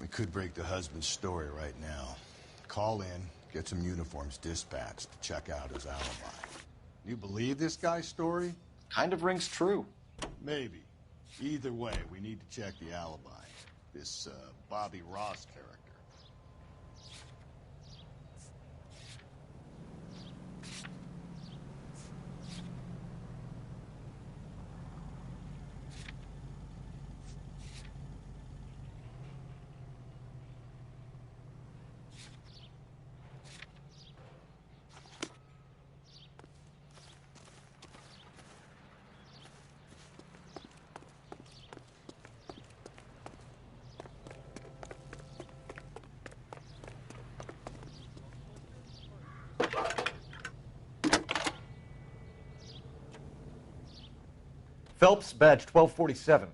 We could break the husband's story right now. Call in, get some uniforms dispatched to check out his alibi. You believe this guy's story? Kind of rings true. Maybe. Either way, we need to check the alibi. This, Bobby Ross character. Phelps, badge 1247.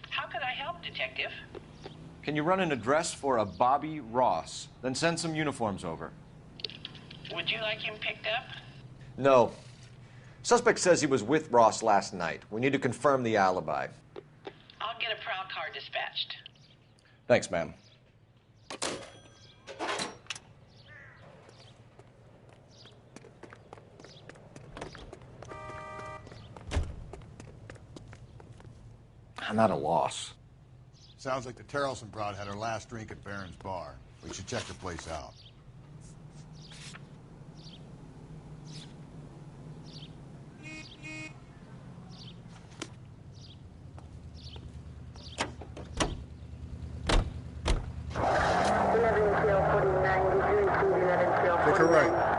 How can I help, Detective? Can you run an address for a Bobby Ross? Then send some uniforms over. Would you like him picked up? No. Suspect says he was with Ross last night. We need to confirm the alibi. I'll get a prowl car dispatched. Thanks, ma'am. I'm at a loss. Sounds like the Terrelson broad had her last drink at Barron's bar. We should check the place out. Take her right.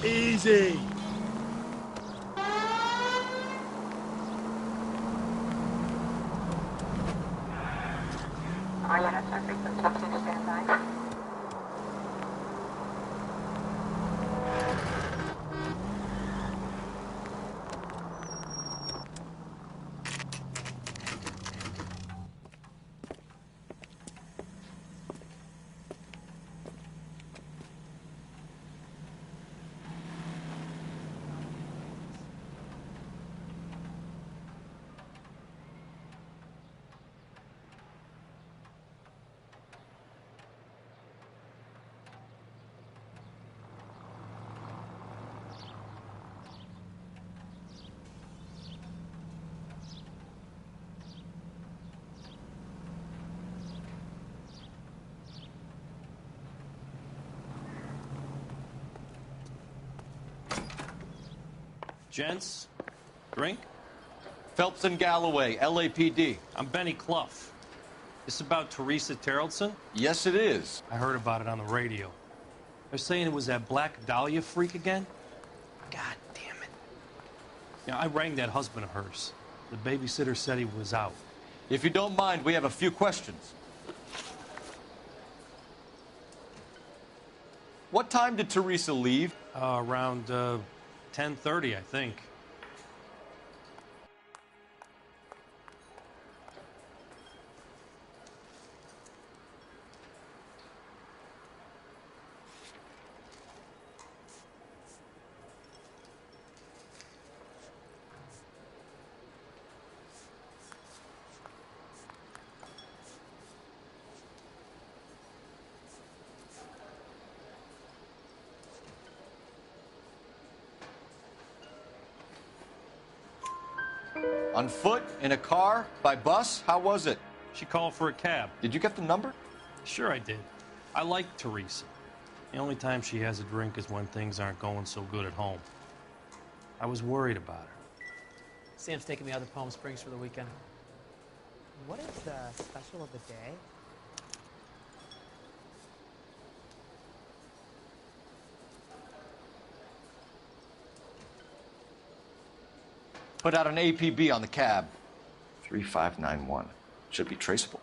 Easy. All units are frequency up to standby. Gents, drink? Phelps and Galloway, LAPD. I'm Benny Clough. This about Teresa Terrelson? Yes, it is. I heard about it on the radio. They're saying it was that Black Dahlia freak again? God damn it. Yeah, I rang that husband of hers. The babysitter said he was out. If you don't mind, we have a few questions. What time did Teresa leave? Around 10:30, I think. On foot? In a car? By bus? How was it? She called for a cab. Did you get the number? Sure I did. I like Teresa. The only time she has a drink is when things aren't going so good at home. I was worried about her. Sam's taking me out to Palm Springs for the weekend. What is the special of the day? Put out an APB on the cab. 3591. Should be traceable.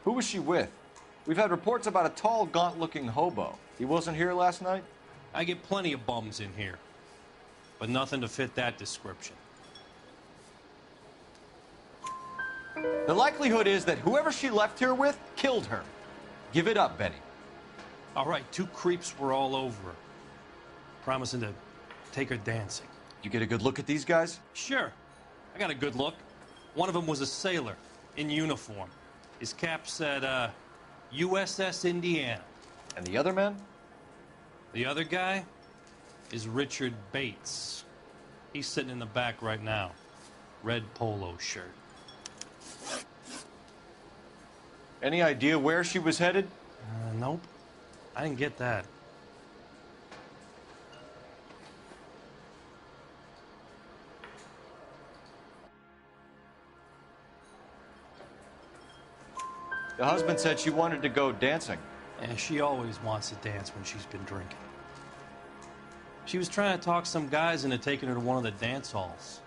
Who was she with? We've had reports about a tall, gaunt-looking hobo. He wasn't here last night? I get plenty of bums in here, but nothing to fit that description. The likelihood is that whoever she left here with killed her. Give it up, Benny. All right, 2 creeps were all over her, promising to take her dancing. You get a good look at these guys? Sure, I got a good look. One of them was a sailor in uniform. His cap said, USS Indiana. And the other man? The other guy is Richard Bates. He's sitting in the back right now. Red polo shirt. Any idea where she was headed? Nope. I didn't get that. The husband said she wanted to go dancing. And she always wants to dance when she's been drinking. She was trying to talk some guys into taking her to one of the dance halls.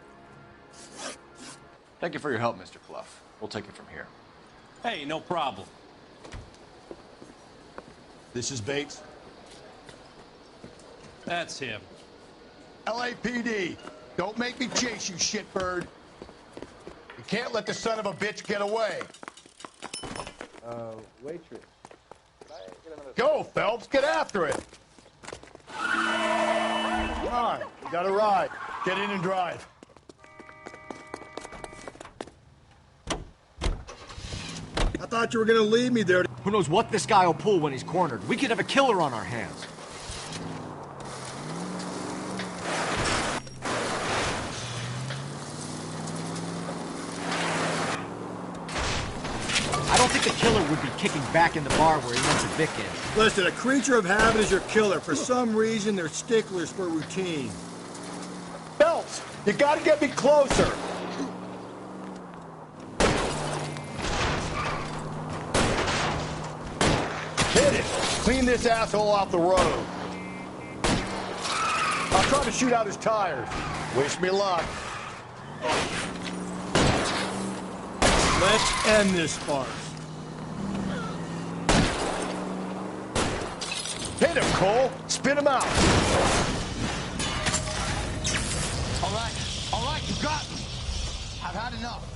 Thank you for your help, Mr. Clough. We'll take it from here. Hey, no problem. This is Bates. That's him. LAPD, don't make me chase you, shitbird. You can't let the son of a bitch get away. Waitress. Go, Phelps, get after it. Come on, we got a ride. Get in and drive. I thought you were gonna leave me there. Who knows what this guy will pull when he's cornered? We could have a killer on our hands. I don't think the killer would be kicking back in the bar where he wants a Vic in. Listen, a creature of habit is your killer. For some reason, they're sticklers for routine. Phelps, you gotta get me closer. Hit it. Clean this asshole off the road. I'll try to shoot out his tires. Wish me luck. Let's end this farce. Hit him, Cole. Spin him out. All right, you got me. I've had enough.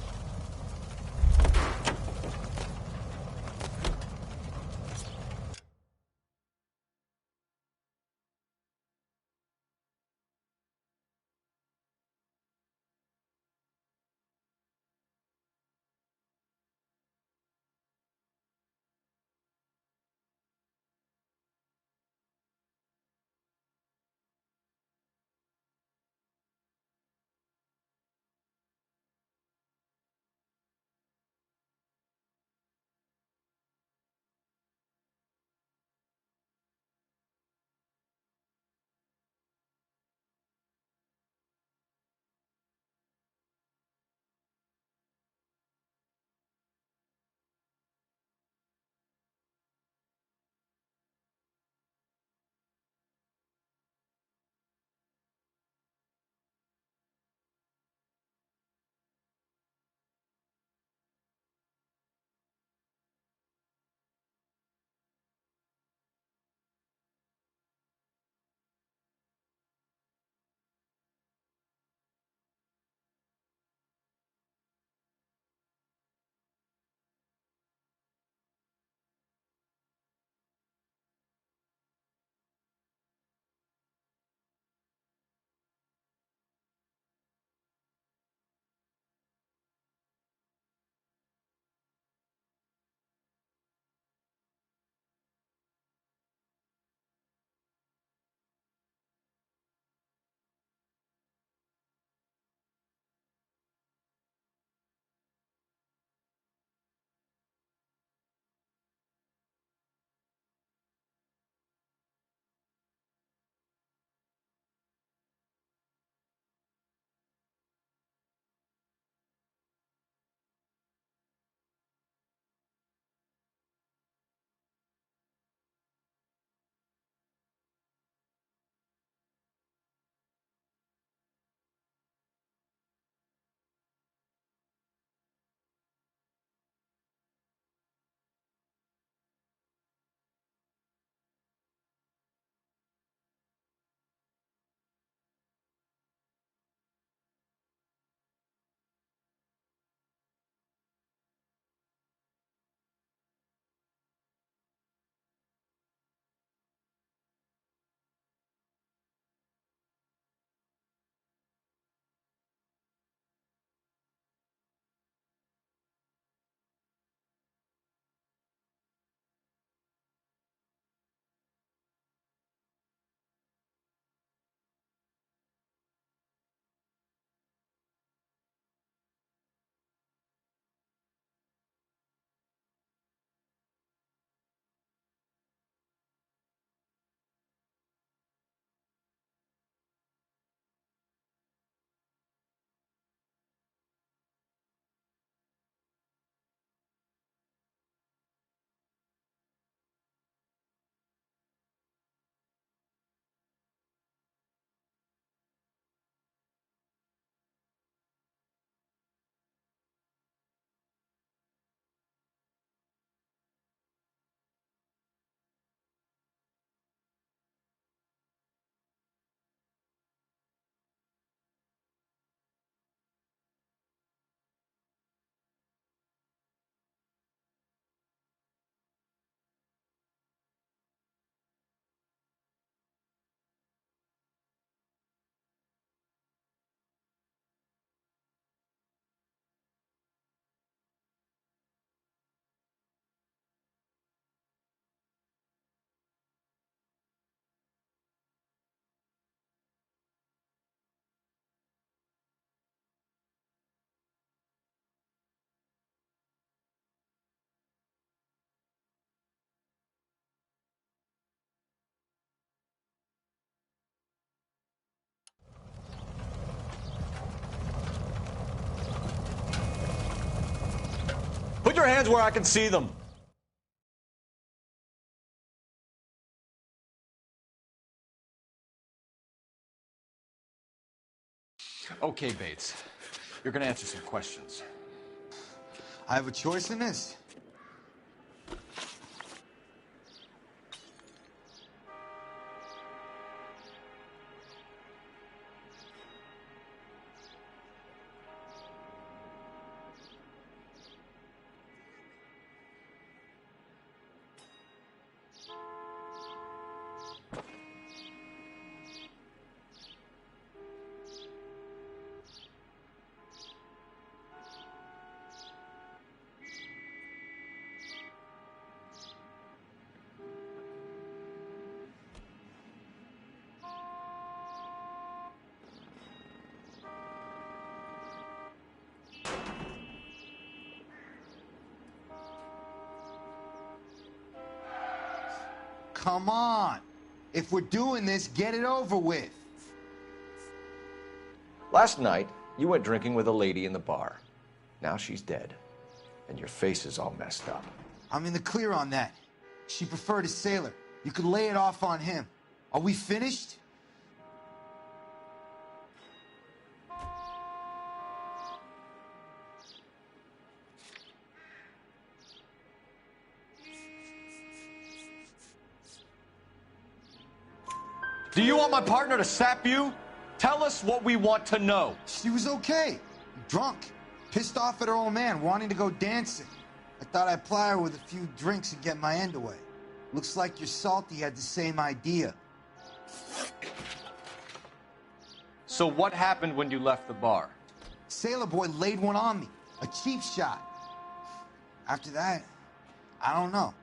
hands where I can see them. Okay, Bates. You're gonna answer some questions. I have a choice in this. Come on. If we're doing this, get it over with. Last night, you went drinking with a lady in the bar. Now she's dead. And your face is all messed up. I'm in the clear on that. She preferred a sailor. You could lay it off on him. Are we finished? Do you want my partner to sap you? Tell us what we want to know. She was okay. Drunk. Pissed off at her old man, wanting to go dancing. I thought I'd ply her with a few drinks and get my end away. Looks like your Salty had the same idea. So what happened when you left the bar? Sailor boy laid one on me. A cheap shot. After that, I don't know.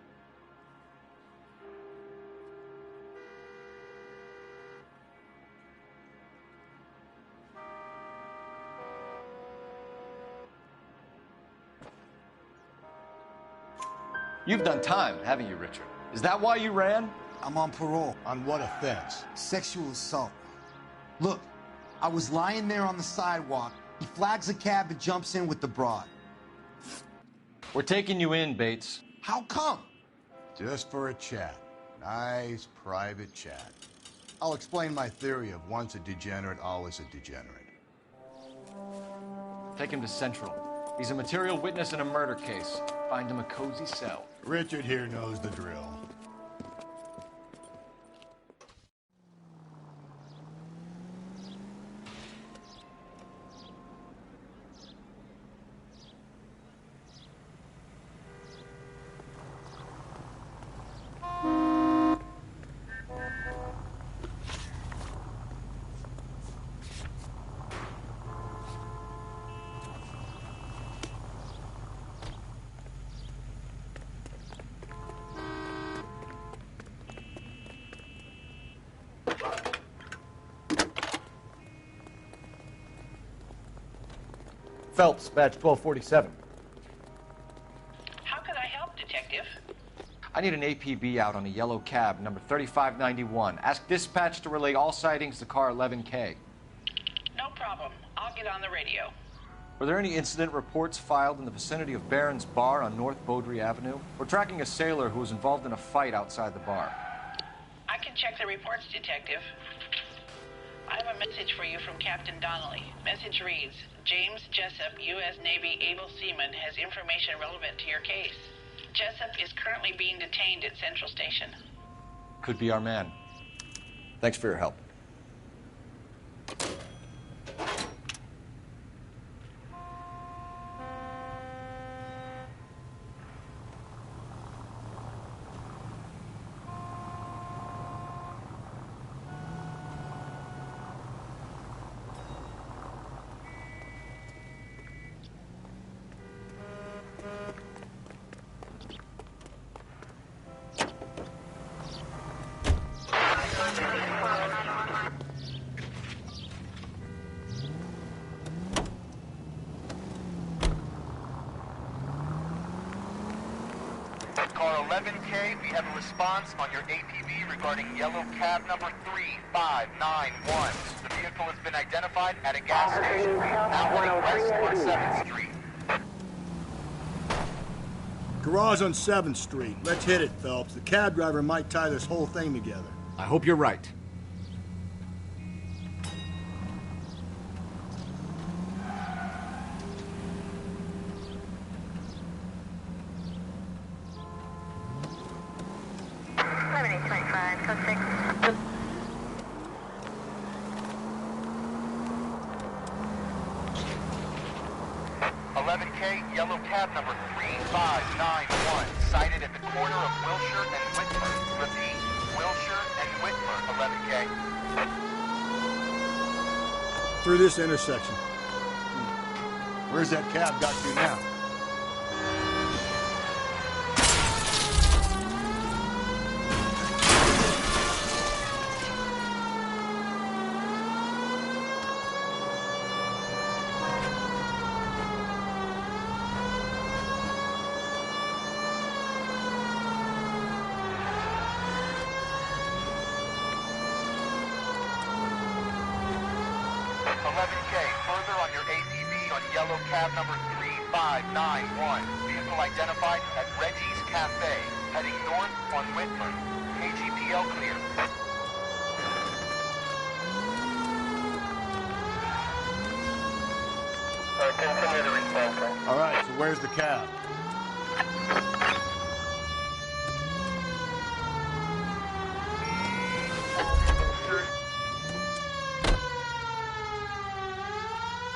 You've done time, haven't you, Richard? Is that why you ran? I'm on parole. On what offense? Sexual assault. Look, I was lying there on the sidewalk. He flags a cab and jumps in with the broad. We're taking you in, Bates. How come? Just for a chat. Nice private chat. I'll explain my theory of once a degenerate, always a degenerate. Take him to Central. He's a material witness in a murder case. Find him a cozy cell. Richard here knows the drill. Phelps, badge 1247. How can I help, Detective? I need an APB out on a yellow cab, number 3591. Ask dispatch to relay all sightings to car 11K. No problem. I'll get on the radio. Were there any incident reports filed in the vicinity of Barron's Bar on North Beaudry Avenue? We're tracking a sailor who was involved in a fight outside the bar. I can check the reports, Detective. I have a message for you from Captain Donnelly. Message reads, James Jessup, U.S. Navy able seaman, has information relevant to your case. Jessup is currently being detained at Central Station. Could be our man. Thanks for your help. Car 11K, we have a response on your APB regarding yellow cab number 3591. The vehicle has been identified at a gas station now heading west on 7th Street. Garage on 7th Street. Let's hit it, Phelps. The cab driver might tie this whole thing together. I hope you're right. Yellow cab number 3591, sighted at the corner of Wilshire and Whitmer. Repeat, Wilshire and Whitmer, 11K. Through this intersection. Where's that cab got to now? Yellow cab number 3591. Vehicle identified at Reggie's Cafe, heading north on Whitmer. KGPL clear. Continue the response. All right, so where's the cab?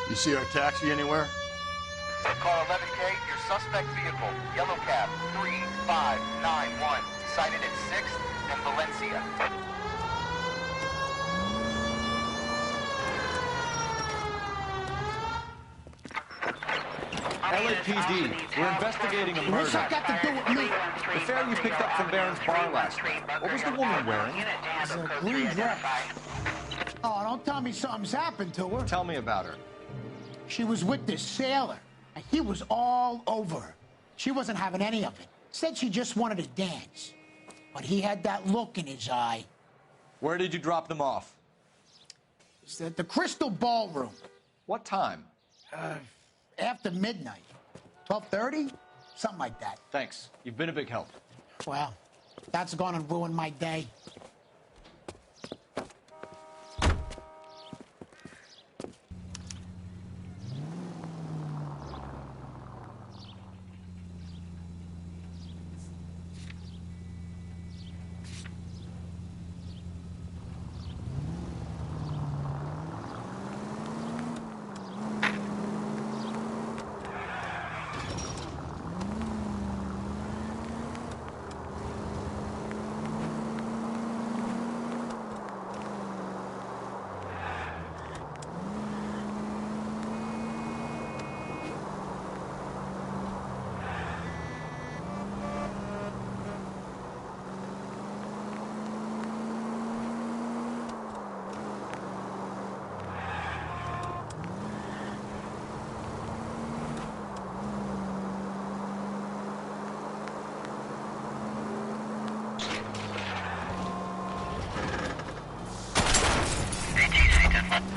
You see our taxi anywhere? Car 11K, your suspect vehicle, yellow cab 3591, sighted at 6th and Valencia. LAPD, we're investigating a murder. What's that got to do with me? The fare you picked up from Barron's bar last night. What was the woman wearing? It's a green dress. Oh, don't tell me something's happened to her. Tell me about her. She was with this sailor, and he was all over her. She wasn't having any of it. Said she just wanted to dance. But he had that look in his eye. Where did you drop them off? It's at the Crystal Ballroom. What time? After midnight. 12:30? Something like that. Thanks. You've been a big help. Well, that's gonna ruin my day.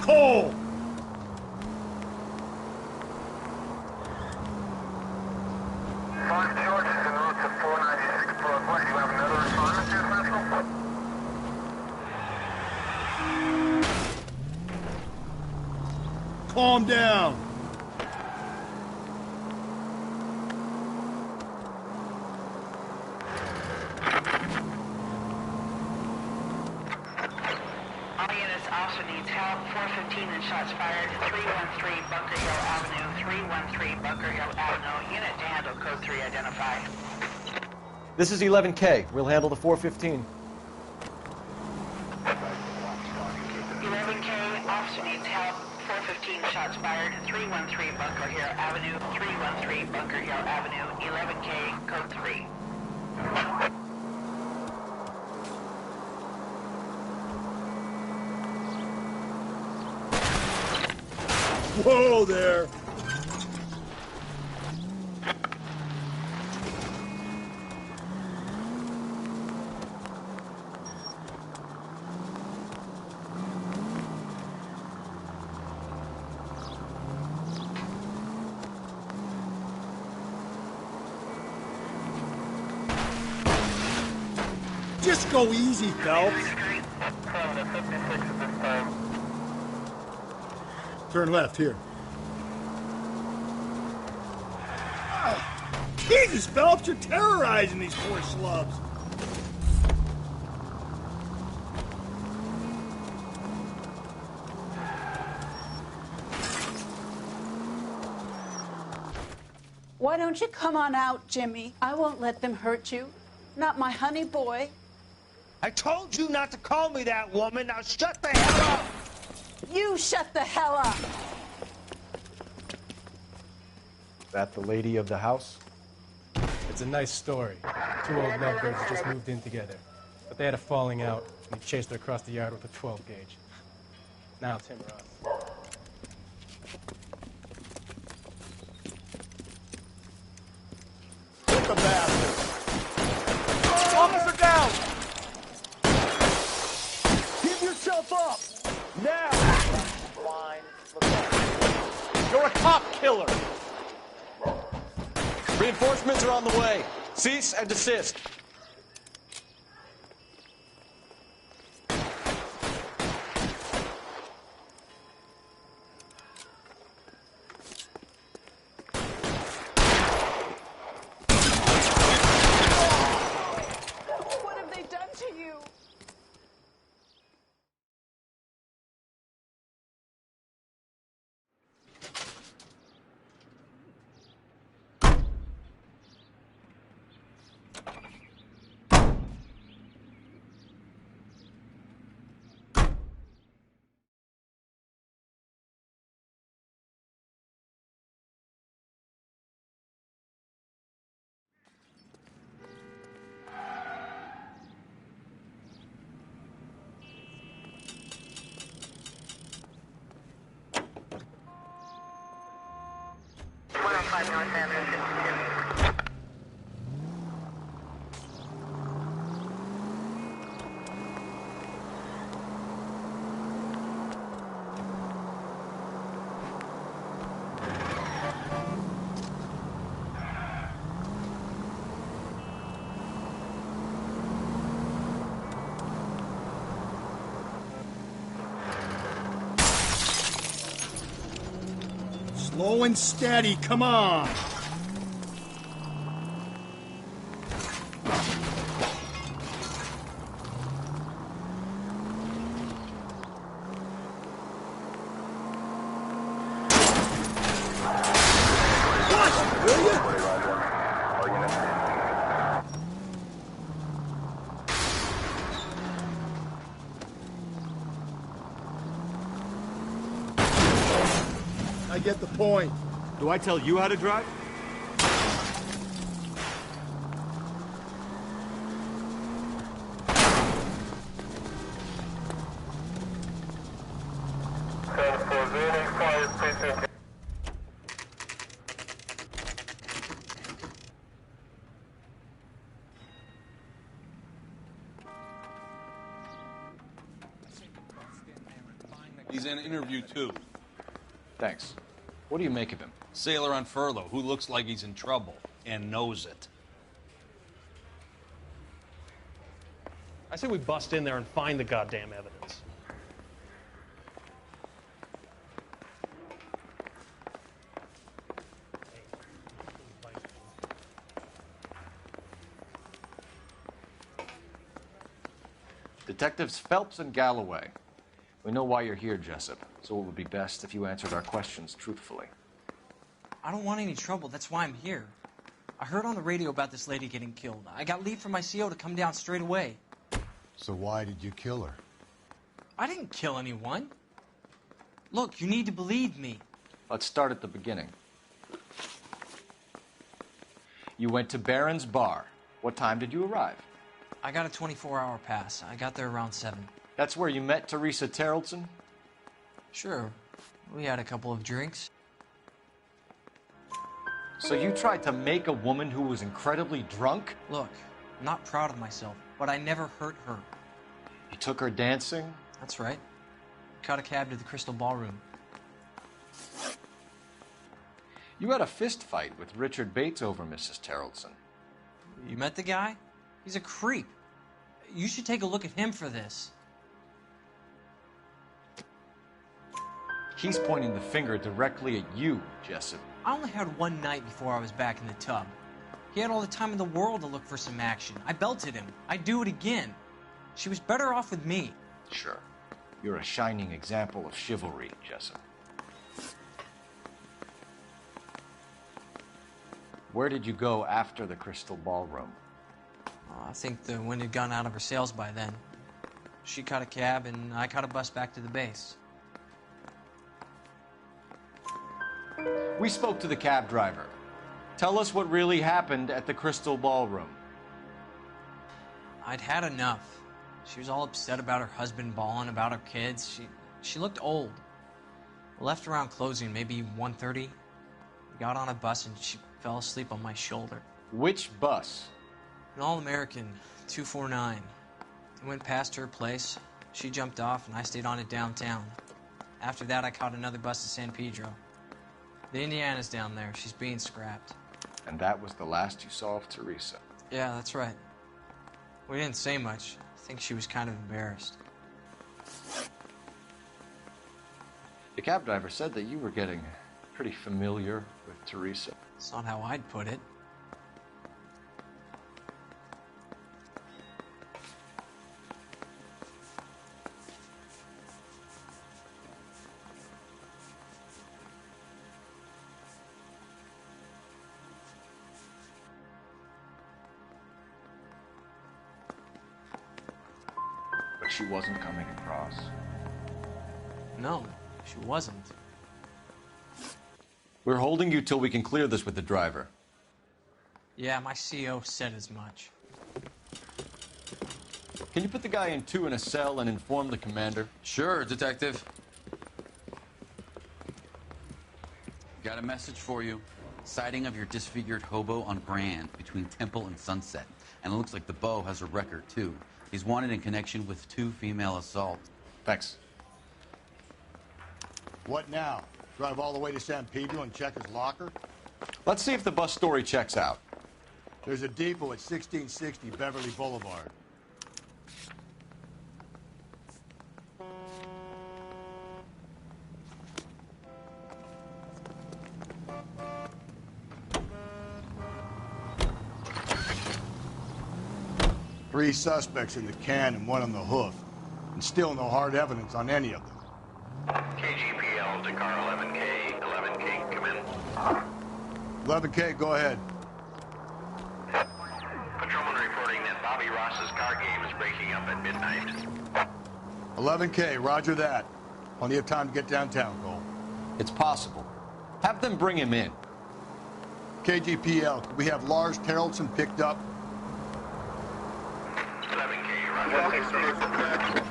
Cole! Calm down. All units also needs help. 415 and shots fired. 313 Bunker Hill Avenue. 313 Bunker Hill Avenue. Unit to handle code 3 identify. This is 11K. We'll handle the 415. 11K, officer needs help. 415 shots fired. 313 Bunker Hill Avenue. 313 Bunker Hill Avenue. 11K, code 3. Whoa there. Just go easy, Phelps. Turn left here. Jesus, Phelps, you're terrorizing these poor slubs. Why don't you come on out, Jimmy? I won't let them hurt you. Not my honey boy. I told you not to call me that, woman. Now shut the hell up! You shut the hell up! That the lady of the house? It's a nice story. Two old lovebirds just moved in together. But they had a falling out, and he chased her across the yard with a 12 gauge. Now it's him or us. Hit the bastard. Officer down! Give yourself up! Now! You're a cop killer! Reinforcements are on the way. Cease and desist. What have they done to you? Slow and steady, come on! What? Will you? I get the point. Do I tell you how to drive? He's in interview 2. Thanks. What do you make of him? Sailor on furlough who looks like he's in trouble and knows it. I say we bust in there and find the goddamn evidence. Detectives Phelps and Galloway. We know why you're here, Jessup, so it would be best if you answered our questions truthfully. I don't want any trouble. That's why I'm here. I heard on the radio about this lady getting killed. I got leave from my CO to come down straight away. So why did you kill her? I didn't kill anyone. Look, you need to believe me. Let's start at the beginning. You went to Barron's bar. What time did you arrive? I got a 24-hour pass. I got there around 7. That's where you met Teresa Terrelson? Sure. We had a couple of drinks. So you tried to make a woman who was incredibly drunk? Look, I'm not proud of myself, but I never hurt her. You took her dancing? That's right. Caught a cab to the Crystal Ballroom. You had a fist fight with Richard Bates over Mrs. Terrelson. You met the guy? He's a creep. You should take a look at him for this. He's pointing the finger directly at you, Jessup. I only had one night before I was back in the tub. He had all the time in the world to look for some action. I belted him. I'd do it again. She was better off with me. Sure. You're a shining example of chivalry, Jessup. Where did you go after the Crystal Ballroom? I think the wind had gone out of her sails by then. She caught a cab, and I caught a bus back to the base. We spoke to the cab driver. Tell us what really happened at the Crystal Ballroom. I'd had enough. She was all upset about her husband bawling about her kids. She looked old. Left around closing, maybe 1:30. We got on a bus and she fell asleep on my shoulder. Which bus? An All-American 249. I went past her place. She jumped off and I stayed on it downtown. After that, I caught another bus to San Pedro. The Indiana's down there. She's being scrapped. And that was the last you saw of Teresa? Yeah, that's right. We didn't say much. I think she was kind of embarrassed. The cab driver said that you were getting pretty familiar with Teresa. It's not how I'd put it. But she wasn't coming across. No, she wasn't. We're holding you till we can clear this with the driver. Yeah, my CO said as much. Can you put the guy in 2 in a cell and inform the commander? Sure, Detective. Got a message for you. Sighting of your disfigured hobo on Grand between Temple and Sunset. And it looks like the Beau has a record, too. He's wanted in connection with 2 female assaults. Thanks. What now? Drive all the way to San Pedro and check his locker? Let's see if the bus story checks out. There's a depot at 1660 Beverly Boulevard. Three suspects in the can and 1 on the hoof. And still no hard evidence on any of them. KGPL to car 11K. 11K, come in. 11K, go ahead. Patrolman reporting that Bobby Ross's car game is breaking up at midnight. 11K, roger that. Plenty of time to get downtown, Cole. It's possible. Have them bring him in. KGPL, could we have Lars Terrelson picked up? 11K, roger.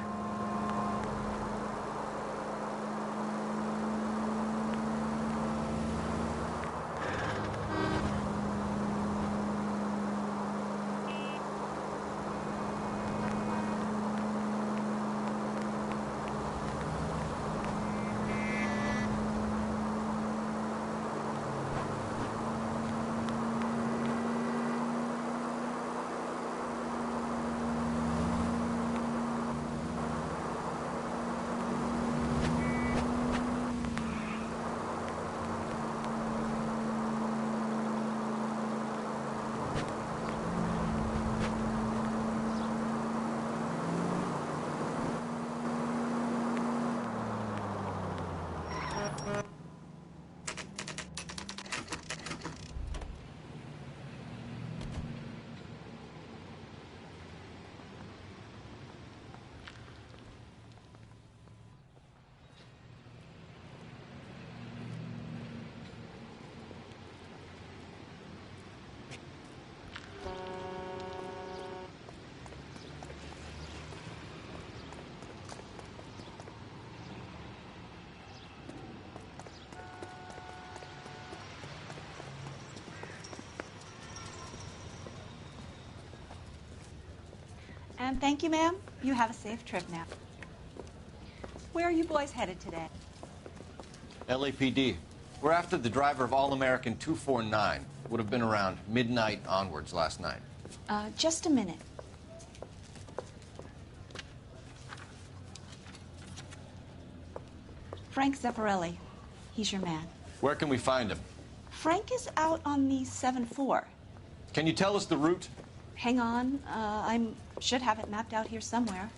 And thank you, ma'am. You have a safe trip now. Where are you boys headed today? LAPD. We're after the driver of All-American 249. Would have been around midnight onwards last night. Just a minute. Frank Zeffirelli. He's your man. Where can we find him? Frank is out on the 7-4. Can you tell us the route? Hang on. I should have it mapped out here somewhere.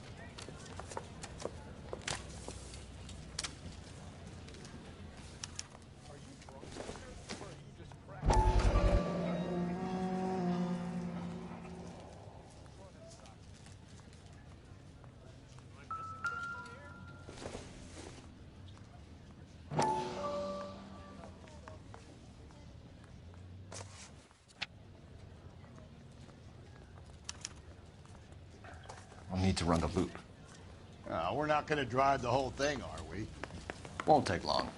We'll need to run the loop. We're not going to drive the whole thing, are we? Won't take long.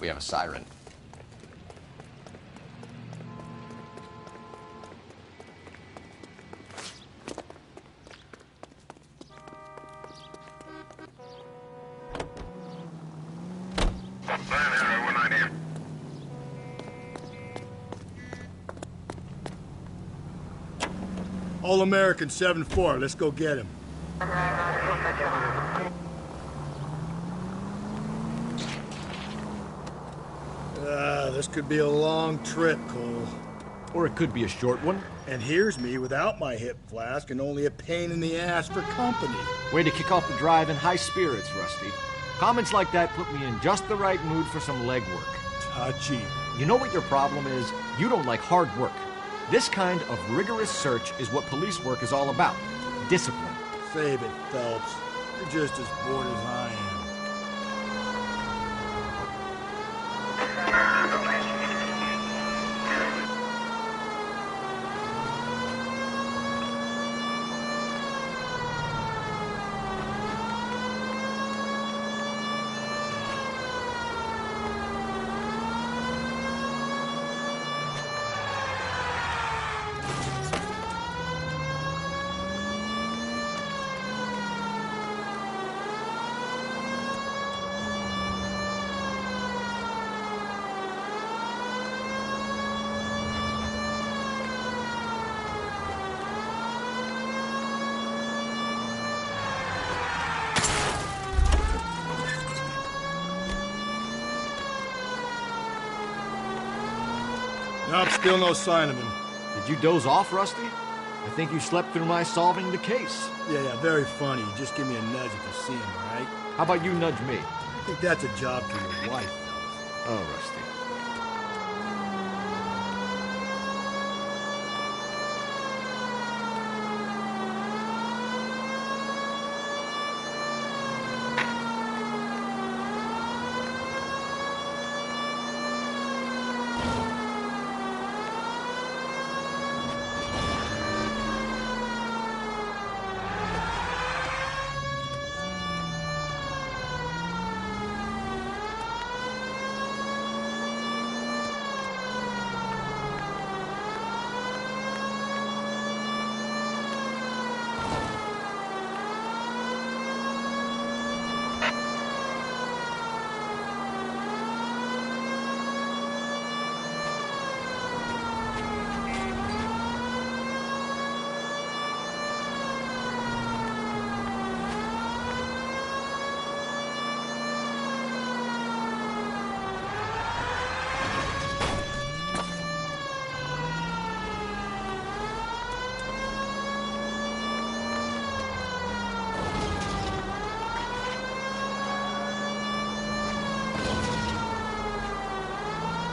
We have a siren. All-American 7-4. Let's go get him. This could be a long trip, Cole. Or it could be a short one. And here's me without my hip flask and only a pain in the ass for company. Way to kick off the drive in high spirits, Rusty. Comments like that put me in just the right mood for some legwork. Touchy. You know what your problem is? You don't like hard work. This kind of rigorous search is what police work is all about. Discipline. Save it, Phelps. You're just as bored as I am. Nope, still no sign of him. Did you doze off, Rusty? I think you slept through my solving the case. Yeah, very funny. You just give me a nudge if you see him, all right? How about you nudge me? I think that's a job for your wife, Phelps. Oh, Rusty.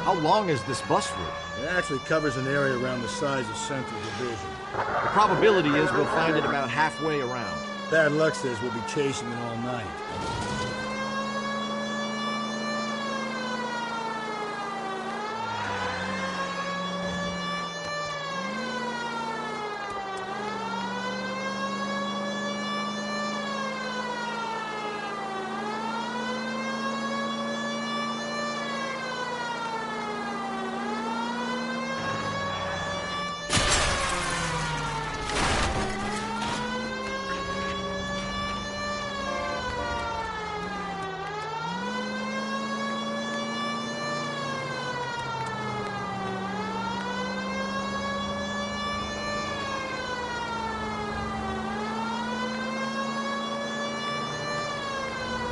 How long is this bus route? It actually covers an area around the size of Central Division. The probability is we'll find it about halfway around. Bad luck says we'll be chasing it all night.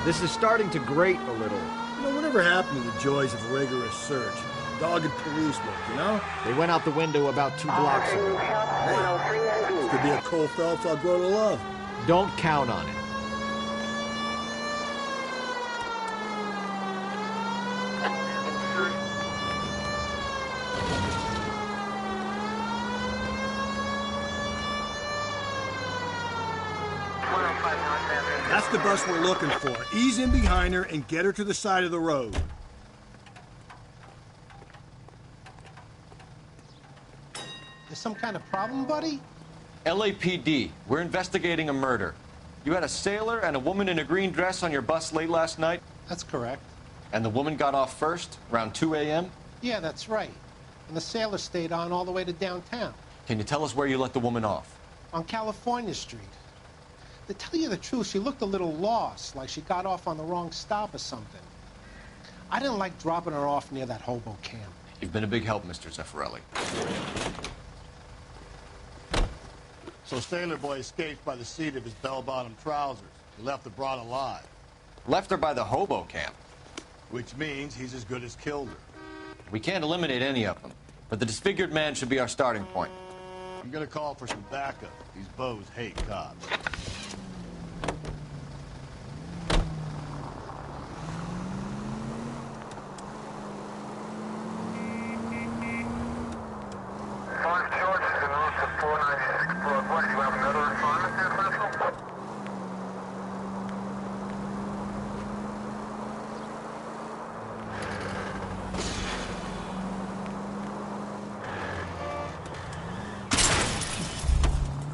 This is starting to grate a little. You know, whatever happened to the joys of rigorous search? Dogged police work, you know? They went out the window about 2 blocks ago. Hey, this could be a Cole Phelps I'll grow to love. Don't count on it. That's the bus we're looking for. Ease in behind her and get her to the side of the road. There's some kind of problem, buddy? LAPD, we're investigating a murder. You had a sailor and a woman in a green dress on your bus late last night? That's correct. And the woman got off first, around 2 a.m.? Yeah, that's right. And the sailor stayed on all the way to downtown. Can you tell us where you let the woman off? On California Street. To tell you the truth, she looked a little lost, like she got off on the wrong stop or something. I didn't like dropping her off near that hobo camp. You've been a big help, Mr. Zeffirelli. So Sailor Boy escaped by the seat of his bell-bottom trousers. He left the broad alive. Left her by the hobo camp. Which means he's as good as killed her. We can't eliminate any of them, but the disfigured man should be our starting point. I'm gonna call for some backup. These bows hate cops.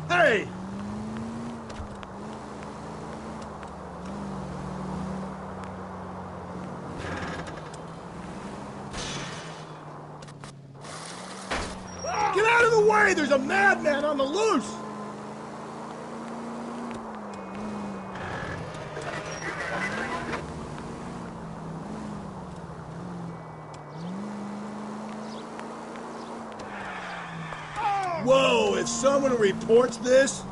Hey! Get out of the way! There's a madman on the loose! Whoa, if someone reports this...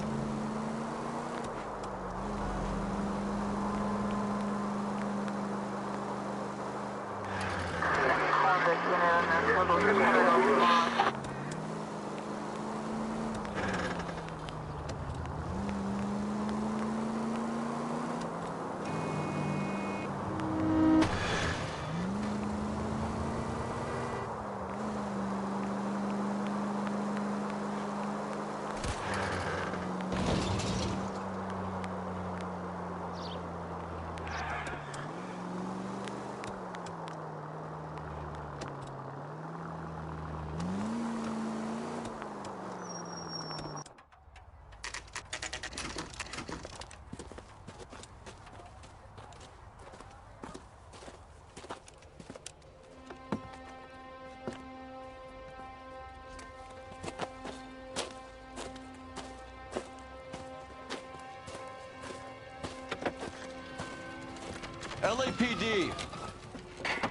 LAPD,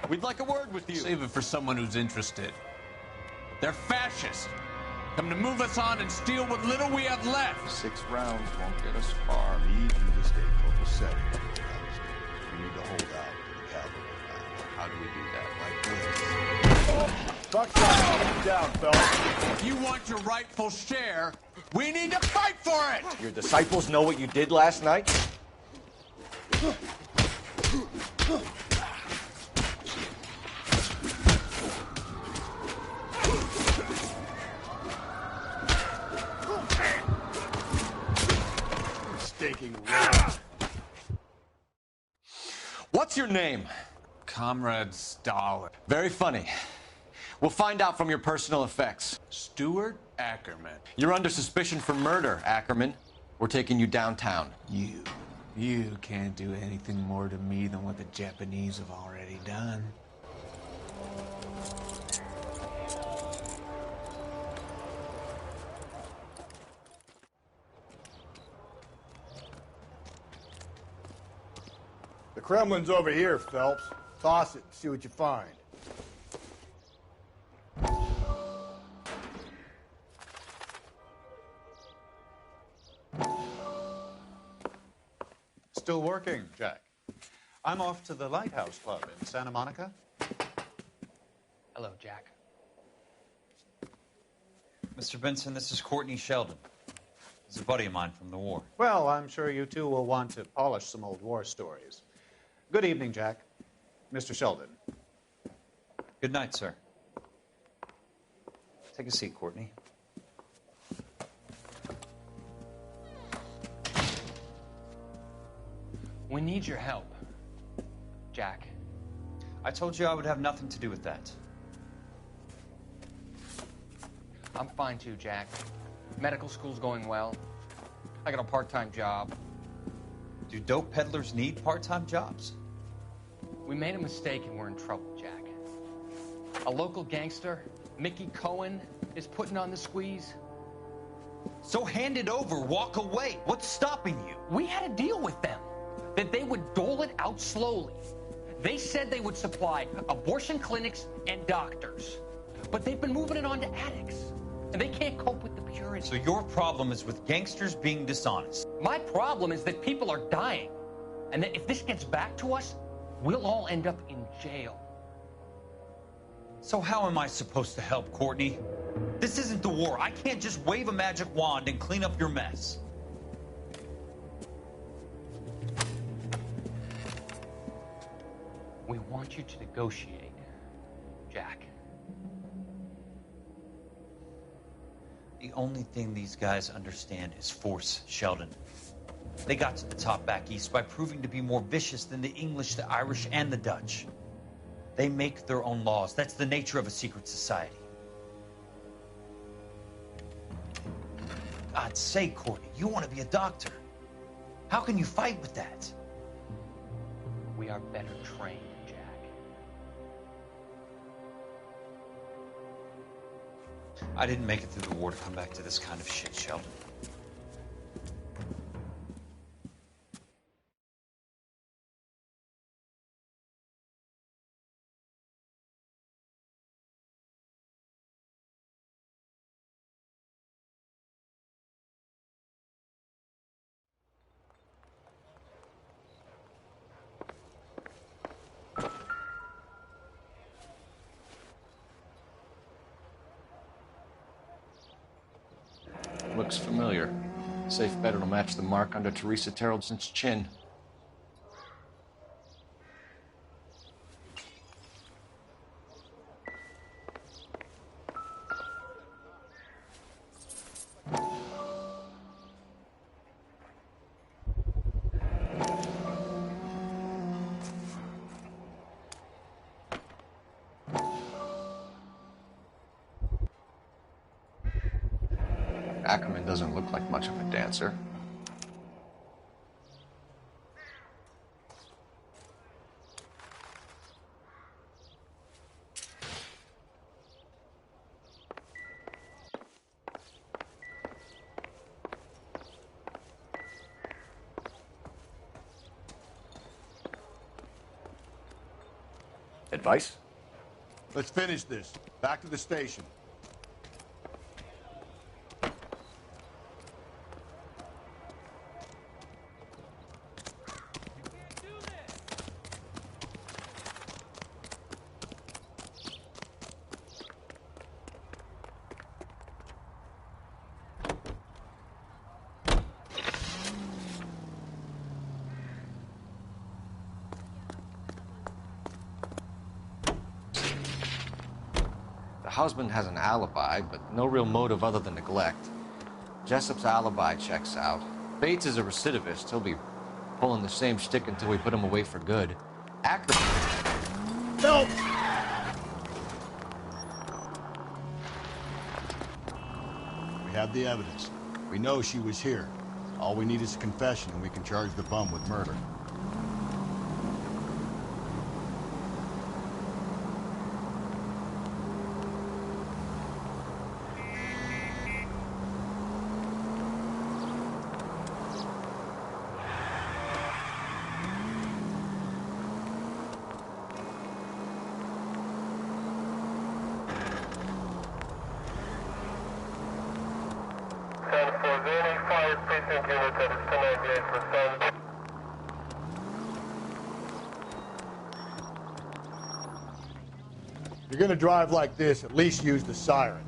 we'd like a word with you. Save it for someone who's interested. They're fascists. Come to move us on and steal what little we have left. 6 rounds won't get us far. Need you to stay copacetic. We need to hold out for the cavalry. How do we do that? Like this. Fuck that. Keep down, fella. If you want your rightful share, we need to fight for it! Your disciples know what you did last night? Stinking rat. What's your name? Comrade Stalin. Very funny. We'll find out from your personal effects. Stuart Ackerman. You're under suspicion for murder, Ackerman. We're taking you downtown. You can't do anything more to me than what the Japanese have already done. The Kremlin's over here, Phelps. Toss it and see what you find. Still working, Jack. I'm off to the Lighthouse Club in Santa Monica. Hello, Jack. Mr. Benson, this is Courtney Sheldon. He's a buddy of mine from the war. Well, I'm sure you two will want to polish some old war stories. Good evening, Jack. Mr. Sheldon. Good night, sir. Take a seat, Courtney. We need your help, Jack. I told you I would have nothing to do with that. I'm fine too, Jack. Medical school's going well. I got a part-time job. Do dope peddlers need part-time jobs? We made a mistake and we're in trouble, Jack. A local gangster, Mickey Cohen, is putting on the squeeze. So hand it over, walk away. What's stopping you? We had a deal with them that they would dole it out slowly. They said they would supply abortion clinics and doctors, but they've been moving it on to addicts, and they can't cope with the purity. So your problem is with gangsters being dishonest? My problem is that people are dying, and that if this gets back to us, we'll all end up in jail. So how am I supposed to help, Courtney? This isn't the war. I can't just wave a magic wand and clean up your mess. We want you to negotiate, Jack. The only thing these guys understand is force, Sheldon. They got to the top back east by proving to be more vicious than the English, the Irish, and the Dutch. They make their own laws. That's the nature of a secret society. God's sake, Courtney, you want to be a doctor. How can you fight with that? We are better trained, Jack. I didn't make it through the war to come back to this kind of shit, Sheldon. Looks familiar. Safe bet it'll match the mark under Teresa Terreldson's chin. Ackerman doesn't look like much of a dancer. Advice? Let's finish this. Back to the station. The husband has an alibi, but no real motive other than neglect. Jessup's alibi checks out. Bates is a recidivist. He'll be pulling the same shtick until we put him away for good. Ackerman... Help! We have the evidence. We know she was here. All we need is a confession, and we can charge the bum with murder. you're gonna drive like this, at least use the siren.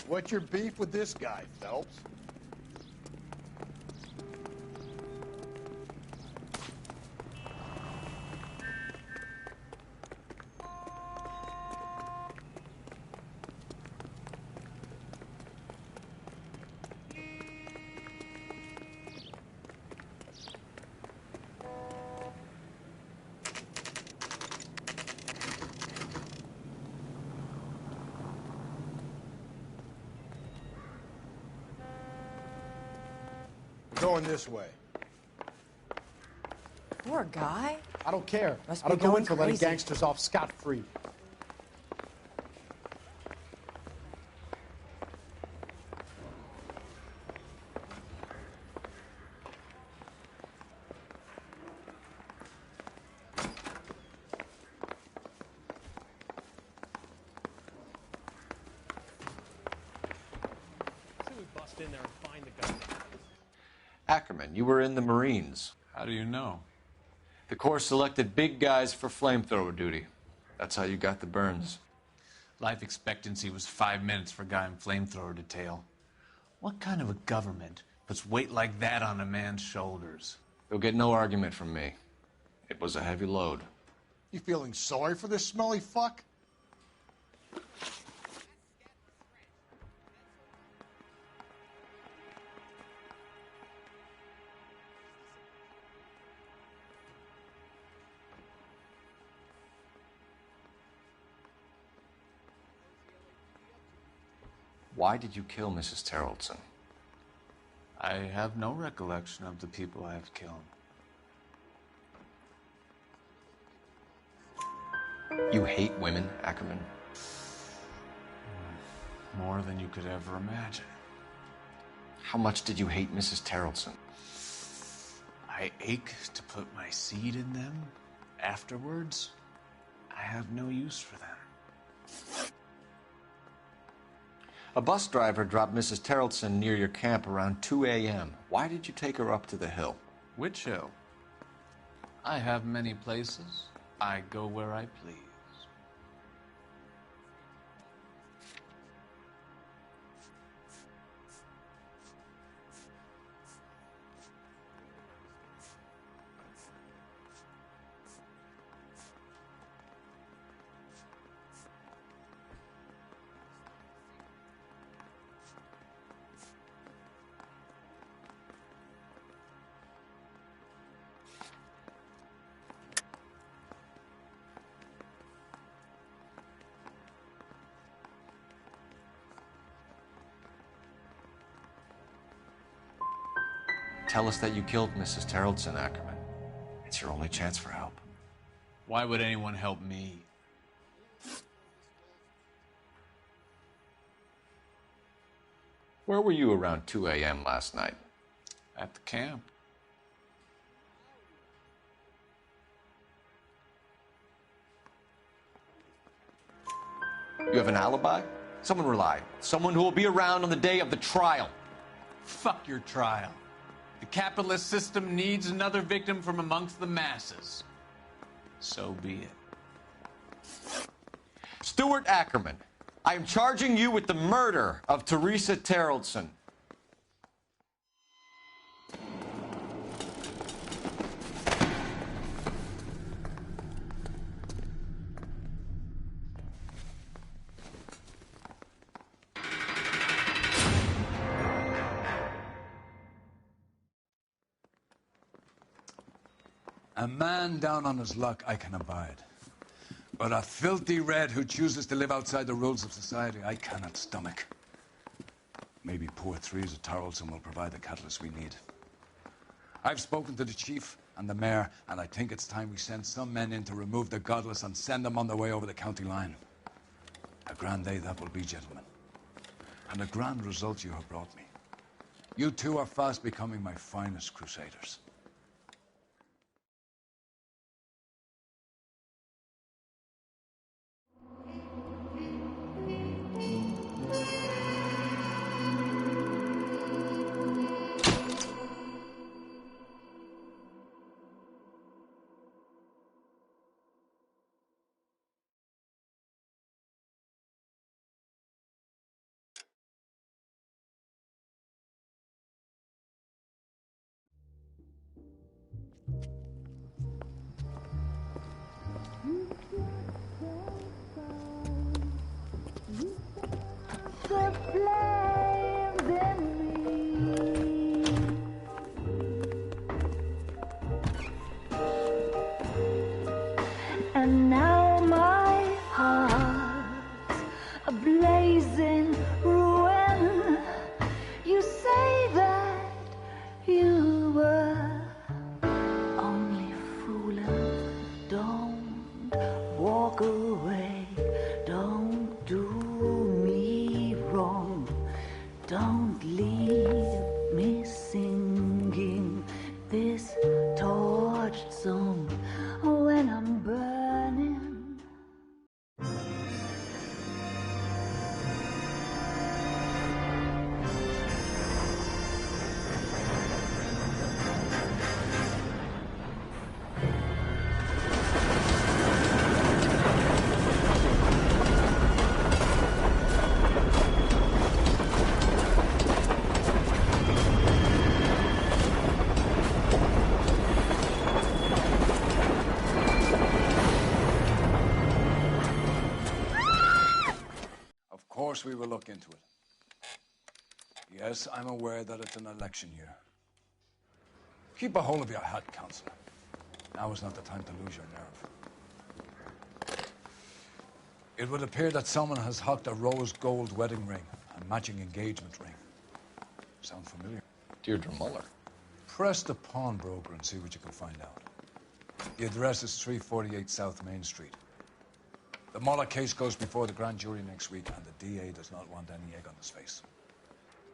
What's your beef with this guy, Phelps? Going this way. Poor guy. I don't care. Must I be don't go going in for letting crazy. gangsters off scot-free. In there and find the guy. Ackerman, you were in the Marines. How do you know? The Corps selected big guys for flamethrower duty. That's how you got the burns. Life expectancy was 5 minutes for a guy in flamethrower detail. What kind of a government puts weight like that on a man's shoulders? You'll get no argument from me. It was a heavy load. You feeling sorry for this smelly fuck? Why did you kill Mrs. Terrelson? I have no recollection of the people I have killed. You hate women, Ackerman? More than you could ever imagine. How much did you hate Mrs. Terrelson? I ache to put my seed in them. Afterwards, I have no use for them. A bus driver dropped Mrs. Terrelson near your camp around 2 a.m. Why did you take her up to the hill? Which hill? I have many places. I go where I please. Tell us that you killed Mrs. Terrelson, Ackerman. It's your only chance for help. Why would anyone help me? Where were you around 2 a.m. last night? At the camp. You have an alibi? Someone reliable. Someone who will be around on the day of the trial. Fuck your trial. The capitalist system needs another victim from amongst the masses. So be it. Stuart Ackerman, I am charging you with the murder of Teresa Terrelson. A man down on his luck I can abide. But a filthy red who chooses to live outside the rules of society I cannot stomach. Maybe poor Threes of Tarleton will provide the catalyst we need. I've spoken to the chief and the mayor, and I think it's time we send some men in to remove the godless and send them on their way over the county line. A grand day that will be, gentlemen. And a grand result you have brought me. You two are fast becoming my finest crusaders. And now my heart's a blazing ruin. You say that you were only fooling. Don't walk away. Don't do me wrong. Don't leave me singing this torched song when I'm burning. Of course we will look into it. Yes, I'm aware that it's an election year. Keep a hold of your hat, Counselor. Now is not the time to lose your nerve. It would appear that someone has hocked a rose gold wedding ring and matching engagement ring. Sound familiar? Deirdre Muller. Press the pawnbroker and see what you can find out. The address is 348 South Main Street. The Muller case goes before the grand jury next week, and the DA does not want any egg on his face.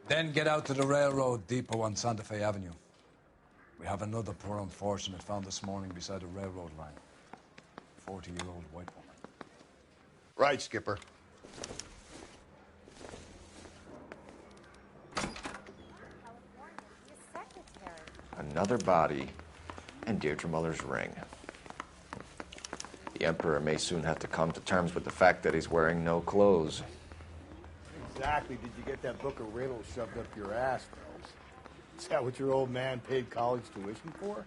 Then get out to the railroad depot on Santa Fe Avenue. We have another poor unfortunate found this morning beside a railroad line. 40-year-old white woman. Right, Skipper. Another body and Deirdre Muller's ring. The Emperor may soon have to come to terms with the fact that he's wearing no clothes. Exactly did you get that book of riddles shoved up your ass, Phelps? Is that what your old man paid college tuition for?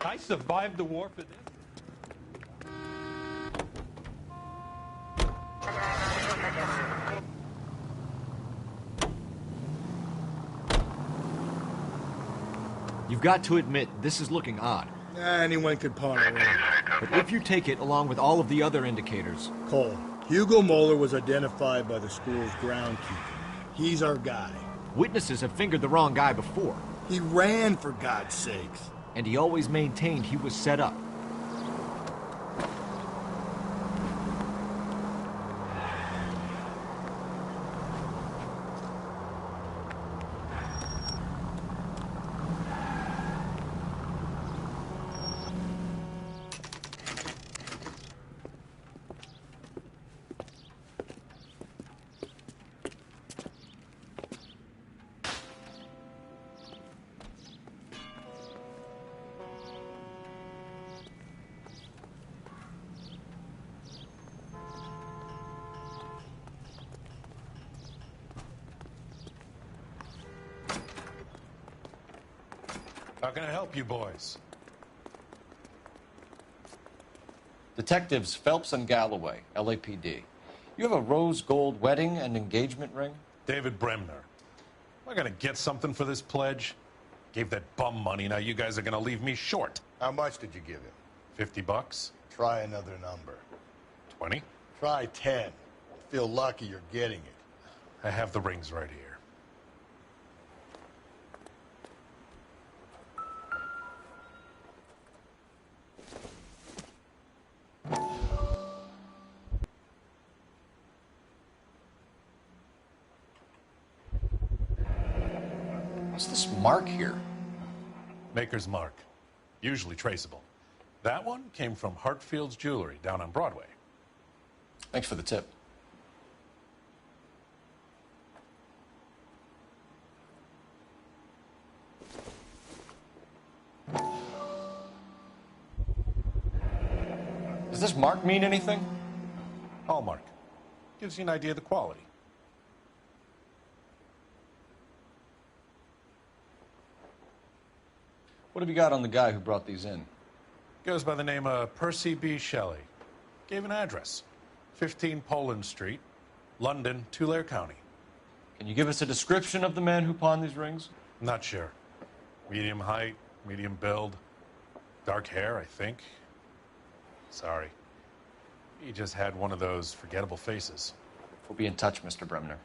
I survived the war for this. You've got to admit, this is looking odd. Anyone could pawn a ring. But if you take it along with all of the other indicators... Cole, Hugo Moeller was identified by the school's groundkeeper. He's our guy. Witnesses have fingered the wrong guy before. He ran, for God's sakes. And he always maintained he was set up. How can I help you boys? Detectives Phelps and Galloway, LAPD. You have a rose gold wedding and engagement ring? David Bremner. Am I going to get something for this pledge? Gave that bum money, now you guys are gonna leave me short. How much did you give him? 50 bucks? Try another number. 20? Try 10. Feel lucky you're getting it. I have the rings right here. What's this mark here? Maker's mark. Usually traceable. That one came from Hartfield's Jewelry down on Broadway. Thanks for the tip. Does this mark mean anything? Hallmark. Gives you an idea of the quality. What have you got on the guy who brought these in? Goes by the name of Percy B. Shelley. Gave an address. 15 Poland Street, London, Tulare County. Can you give us a description of the man who pawned these rings? Not sure. Medium height, medium build. Dark hair, I think. Sorry. He just had one of those forgettable faces. We'll be in touch, Mr. Bremner.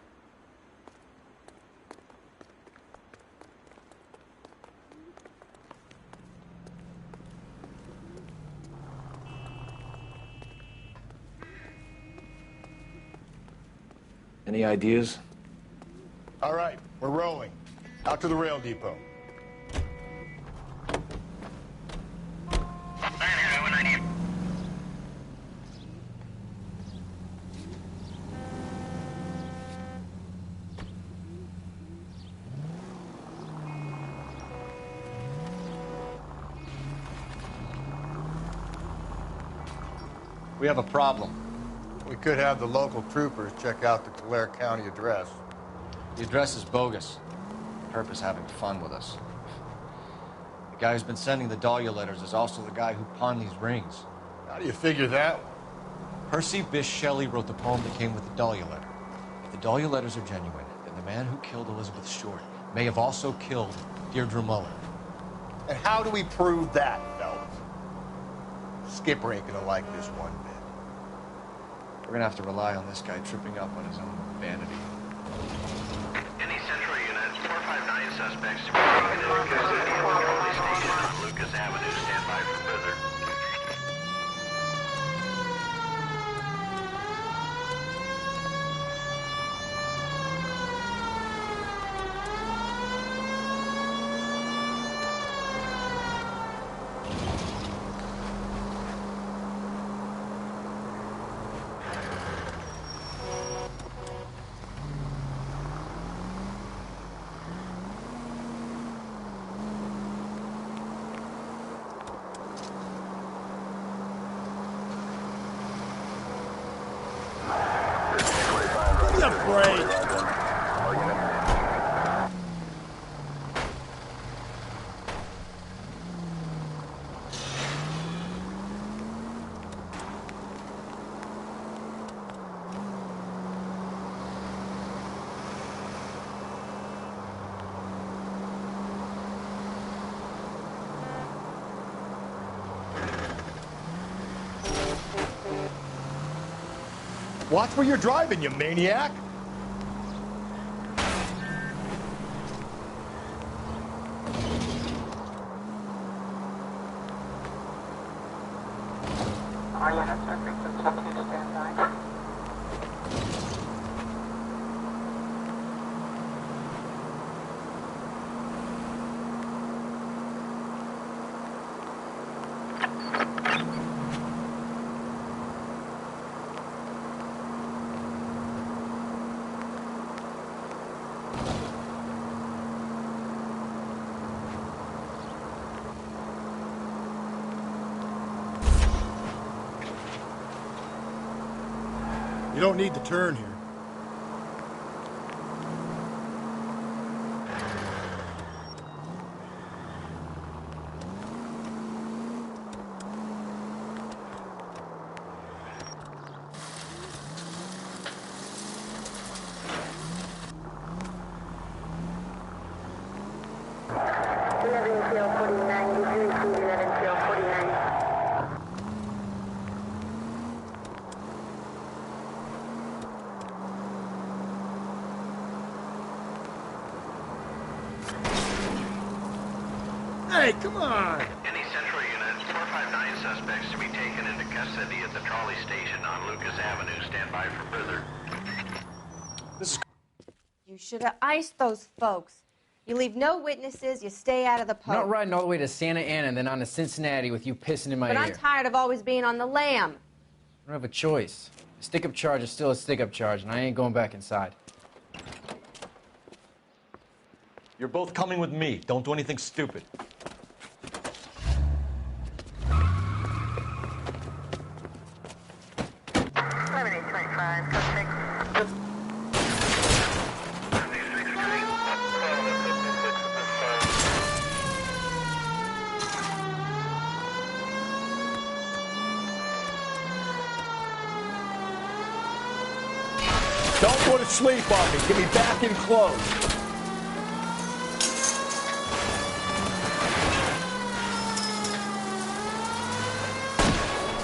Any ideas? All right, we're rolling. Out to the rail depot. We have a problem. We could have the local troopers check out the Tulare County address. The address is bogus. Perp is having fun with us. The guy who's been sending the Dahlia letters is also the guy who pawned these rings. How do you figure that? Percy Bysshe Shelley wrote the poem that came with the Dahlia letter. If the Dahlia letters are genuine, then the man who killed Elizabeth Short may have also killed Deirdre Mullen. And how do we prove that, fellas? Skipper ain't gonna like this one bit. We're gonna have to rely on this guy tripping up on his own vanity. Any central units, 459 suspects to be taken into custody at the police station on Lucas Avenue. Stand by for further. Watch where you're driving, you maniac! All units are frequency 2 standby. You don't need to turn here. Hey, come on! Any central unit, 459 suspects to be taken into custody at the trolley station on Lucas Avenue. Stand by for further. You should have iced those folks. You leave no witnesses, you stay out of the I'm post. not riding all the way to Santa Ana and then on to Cincinnati with you pissing in my But ear. I'm tired of always being on the lam. I don't have a choice. A stick-up charge is still a stick-up charge, and I ain't going back inside. You're both coming with me. Don't do anything stupid. Don't go to sleep on me. Get me back in close.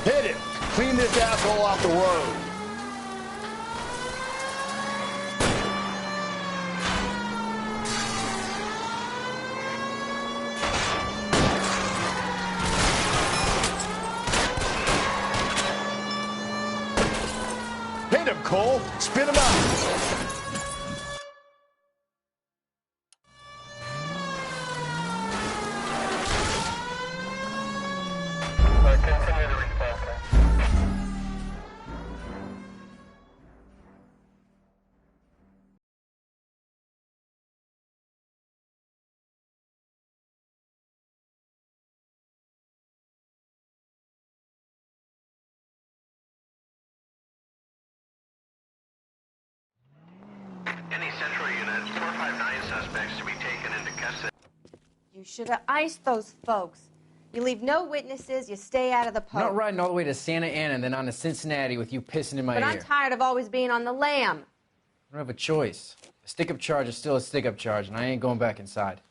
Hit him. Clean this asshole off the road. Hit him, Cole. Spit him out. Any central unit, 459 suspects to be taken into custody. You should have iced those folks. You leave no witnesses, you stay out of the I'm post. not riding all the way to Santa Ana and then on to Cincinnati with you pissing in my But ear. I'm tired of always being on the lam. I don't have a choice. A stick-up charge is still a stick-up charge, and I ain't going back inside.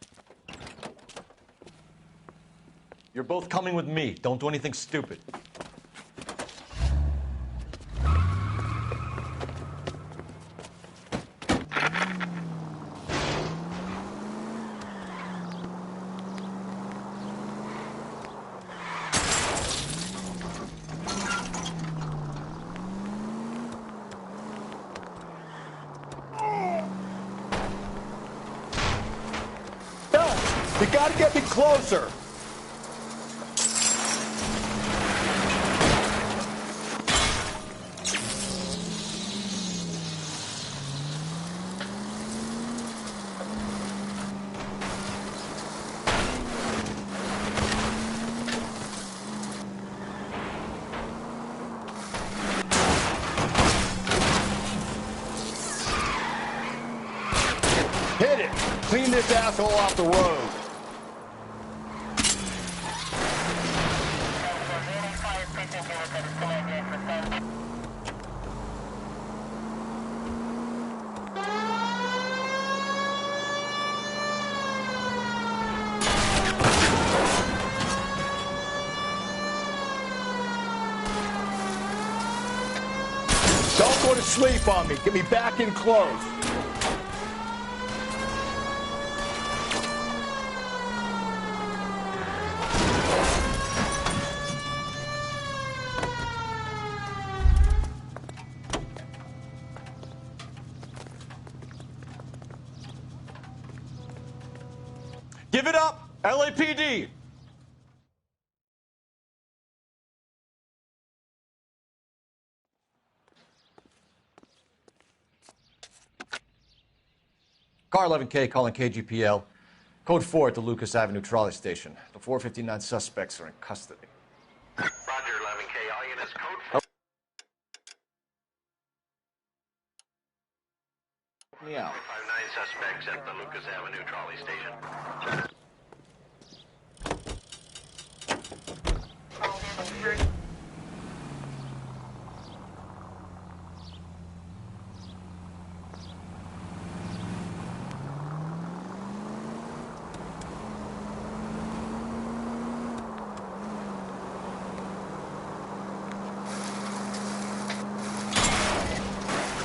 You're both coming with me. Don't do anything stupid. You gotta get me closer. Hit it. Clean this asshole off the road. Don't go to sleep on me. Get me back in close. Give it up, LAPD! Car 11K calling KGPL. Code 4 at the Lucas Avenue trolley station. The 459 suspects are in custody. Roger, 11K. All units, code 4. Me out. 459 suspects at the Lucas Avenue trolley station.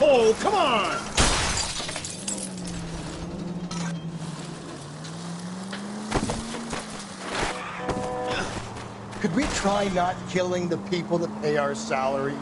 Cole, come on! Could we try not killing the people that pay our salaries?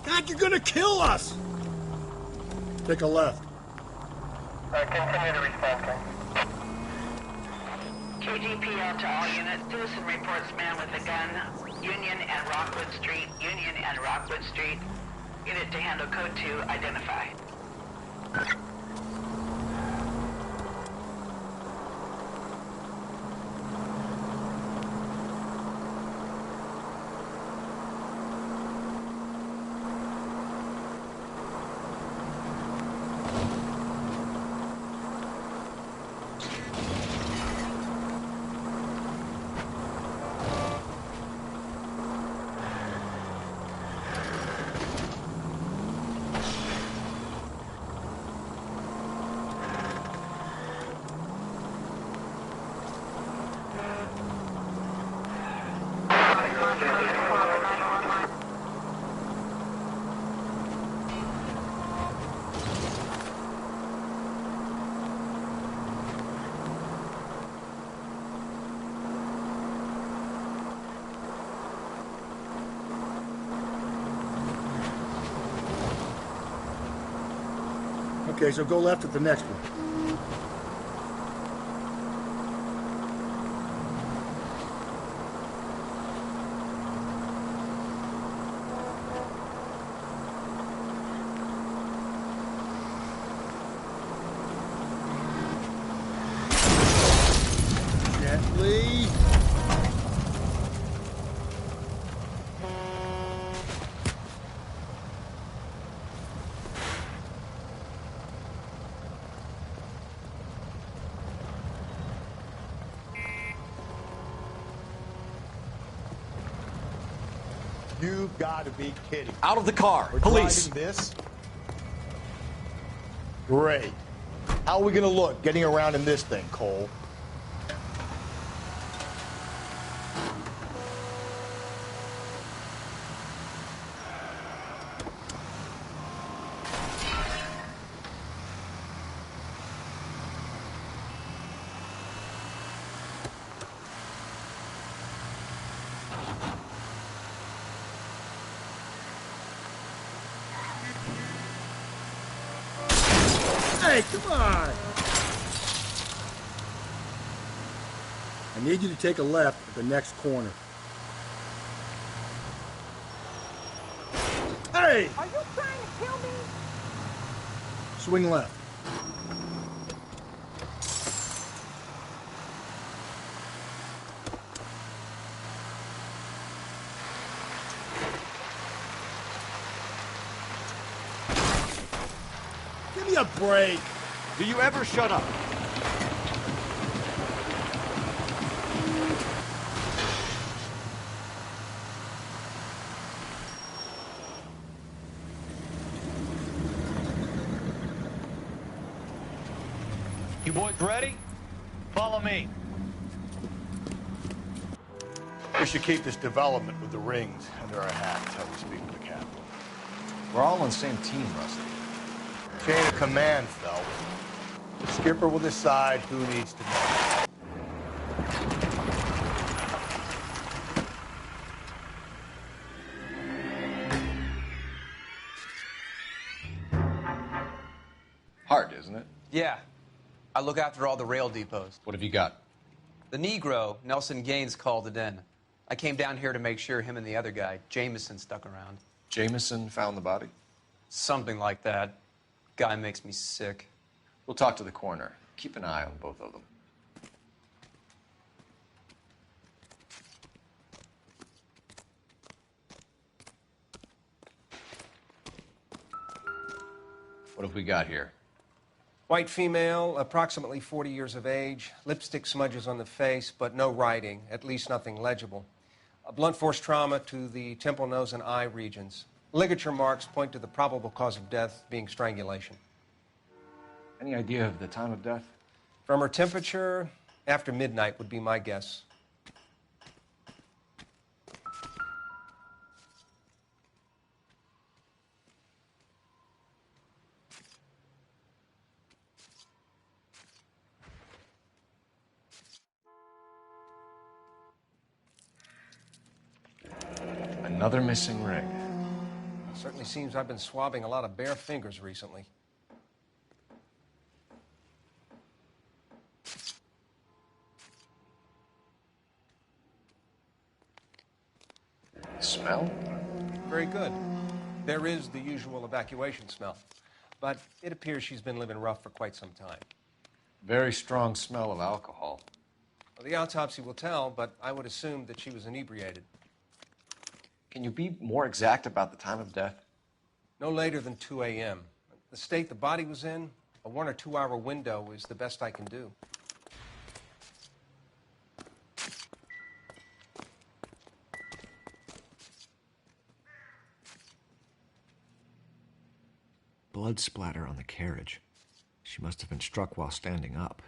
God, you're gonna kill us! Take a left. Continue to respond, sir. KGPL to all units. Citizen reports man with a gun. Union and Rockwood Street. Union and Rockwood Street. Unit to handle code 2. Identify. Okay, so go left at the next one. Gently. You've got to be kidding. Out of the car. We're Police. driving this? Great. How are we going to look getting around in this thing, Cole? Hey, come on! I need you to take a left at the next corner. Hey! Are you trying to kill me? Swing left. Give me a break. Do you ever shut up? You boys ready? Follow me. We should keep this development with the rings under our hat until we speak with the captain. We're all on the same team, Rusty. Chain of command, Phelps. The skipper will decide who needs to know. Hard, isn't it? Yeah. I look after all the rail depots. What have you got? The Negro, Nelson Gaines, called it in. I came down here to make sure him and the other guy, Jameson, stuck around. Jameson found the body? Something like that. Guy makes me sick. We'll talk to the coroner. Keep an eye on both of them. What have we got here? White female, approximately 40 years of age, lipstick smudges on the face, but no writing, at least nothing legible. A blunt force trauma to the temple, nose, and eye regions. Ligature marks point to the probable cause of death being strangulation. Any idea of the time of death? From her temperature, after midnight would be my guess. Another missing ring. Certainly seems I've been swabbing a lot of bare fingers recently. Smell? Very good. There is the usual evacuation smell, but it appears she's been living rough for quite some time. Very strong smell of alcohol. Well, the autopsy will tell, but I would assume that she was inebriated. Can you be more exact about the time of death? No later than 2 a.m. The state the body was in, a 1 or 2 hour window is the best I can do. Blood splatter on the carriage. She must have been struck while standing up.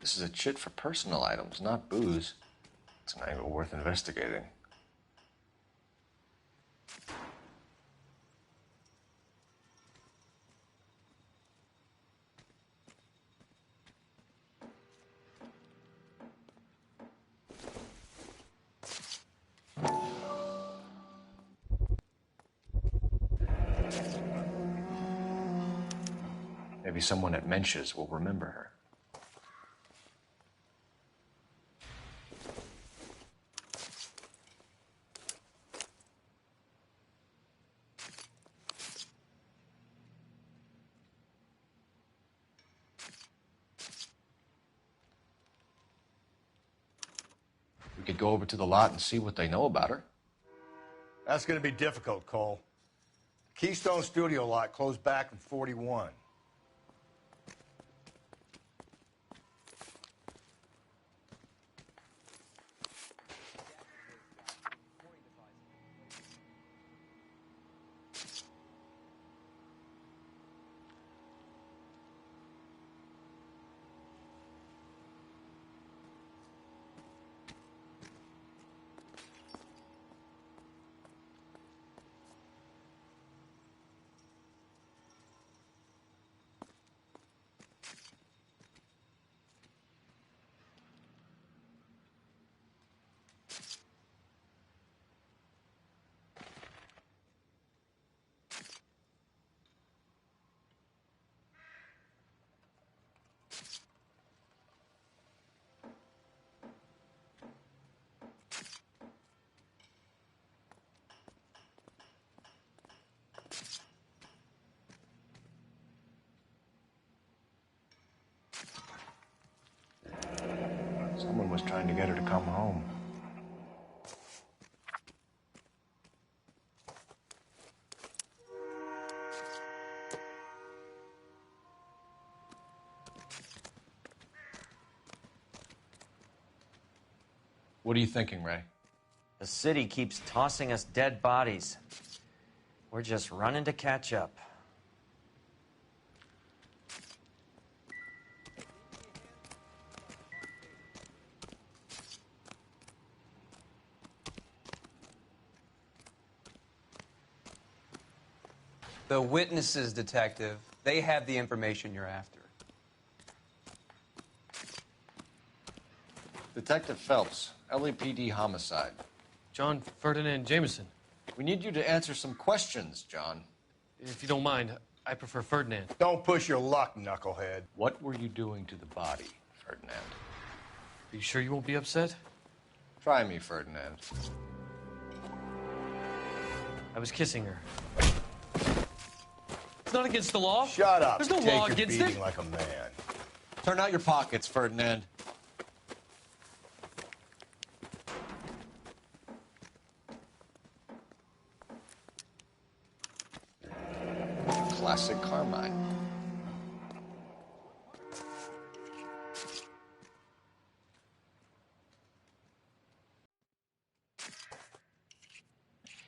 This is a chit for personal items, not booze. It's an angle worth investigating. Maybe someone at Mensch's will remember her. We could go over to the lot and see what they know about her. That's going to be difficult, Cole. Keystone Studio lot closed back in 41. Someone was trying to get her to come home. What are you thinking, Ray? The city keeps tossing us dead bodies. We're just running to catch up. The witnesses, Detective, they have the information you're after. Detective Phelps, LAPD homicide. John Ferdinand Jameson. We need you to answer some questions, John. If you don't mind, I prefer Ferdinand. Don't push your luck, knucklehead. What were you doing to the body, Ferdinand? Are you sure you won't be upset? Try me, Ferdinand. I was kissing her. It's not against the law. Shut up. There's no Take law your against beating it. like a man. Turn out your pockets, Ferdinand. Classic Carmine.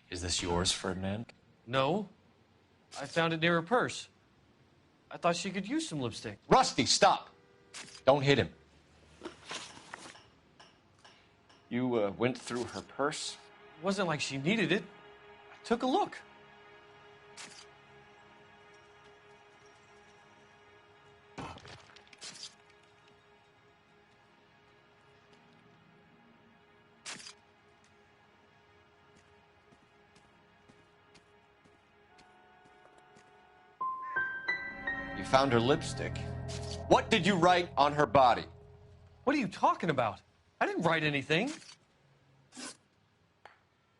Is this yours, Ferdinand? No. I found it near her purse. I thought she could use some lipstick. Rusty, stop! Don't hit him. You went through her purse? It wasn't like she needed it. I took a look. You found her lipstick. What did you write on her body? What are you talking about? I didn't write anything.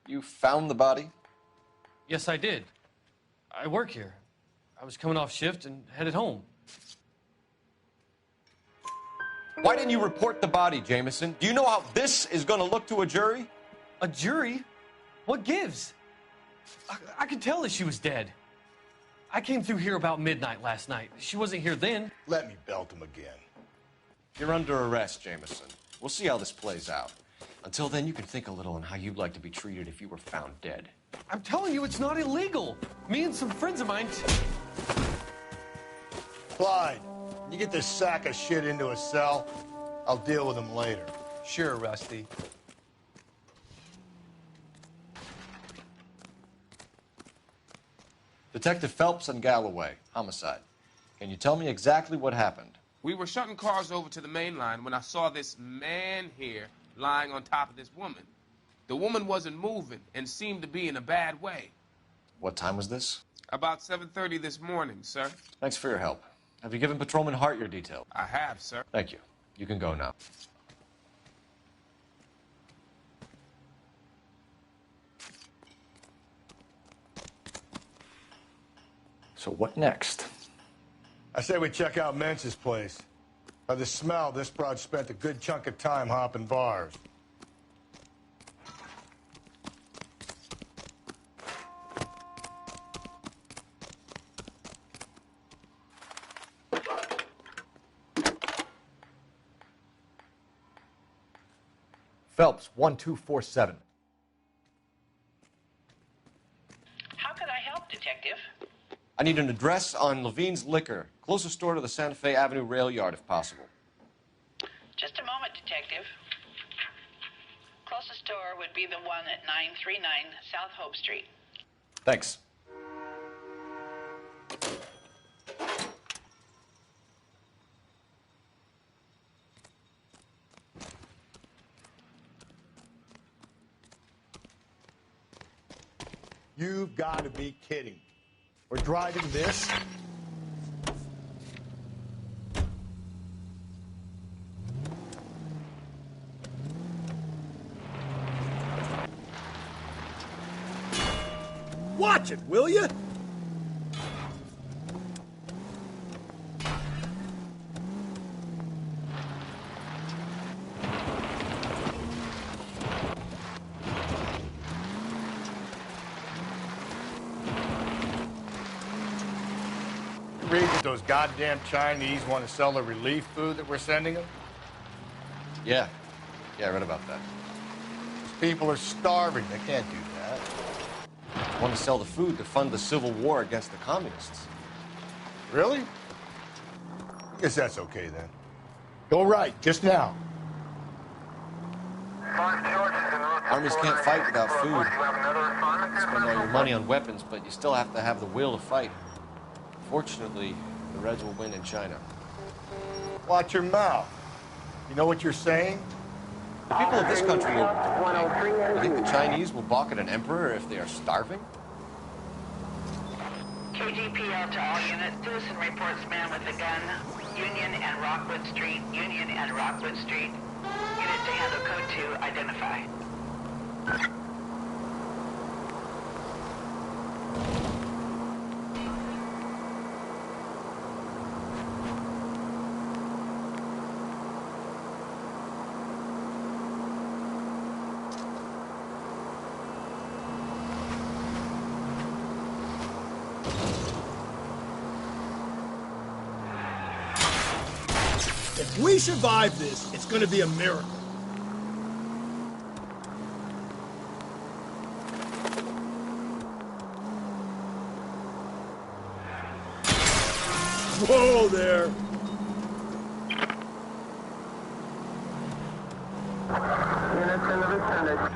You found the body? Yes, I did. I work here. I was coming off shift and headed home. Why didn't you report the body, Jameson? Do you know how this is going to look to a jury? A jury? What gives? I could tell that she was dead. I came through here about midnight last night. She wasn't here then. Let me belt him again. You're under arrest, Jameson. We'll see how this plays out. Until then, you can think a little on how you'd like to be treated if you were found dead. I'm telling you, it's not illegal. Me and some friends of mine... Clyde, you get this sack of shit into a cell. I'll deal with him later. Sure, Rusty. Detective Phelps and Galloway, homicide. Can you tell me exactly what happened? We were shutting cars over to the main line when I saw this man here lying on top of this woman. The woman wasn't moving and seemed to be in a bad way. What time was this? About 7:30 this morning, sir. Thanks for your help. Have you given Patrolman Hart your details? I have, sir. Thank you. You can go now. So what next? I say we check out Mensch's place. By the smell, this broad spent a good chunk of time hopping bars. Phelps, 1247. How can I help, Detective? I need an address on Levine's Liquor, closest store to the Santa Fe Avenue rail yard, if possible. Just a moment, Detective. Closest store would be the one at 939 South Hope Street. Thanks. You've got to be kidding. We're driving this? Watch it, will you? Read that those goddamn Chinese want to sell the relief food that we're sending them? Yeah. Yeah, I read about that. These people are starving. They can't do that. I want to sell the food to fund the civil war against the communists. Really? I guess that's okay then. Go right, just now. Armies can't fight without food. Spend all your money on weapons, but you still have to have the will to fight. Fortunately, the Reds will win in China. Watch your mouth. You know what you're saying? The people of this country will... You think the Chinese will balk at an emperor if they are starving? KGPL to all units. Citizen reports man with a gun. Union and Rockwood Street. Union and Rockwood Street. Unit to handle code 2. Identify. If we survive this, it's gonna be a miracle. Whoa there! Units in the vicinity.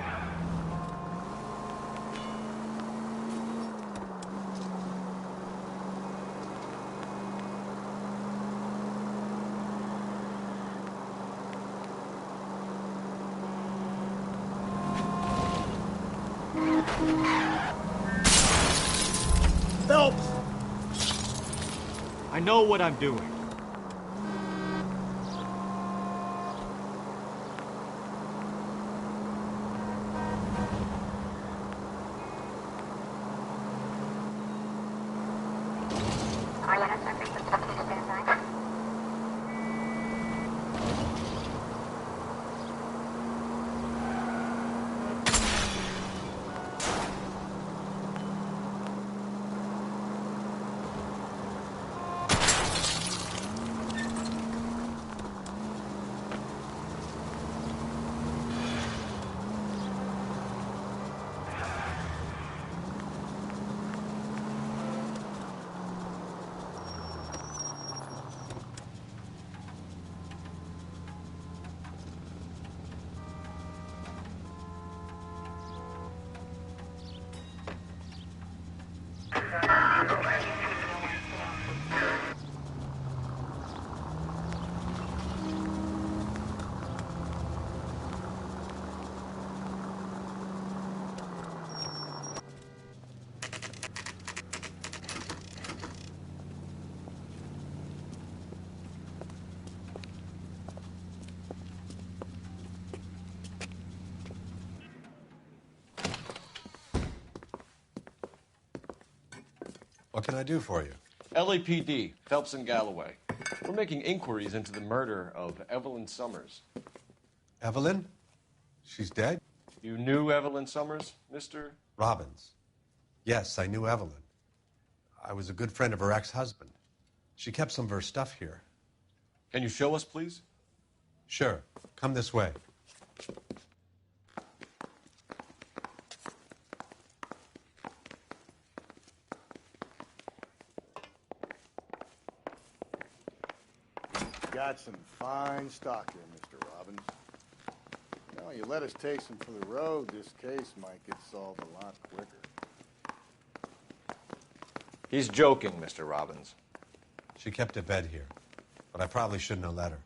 Help! I know what I'm doing. What can I do for you? LAPD, Phelps and Galloway. We're making inquiries into the murder of Evelyn Summers. Evelyn? She's dead? You knew Evelyn Summers, Mr. Robbins. Yes, I knew Evelyn. I was a good friend of her ex-husband. She kept some of her stuff here. Can you show us, please? Sure. Come this way. Got some fine stock here, Mr. Robbins. You know, you let us take some for the road, this case might get solved a lot quicker. He's joking, Mr. Robbins. She kept a bed here, but I probably shouldn't have let her.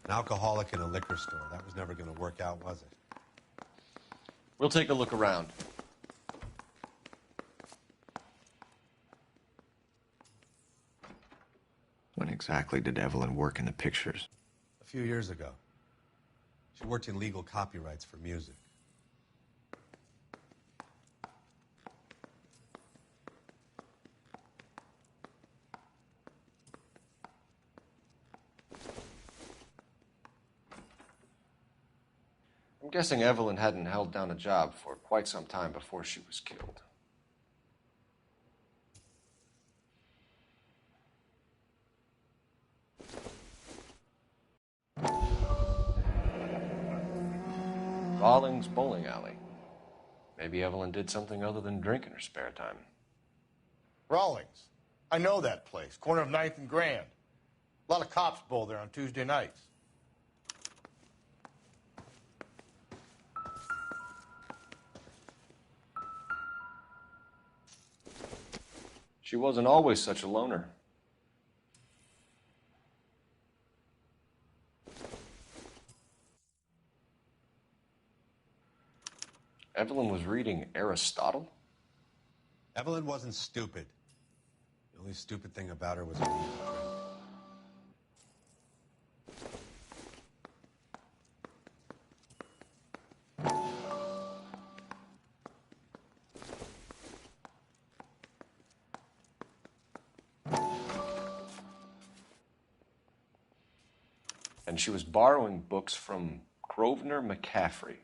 An alcoholic in a liquor store. That was never going to work out, was it? We'll take a look around. When exactly did Evelyn work in the pictures? A few years ago. She worked in legal copyrights for music. I'm guessing Evelyn hadn't held down a job for quite some time before she was killed. Rawlings Bowling Alley. Maybe Evelyn did something other than drink in her spare time. Rawlings. I know that place. Corner of 9th and Grand. A lot of cops bowl there on Tuesday nights. She wasn't always such a loner. Evelyn was reading Aristotle? Evelyn wasn't stupid. only stupid thing about her was her need to drink. And she was borrowing books from Grosvenor McCaffrey.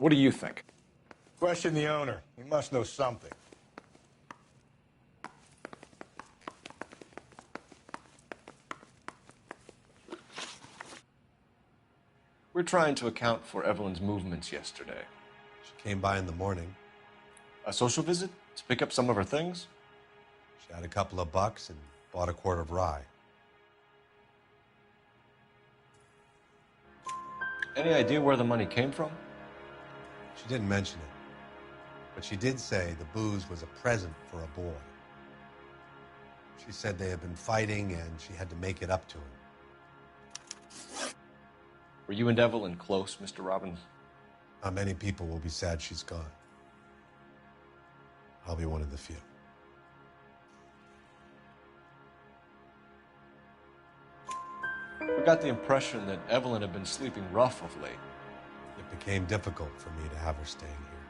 What do you think? Question the owner. He must know something. We're trying to account for Evelyn's movements yesterday. She came by in the morning. A social visit? To pick up some of her things? She had a couple of bucks and bought a quart of rye. Any idea where the money came from? She didn't mention it, but she did say the booze was a present for a boy. She said they had been fighting and she had to make it up to him. Were you and Evelyn close, Mr. Robbins? Not many people will be sad she's gone. I'll be one of the few. We got the impression that Evelyn had been sleeping rough of late. It became difficult for me to have her staying here.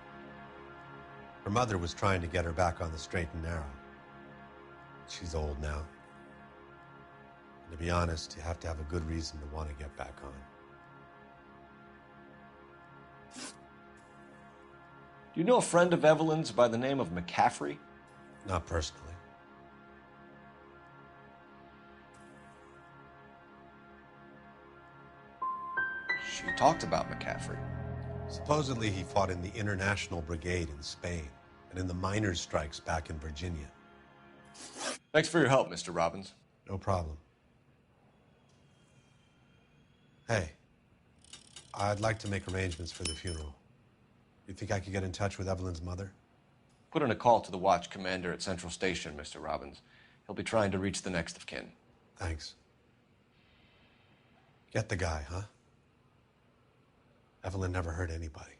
Her mother was trying to get her back on the straight and narrow. She's old now. And to be honest, you have to have a good reason to want to get back on. Do you know a friend of Evelyn's by the name of McCaffrey? Not personally. She talked about McCaffrey. Supposedly he fought in the International Brigade in Spain and in the miners' strikes back in Virginia. Thanks for your help, Mr. Robbins. No problem. Hey, I'd like to make arrangements for the funeral. You think I could get in touch with Evelyn's mother? Put in a call to the watch commander at Central Station, Mr. Robbins. He'll be trying to reach the next of kin. Thanks. Get the guy, huh? Evelyn never hurt anybody.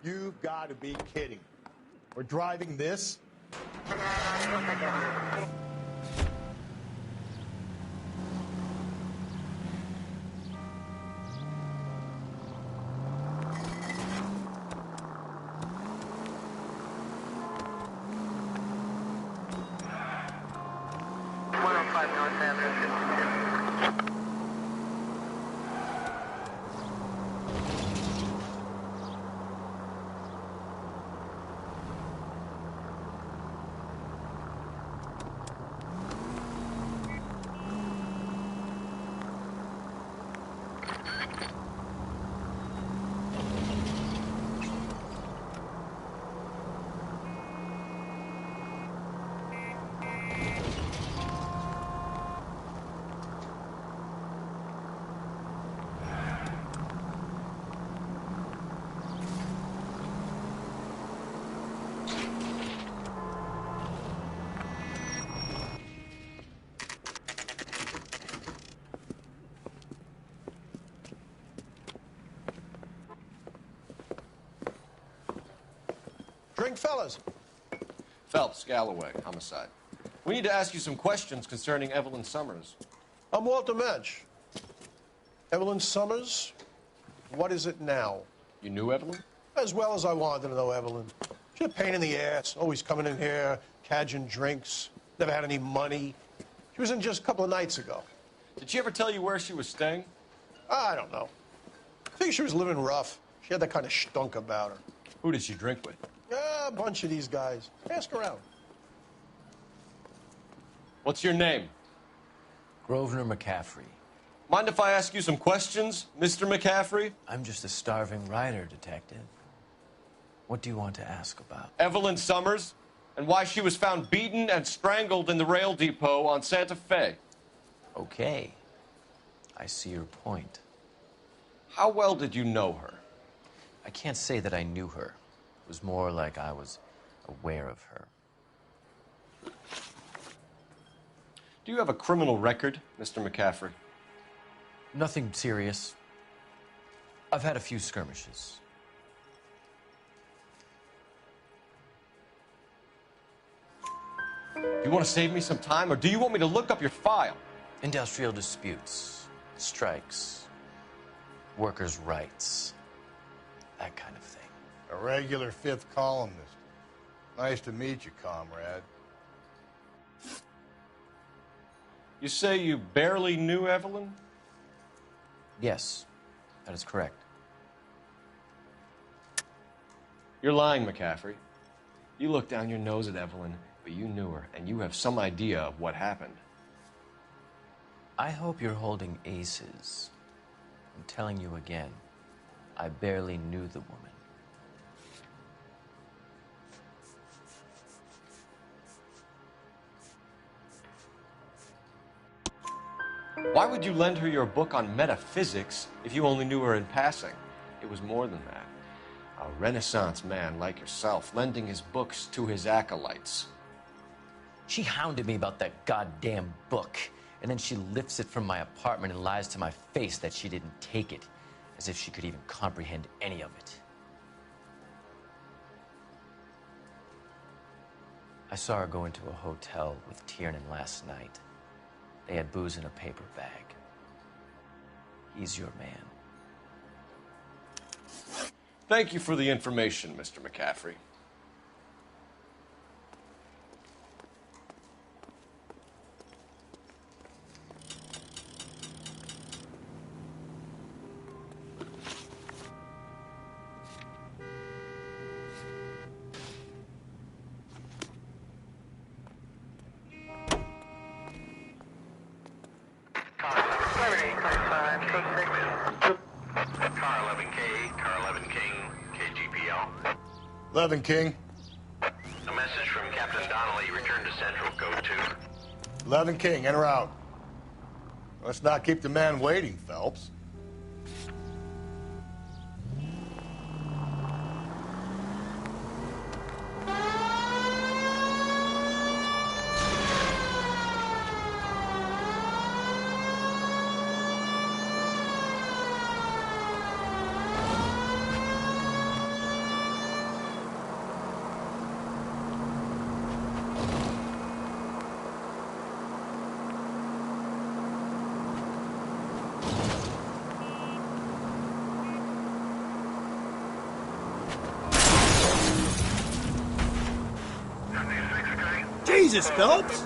You've got to be kidding. We're driving this? Drink, fellas. Phelps, Galloway, homicide. We need to ask you some questions concerning Evelyn Summers. I'm Walter Mensch. Evelyn Summers, what is it now? You knew Evelyn? As well as I wanted to know Evelyn. She's a pain in the ass, always coming in here, cadging drinks, never had any money. She was in just a couple of nights ago. Did she ever tell you where she was staying? I don't know. I think she was living rough. She had that kind of stunk about her. Who did she drink with? A bunch of these guys. Ask around. What's your name? Grosvenor McCaffrey. Mind if I ask you some questions, Mr. McCaffrey? I'm just a starving writer, Detective. What do you want to ask about? Evelyn Summers, and why she was found beaten and strangled in the rail depot on Santa Fe. Okay. I see your point. How well did you know her? I can't say that I knew her. It was more like I was aware of her. Do you have a criminal record, Mr. McCaffrey? Nothing serious. I've had a few skirmishes. Do you want to save me some time, or do you want me to look up your file? Industrial disputes, strikes, workers' rights, that kind of thing. A regular fifth columnist. Nice to meet you, comrade. You say you barely knew Evelyn? Yes, that is correct. You're lying, McCaffrey. You looked down your nose at Evelyn, but you knew her, and you have some idea of what happened. I hope you're holding aces. I'm telling you again, I barely knew the woman. Why would you lend her your book on metaphysics if you only knew her in passing? It was more than that. A Renaissance man like yourself, lending his books to his acolytes. She hounded me about that goddamn book, and then she lifts it from my apartment and lies to my face that she didn't take it, as if she could even comprehend any of it. I saw her go into a hotel with Tiernan last night. They had booze in a paper bag. He's your man. Thank you for the information, Mr. McCaffrey. Car 11K, Car 11 King, KGPL. 11 King. A message from Captain Donnelly. Return to Central, Code 2. 11 King, enter out. Let's not keep the man waiting, Phelps. Jesus, Phelps!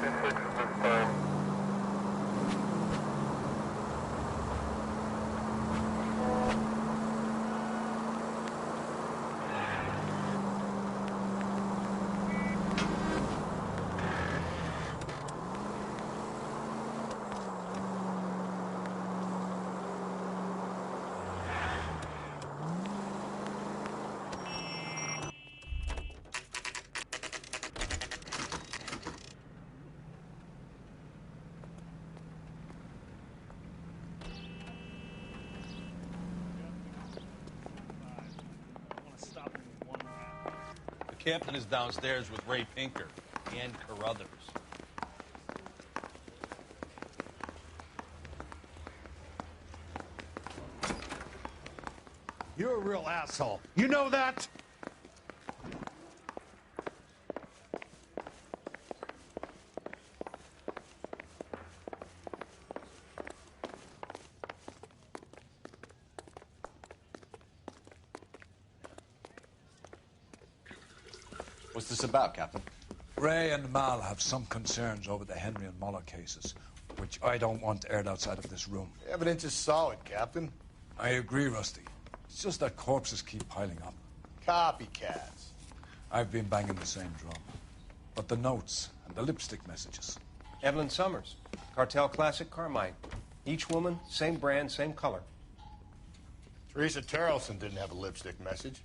The captain is downstairs with Ray Pinker and Carruthers. You're a real asshole. You know that? What's this about, Captain? Ray and Mal have some concerns over the Henry and Muller cases, which I don't want aired outside of this room. Evidence is solid, Captain. I agree, Rusty. It's just that corpses keep piling up. Copycats. I've been banging the same drum. But the notes and the lipstick messages. Evelyn Summers, Cartel Classic Carmine. Each woman, same brand, same color. Teresa Terrelson didn't have a lipstick message.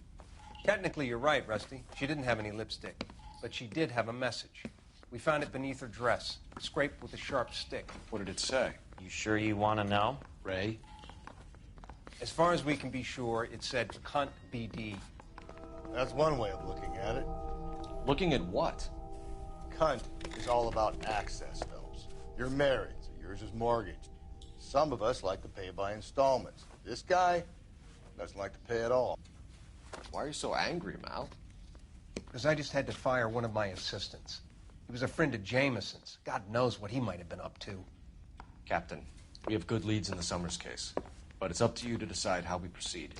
Technically, you're right, Rusty. She didn't have any lipstick. But she did have a message. We found it beneath her dress, scraped with a sharp stick. What did it say? You sure you want to know? Ray? As far as we can be sure, it said cunt BD. That's one way of looking at it. Looking at what? Cunt is all about access, Phelps. You're married, so yours is mortgaged. Some of us like to pay by installments. This guy doesn't like to pay at all. Why are you so angry, Mal? Because I just had to fire one of my assistants. He was a friend of Jameson's. God knows what he might have been up to. Captain, we have good leads in the Summers case, but it's up to you to decide how we proceed.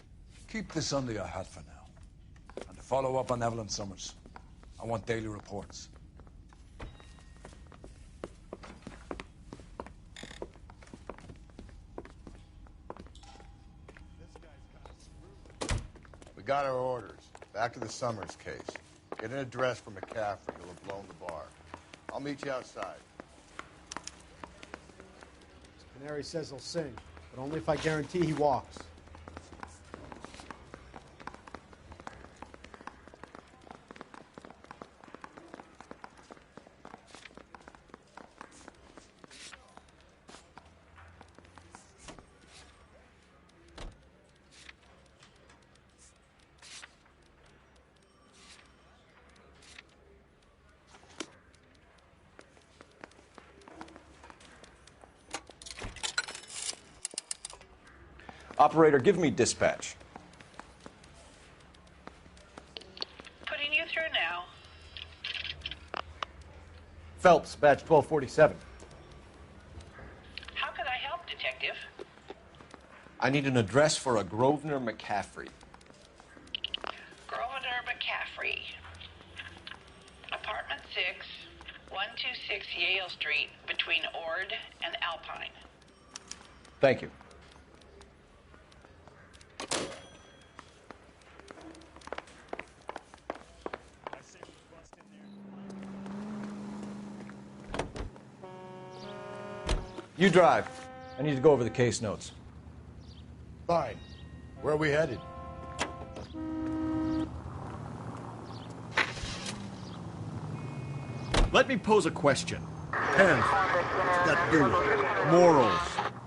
Keep this under your hat for now. And to follow up on Evelyn Summers. I want daily reports. We got our orders. Back to the Summers case. Get an address for McCaffrey. He'll have blown the bar. I'll meet you outside. Canary says he'll sing, but only if I guarantee he walks. Operator, give me dispatch. Putting you through now. Phelps, badge 1247. How can I help, Detective? I need an address for a Grosvenor McCaffrey. Grosvenor McCaffrey. Apartment 6, 126 Yale Street, between Ord and Alpine. Thank you. You drive. I need to go over the case notes. Fine. Where are we headed? Let me pose a question. Pens, what's that do with it? Morals.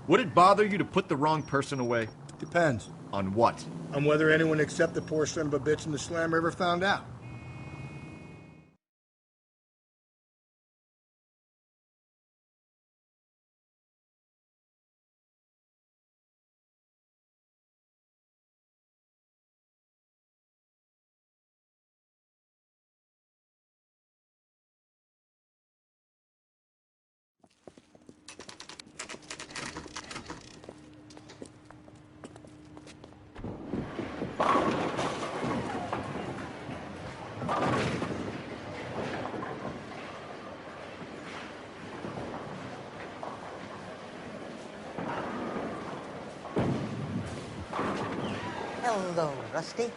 Would it bother you to put the wrong person away? Depends. On what? On whether anyone except the poor son of a bitch in the slammer ever found out. Hello, Rusty.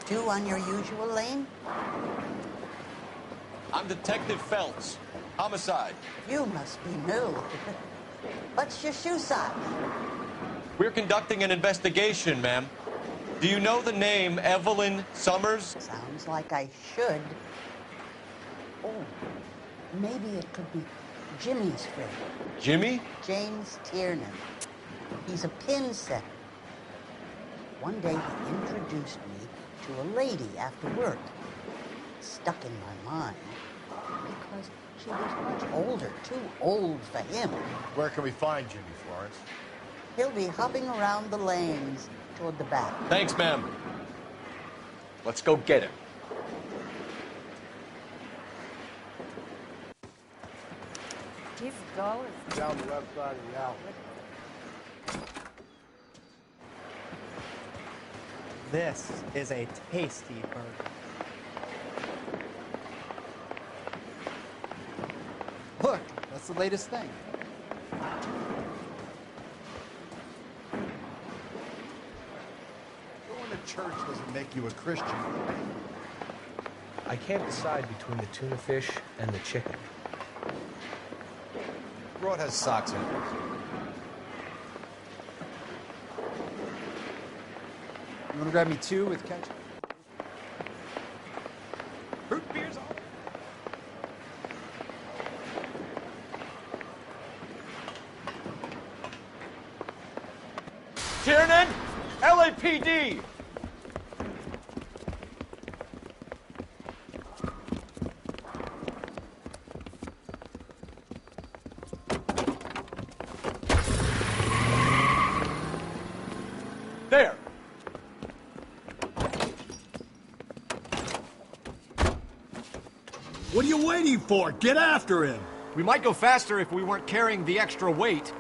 Two on your usual lane? I'm Detective Phelps. Homicide. You must be new. What's your shoe size? We're conducting an investigation, ma'am. Do you know the name Evelyn Summers? Sounds like I should. Oh, maybe it could be Jimmy's friend. Jimmy? James Tiernan. He's a pin setter. One day he introduced me to a lady after work. Stuck in my mind because she was much older, too old for him. Where can we find Jimmy, Florence? He'll be hopping around the lanes toward the back. Thanks, ma'am. Let's go get him. He's dollars. Down the left side of the alley. This is a tasty burger. Look, that's the latest thing. Going to church doesn't make you a Christian. I can't decide between the tuna fish and the chicken. Broad has socks in it. You want to grab me two with ketchup? Root beer's all. Tiernan! LAPD! There! What are you waiting for? Get after him! We might go faster if we weren't carrying the extra weight.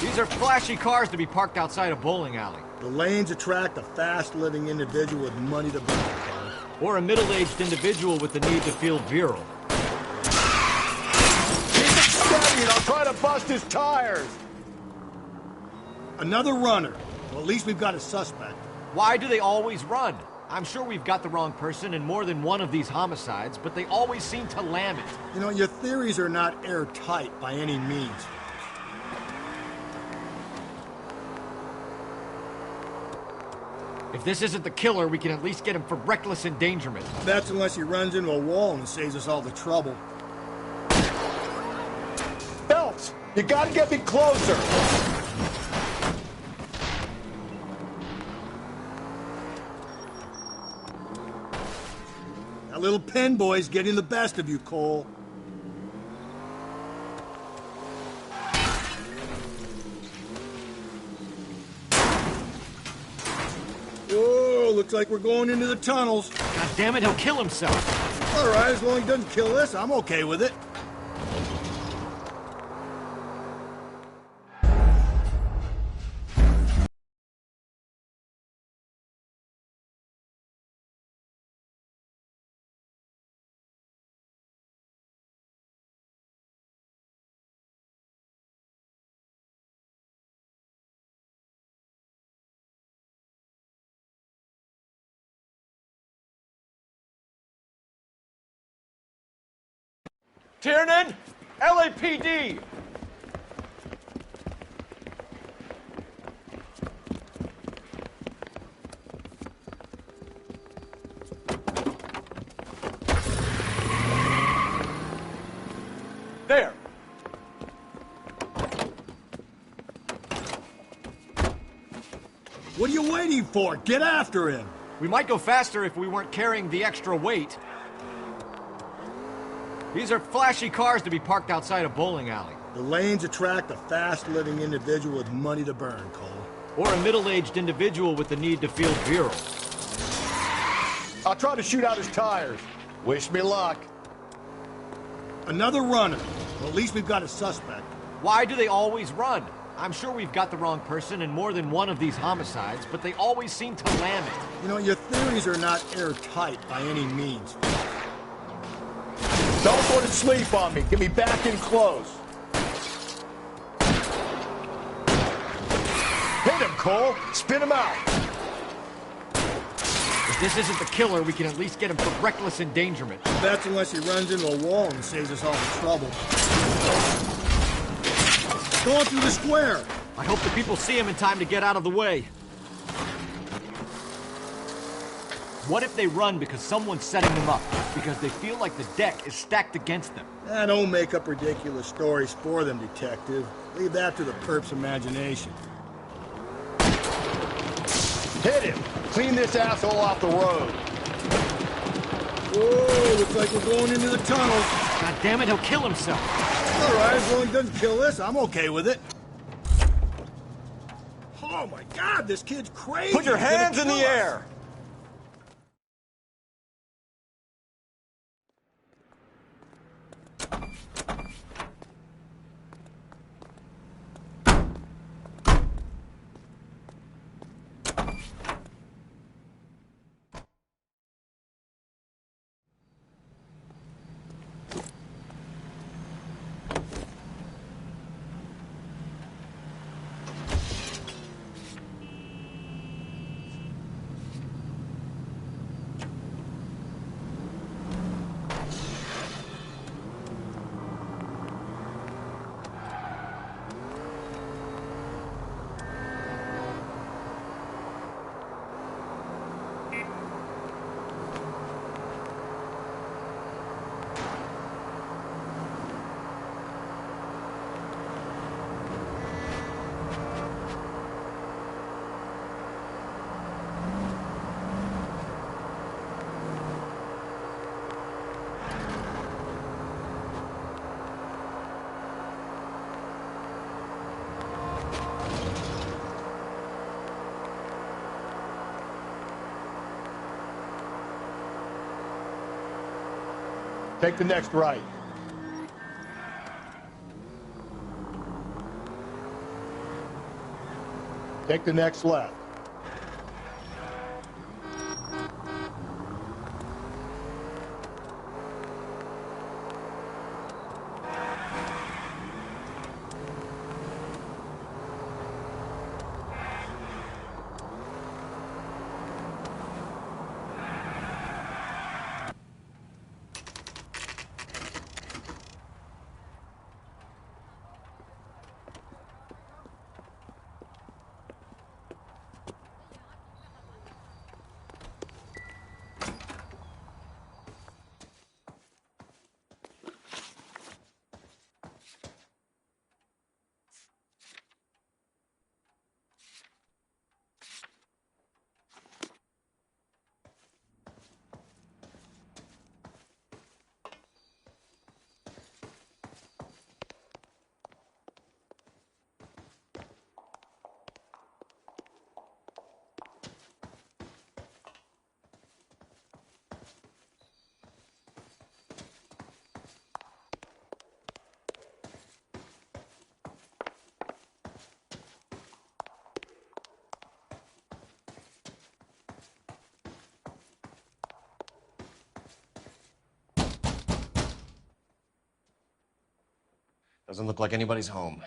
These are flashy cars to be parked outside a bowling alley. The lanes attract a fast-living individual with money to burn, Carl. Or a middle-aged individual with the need to feel virile. Keep it steady and I'll try to bust his tires. Another runner. Well, at least we've got a suspect. Why do they always run? I'm sure we've got the wrong person in more than one of these homicides, but they always seem to lam it. You know, your theories are not airtight by any means. If this isn't the killer, we can at least get him for reckless endangerment. That's unless he runs into a wall and saves us all the trouble. Phelps, you gotta get me closer. That little pen boy's getting the best of you, Cole. Whoa, looks like we're going into the tunnels. God damn it, he'll kill himself. All right, as long as he doesn't kill us, I'm okay with it. Tiernan! LAPD! There! What are you waiting for? Get after him! We might go faster if we weren't carrying the extra weight. These are flashy cars to be parked outside a bowling alley. The lanes attract a fast-living individual with money to burn, Cole. Or a middle-aged individual with the need to feel virile. I'll try to shoot out his tires. Wish me luck. Another runner. Well, at least we've got a suspect. Why do they always run? I'm sure we've got the wrong person in more than one of these homicides, but they always seem to lam it. You know, your theories are not airtight by any means. Don't go to sleep on me. Get me back in close. Hit him, Cole. Spin him out. If this isn't the killer, we can at least get him for reckless endangerment. That's unless he runs into a wall and saves us all the trouble. Going through the square. I hope the people see him in time to get out of the way. What if they run because someone's setting them up? Because they feel like the deck is stacked against them? Don't make up ridiculous stories for them, detective. Leave that to the perp's imagination. Hit him. Clean this asshole off the road. Whoa, looks like we're going into the tunnels. God damn it, he'll kill himself. All right, as long as he doesn't kill us, I'm okay with it. Oh my God, this kid's crazy. Put your hands in the air. Take the next right. Take the next left. Doesn't look like anybody's home.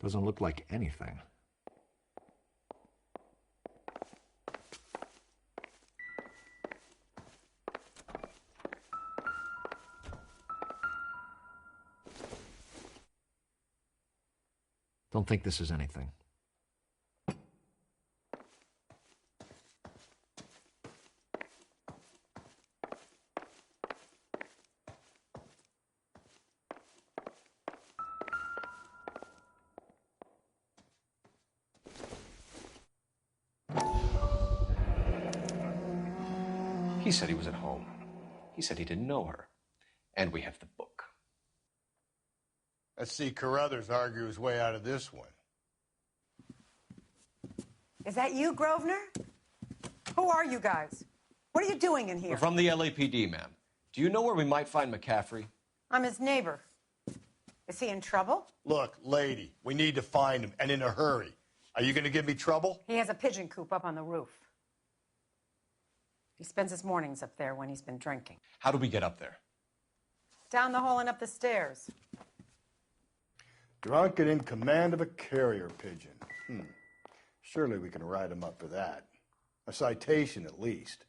Doesn't look like anything. Don't think this is anything. He said he was at home. He said he didn't know her. And we have the book. Let's see Carruthers argue his way out of this one. Is that you, Grosvenor? Who are you guys? What are you doing in here? We're from the LAPD, ma'am. Do you know where we might find McCaffrey? I'm his neighbor. Is he in trouble? Look, lady, we need to find him, and in a hurry. Are you going to give me trouble? He has a pigeon coop up on the roof. He spends his mornings up there when he's been drinking. How do we get up there? Down the hall and up the stairs. Drunk and in command of a carrier pigeon. Surely we can write him up for that. A citation, at least.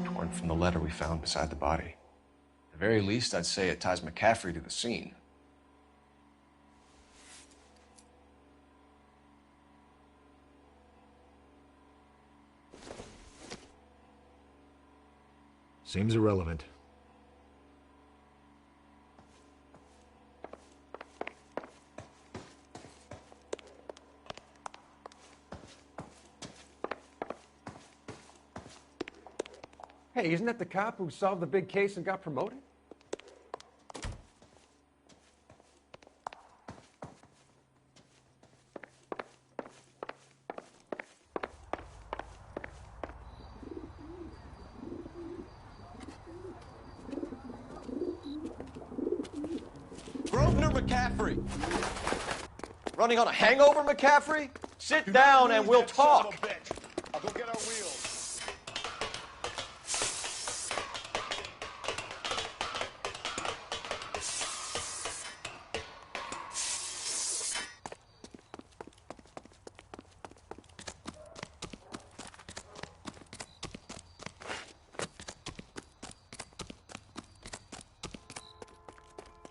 Torn from the letter we found beside the body. At the very least, I'd say it ties McCaffrey to the scene. Seems irrelevant. Hey, isn't that the cop who solved the big case and got promoted? Grosvenor McCaffrey! Running on a hangover, McCaffrey? Sit down and we'll talk. I'll go get our wheels.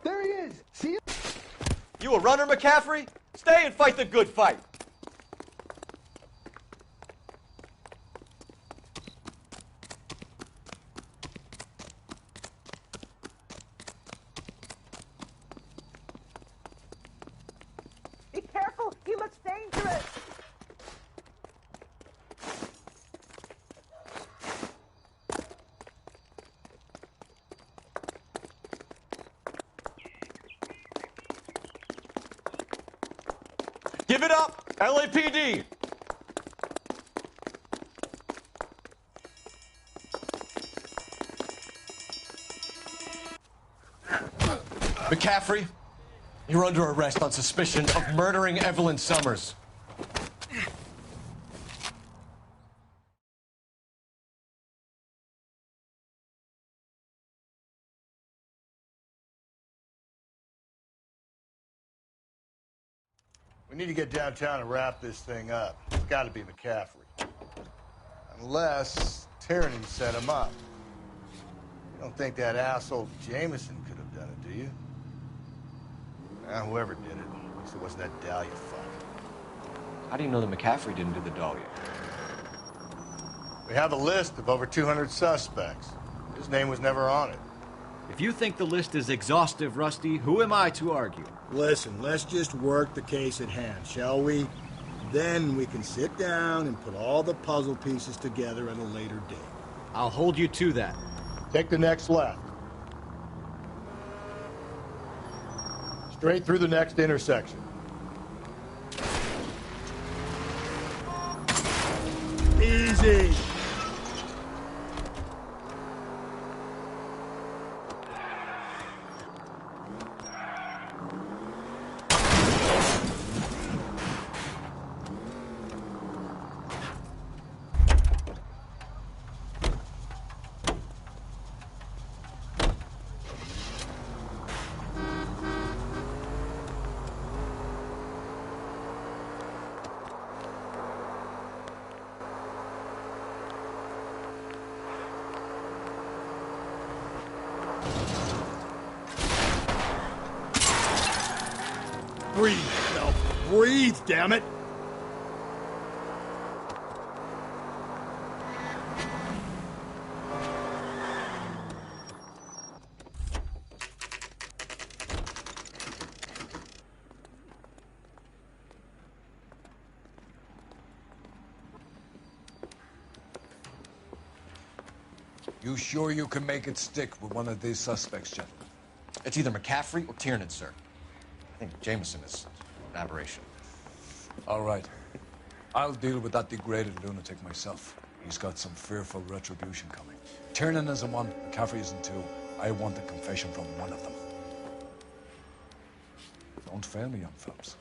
There he is! See him? You a runner, McCaffrey? Stay and fight the good fight. Be careful! He looks dangerous! Give it up, LAPD! McCaffrey, you're under arrest on suspicion of murdering Evelyn Summers. We need to get downtown and wrap this thing up. It's got to be McCaffrey. Unless Tierney set him up. You don't think that asshole Jameson could have done it, do you? Whoever did it. At least it wasn't that Dahlia fuck. How do you know that McCaffrey didn't do the Dahlia? We have a list of over 200 suspects. His name was never on it. If you think the list is exhaustive, Rusty, who am I to argue? Listen, let's just work the case at hand, shall we? Then we can sit down and put all the puzzle pieces together at a later date. I'll hold you to that. Take the next left. Straight through the next intersection. Easy. Breathe, Phelps. Breathe, damn it! You sure you can make it stick with one of these suspects, gentlemen? It's either McCaffrey or Tiernan, sir. I think Jameson is an aberration. All right. I'll deal with that degraded lunatic myself. He's got some fearful retribution coming. Tiernan isn't one, McCaffrey isn't two. I want a confession from one of them. Don't fail me, young Phelps.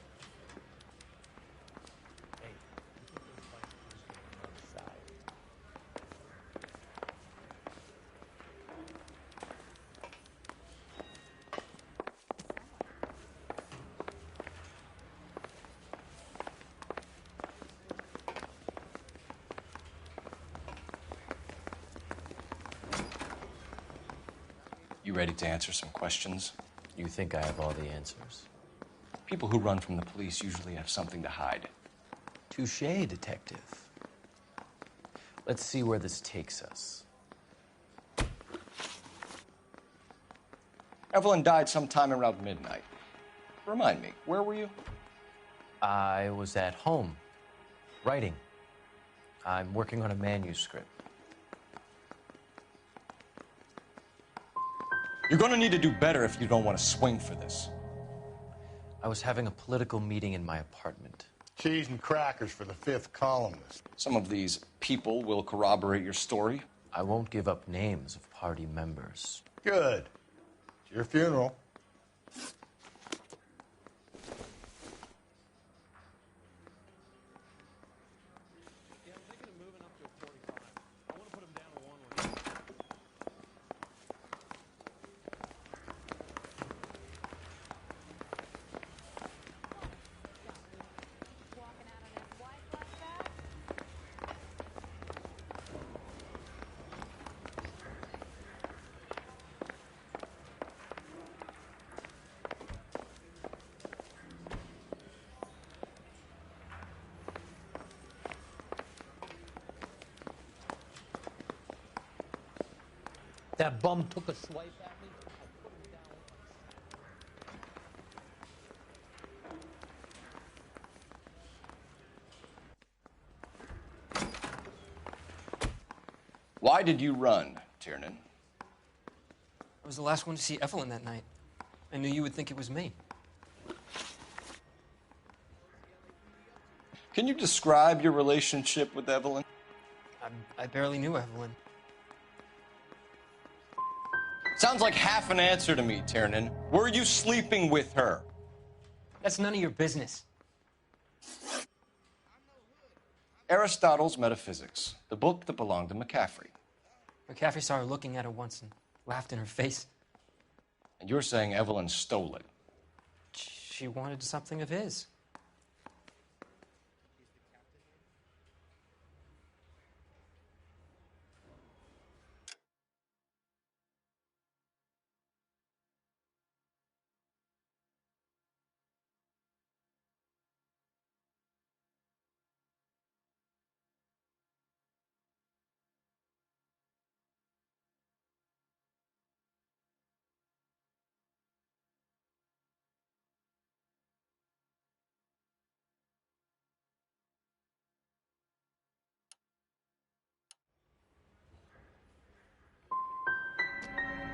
You ready to answer some questions? You think I have all the answers? People who run from the police usually have something to hide. Touché, detective. Let's see where this takes us. Evelyn died sometime around midnight. Remind me, where were you? I was at home, writing. I'm working on a manuscript. You're gonna need to do better if you don't want to swing for this. I was having a political meeting in my apartment. Cheese and crackers for the fifth columnist. Some of these people will corroborate your story. I won't give up names of party members. Good. It's your funeral. That bum took a swipe at me. I put him down. Why did you run, Tiernan? I was the last one to see Evelyn that night. I knew you would think it was me. Can you describe your relationship with Evelyn? I barely knew Evelyn. Sounds like half an answer to me, Tiernan. Were you sleeping with her? That's none of your business. Aristotle's Metaphysics, the book that belonged to McCaffrey. McCaffrey saw her looking at her once and laughed in her face. And you're saying Evelyn stole it? She wanted something of his.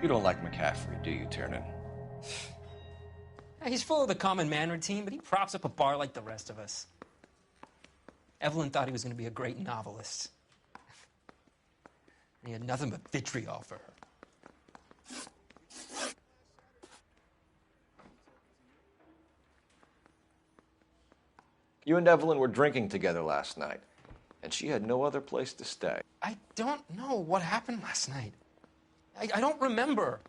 You don't like McCaffrey, do you, Tiernan? He's full of the common man routine, but he props up a bar like the rest of us. Evelyn thought he was going to be a great novelist. And he had nothing but vitriol for her. You and Evelyn were drinking together last night, and she had no other place to stay. I don't know what happened last night. I don't remember.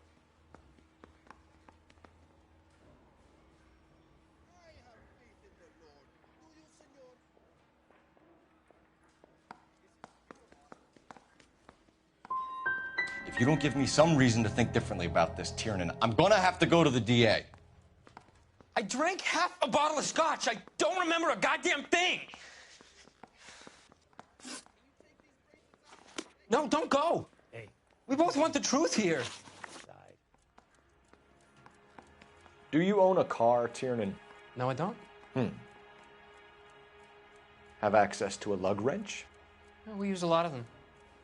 If you don't give me some reason to think differently about this, Tiernan, I'm gonna have to go to the DA. I drank half a bottle of scotch. I don't remember a goddamn thing. No, don't go. Hey. We both want the truth here. Do you own a car, Tiernan? No, I don't. Have access to a lug wrench? No, we use a lot of them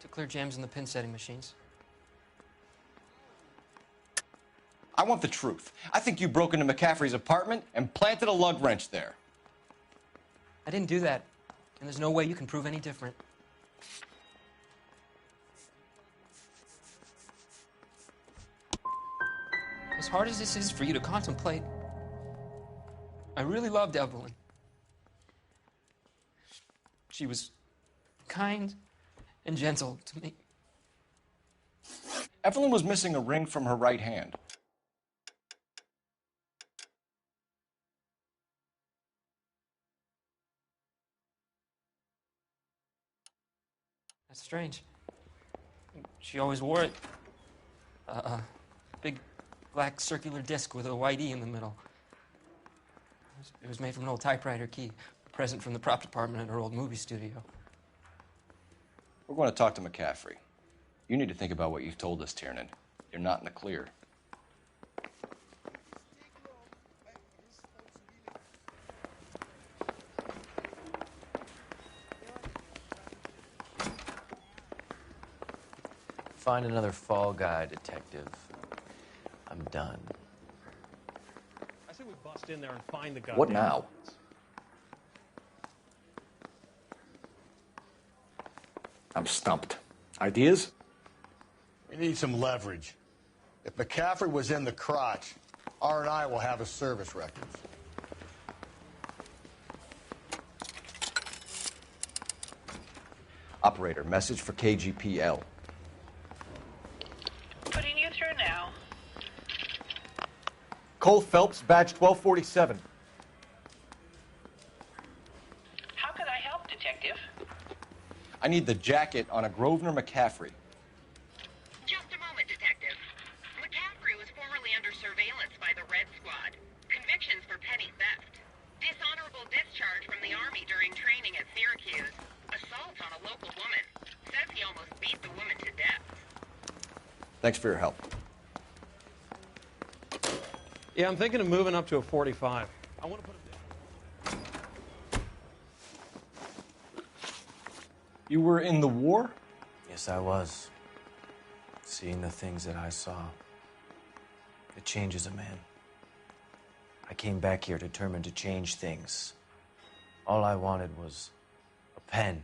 to clear jams in the pin setting machines. I want the truth. I think you broke into McCaffrey's apartment and planted a lug wrench there. I didn't do that, and there's no way you can prove any different. As hard as this is for you to contemplate, I really loved Evelyn. She was kind and gentle to me. Evelyn was missing a ring from her right hand. That's strange. She always wore it. Big black circular disc with a white E in the middle. It was made from an old typewriter key, a present from the prop department at her old movie studio. We're going to talk to McCaffrey. You need to think about what you've told us, Tiernan. You're not in the clear. Find another fall guy, detective. I'm done. I say we bust in there and find the guy. What now? I'm stumped. Ideas? We need some leverage. If McCaffrey was in the crotch, R&I will have his service records. Operator, message for KGPL. Putting you through now. Cole Phelps, badge 1247. How could I help, Detective? I need the jacket on a Grosvenor McCaffrey. Just a moment, Detective. McCaffrey was formerly under surveillance by the Red Squad. Convictions for petty theft. Dishonorable discharge from the Army during training at Syracuse. Assault on a local woman. Says he almost beat the woman to death. Thanks for your help. Yeah, I'm thinking of moving up to a 45. I want to put it down. You were in the war? Yes, I was. Seeing the things that I saw, it changes a man. I came back here determined to change things. All I wanted was a pen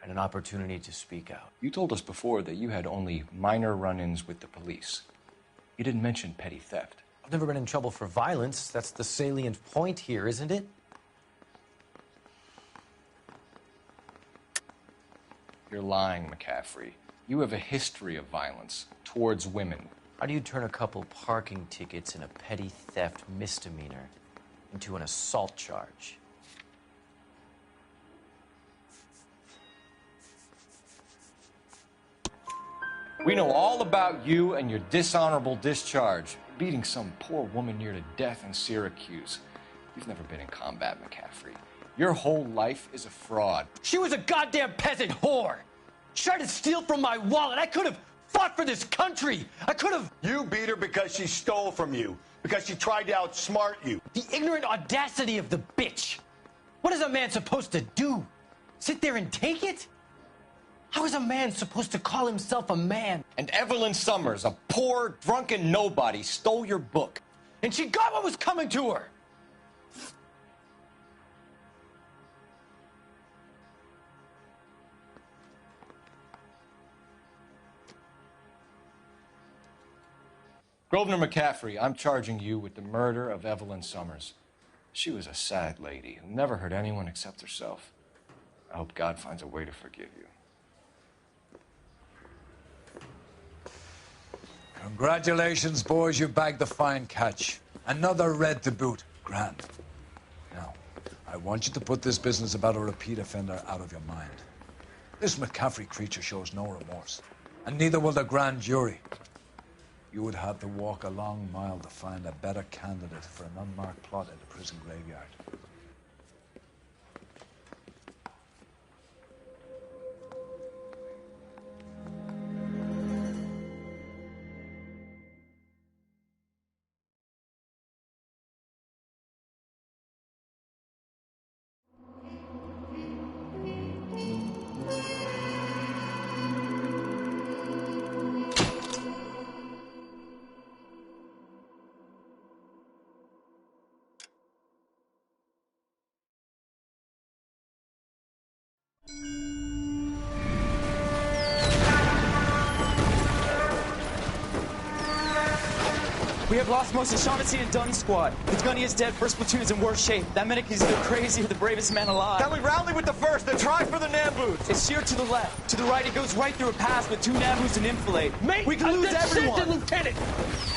and an opportunity to speak out. You told us before that you had only minor run-ins with the police. You didn't mention petty theft. I've never been in trouble for violence. That's the salient point here, isn't it? You're lying, McCaffrey. You have a history of violence towards women. How do you turn a couple parking tickets and a petty theft misdemeanor into an assault charge? We know all about you and your dishonorable discharge, beating some poor woman near to death in Syracuse. You've never been in combat, McCaffrey. Your whole life is a fraud. She was a goddamn peasant whore. She tried to steal from my wallet. I could have fought for this country. I could have. You beat her because she stole from you, because she tried to outsmart you. The ignorant audacity of the bitch. What is a man supposed to do? Sit there and take it? How is a man supposed to call himself a man? And Evelyn Summers, a poor, drunken nobody, stole your book. And she got what was coming to her. Grosvenor McCaffrey, I'm charging you with the murder of Evelyn Summers. She was a sad lady who never hurt anyone except herself. I hope God finds a way to forgive you. Congratulations, boys. You bagged the fine catch. Another red to boot. Grand. Now, I want you to put this business about a repeat offender out of your mind. This McCaffrey creature shows no remorse, and neither will the grand jury. You would have to walk a long mile to find a better candidate for an unmarked plot in the prison graveyard. We have lost most of Shaughnessy and Dunn's squad. The gunny is dead. First platoon is in worse shape. That medic is either crazy or the bravest man alive. Then we rally with the first, then try for the Nambus. It's sheer to the left. To the right, it goes right through a pass with 2 Nambus and enfilade. Mate, we can lose everyone. Lieutenant,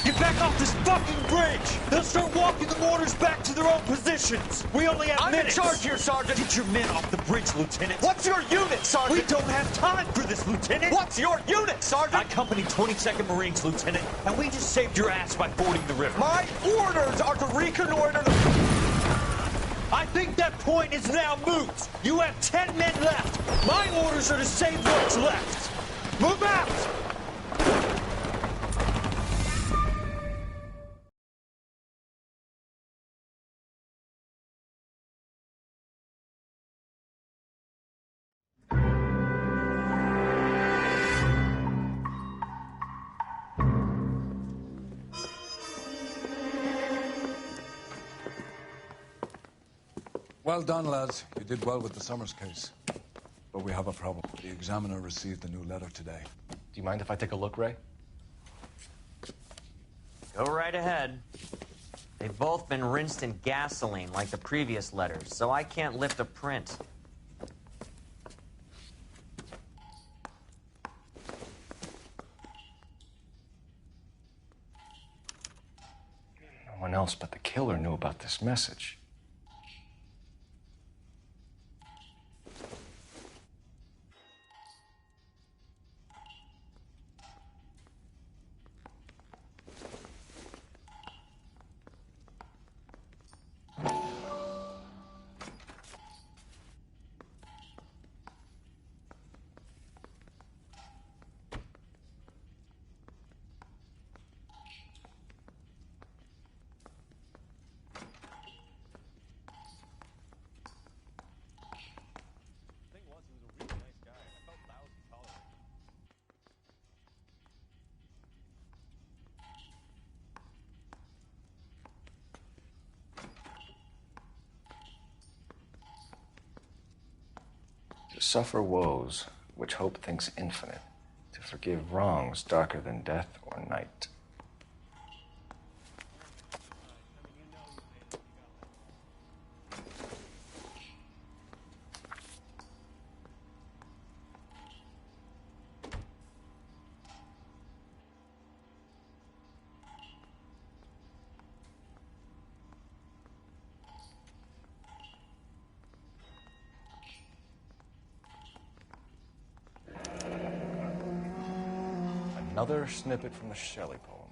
get back off this fucking bridge. They'll start walking the mortars back to their own positions. We only have minutes. I'm in charge here, Sergeant. Get your men off the bridge, Lieutenant. What's your unit, Sergeant? We don't have time for this, Lieutenant. What's your unit, Sergeant? I company 22nd Marines, Lieutenant, and we just saved your ass by fording the river. My orders are to reconnoiter the... I think that point is now moot. You have 10 men left. My orders are to save what's left. Move out! Well done, lads. You did well with the Summers case. But we have a problem. The examiner received a new letter today. Do you mind if I take a look, Ray? Go right ahead. They've both been rinsed in gasoline like the previous letters, so I can't lift a print. No one else but the killer knew about this message. To suffer woes which hope thinks infinite, to forgive wrongs darker than death or night. Another snippet from the Shelley poem.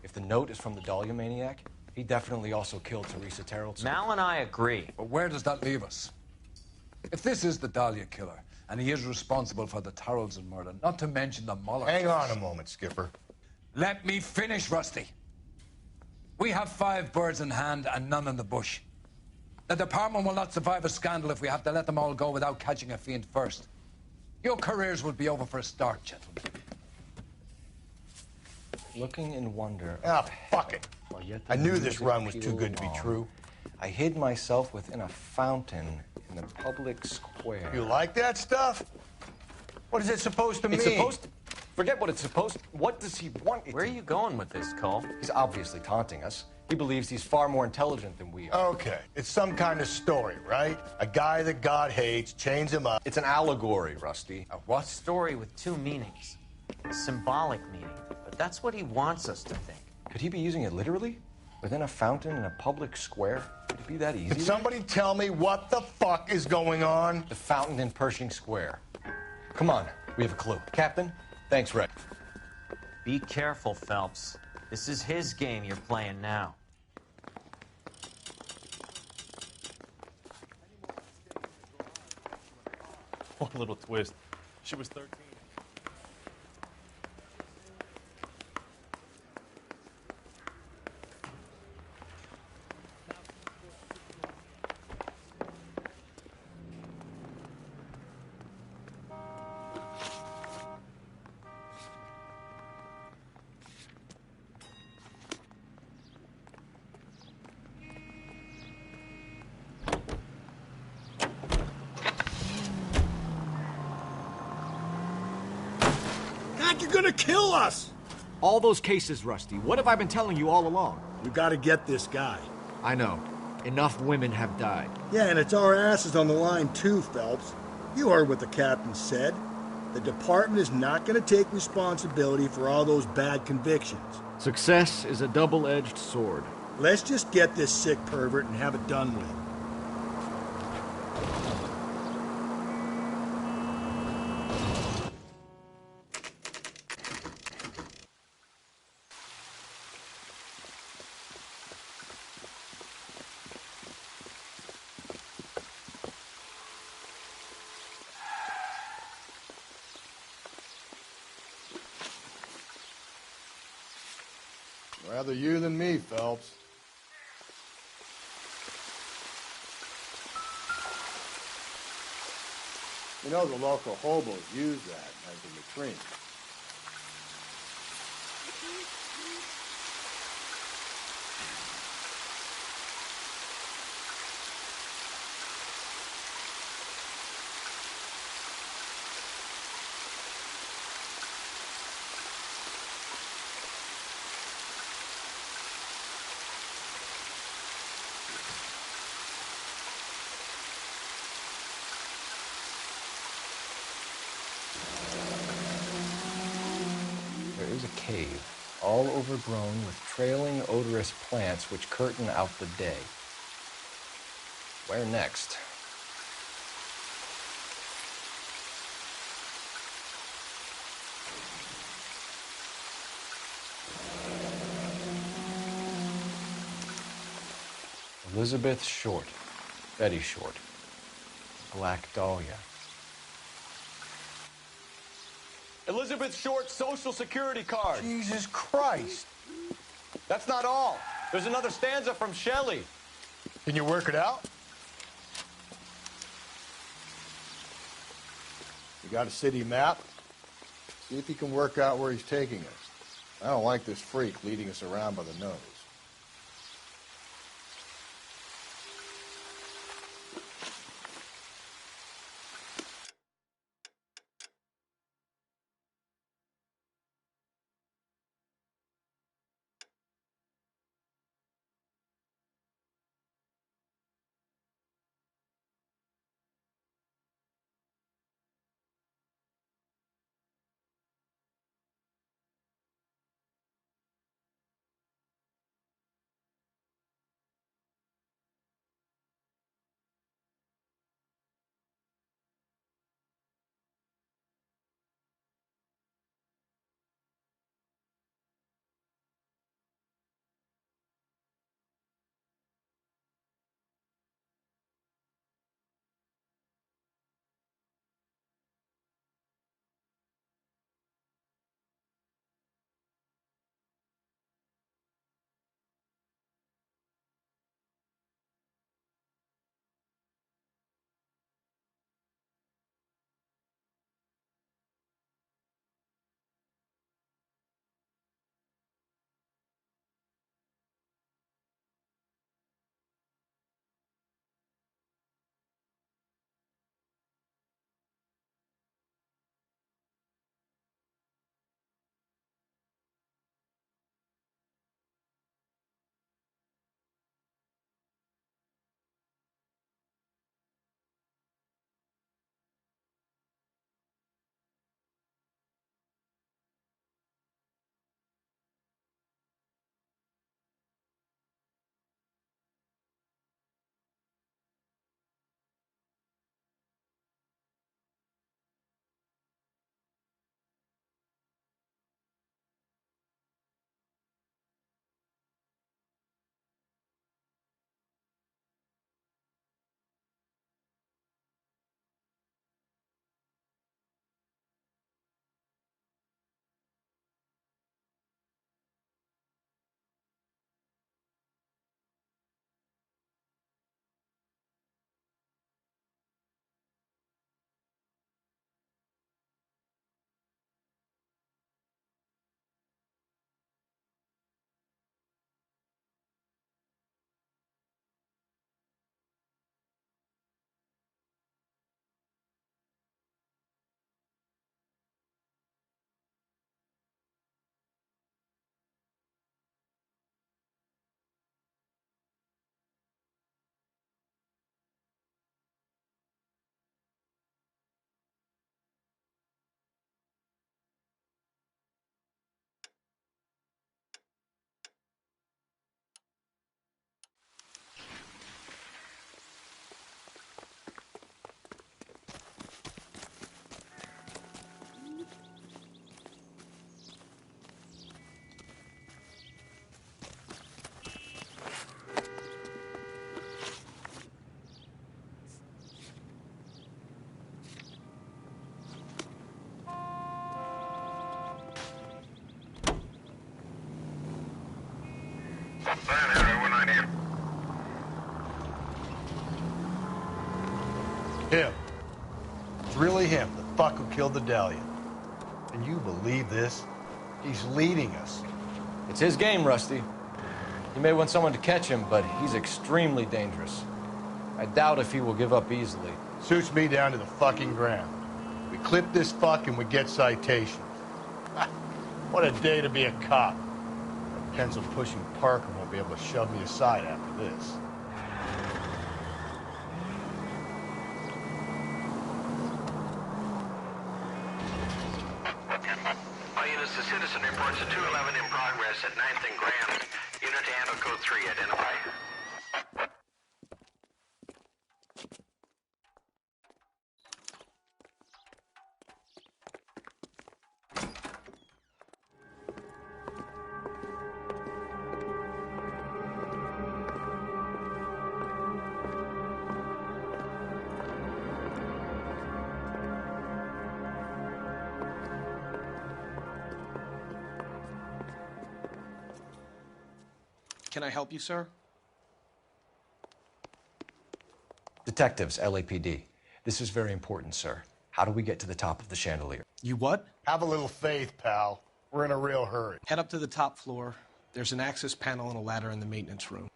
If the note is from the Dahlia maniac, he definitely also killed Teresa Terrell. Mal and I agree. But where does that leave us? If this is the Dahlia killer, and he is responsible for the Tarrelson murder, not to mention the Muller... Hang on a moment, Skipper. Let me finish, Rusty. We have 5 birds in hand and none in the bush. The department will not survive a scandal if we have to let them all go without catching a fiend first. Your careers will be over for a start, gentlemen. Looking in wonder. Ah, fuck it. I knew this run was too good to be true. I hid myself within a fountain in the public square. You like that stuff? What is it supposed to mean? It's supposed to... Forget what it's supposed to... What does he want it Where are you going with this, Cole? He's obviously taunting us. He believes he's far more intelligent than we are. Okay, it's some kind of story, right? A guy that God hates, chains him up. It's an allegory, Rusty. A what? Story with two meanings. A symbolic meaning. But that's what he wants us to think. Could he be using it literally? Within a fountain in a public square? Could it be that easy? Can somebody tell me what the fuck is going on? The fountain in Pershing Square. Come on, we have a clue. Captain, thanks, Red. Be careful, Phelps. This is his game you're playing now. One little twist. She was 13. God, you're gonna kill us! All those cases, Rusty. What have I been telling you all along? You gotta get this guy. I know. Enough women have died. Yeah, and it's our asses on the line too, Phelps. You heard what the captain said. The department is not gonna take responsibility for all those bad convictions. Success is a double-edged sword. Let's just get this sick pervert and have it done with. Rather you than me, Phelps. You know the local hobos use that as a latrine. There is a cave, all overgrown with trailing, odorous plants which curtain out the day. Where next? Elizabeth Short, Betty Short, Black Dahlia. Elizabeth Short's Social Security card. Jesus Christ. That's not all. There's another stanza from Shelley. Can you work it out? You got a city map? See if you can work out where he's taking us. I don't like this freak leading us around by the nose. Him. It's really him, the fuck who killed the Dahlia. Can you believe this? He's leading us. It's his game, Rusty. He may want someone to catch him, but he's extremely dangerous. I doubt if he will give up easily. Suits me down to the fucking ground. We clip this fuck and we get citations. What a day to be a cop. That pencil-pushing Parker won't be able to shove me aside after this. All units, the citizen reports a 211 in progress at 9th and Graham. Unit to handle code 3, identify. Can I help you, sir? Detectives, LAPD. This is very important, sir. How do we get to the top of the chandelier? You what? Have a little faith, pal. We're in a real hurry. Head up to the top floor. There's an access panel and a ladder in the maintenance room.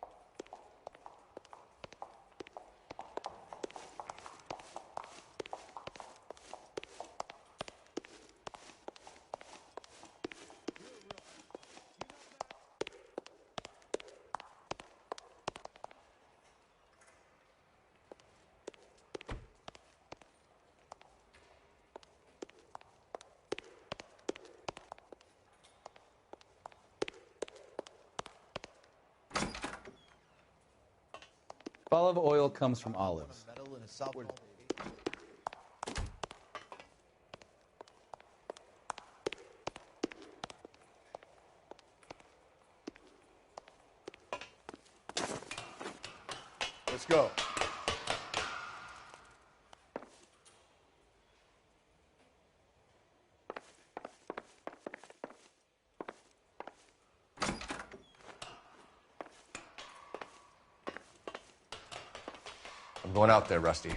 Olive oil comes from olives. Let's go. I'm going out there, Rusty.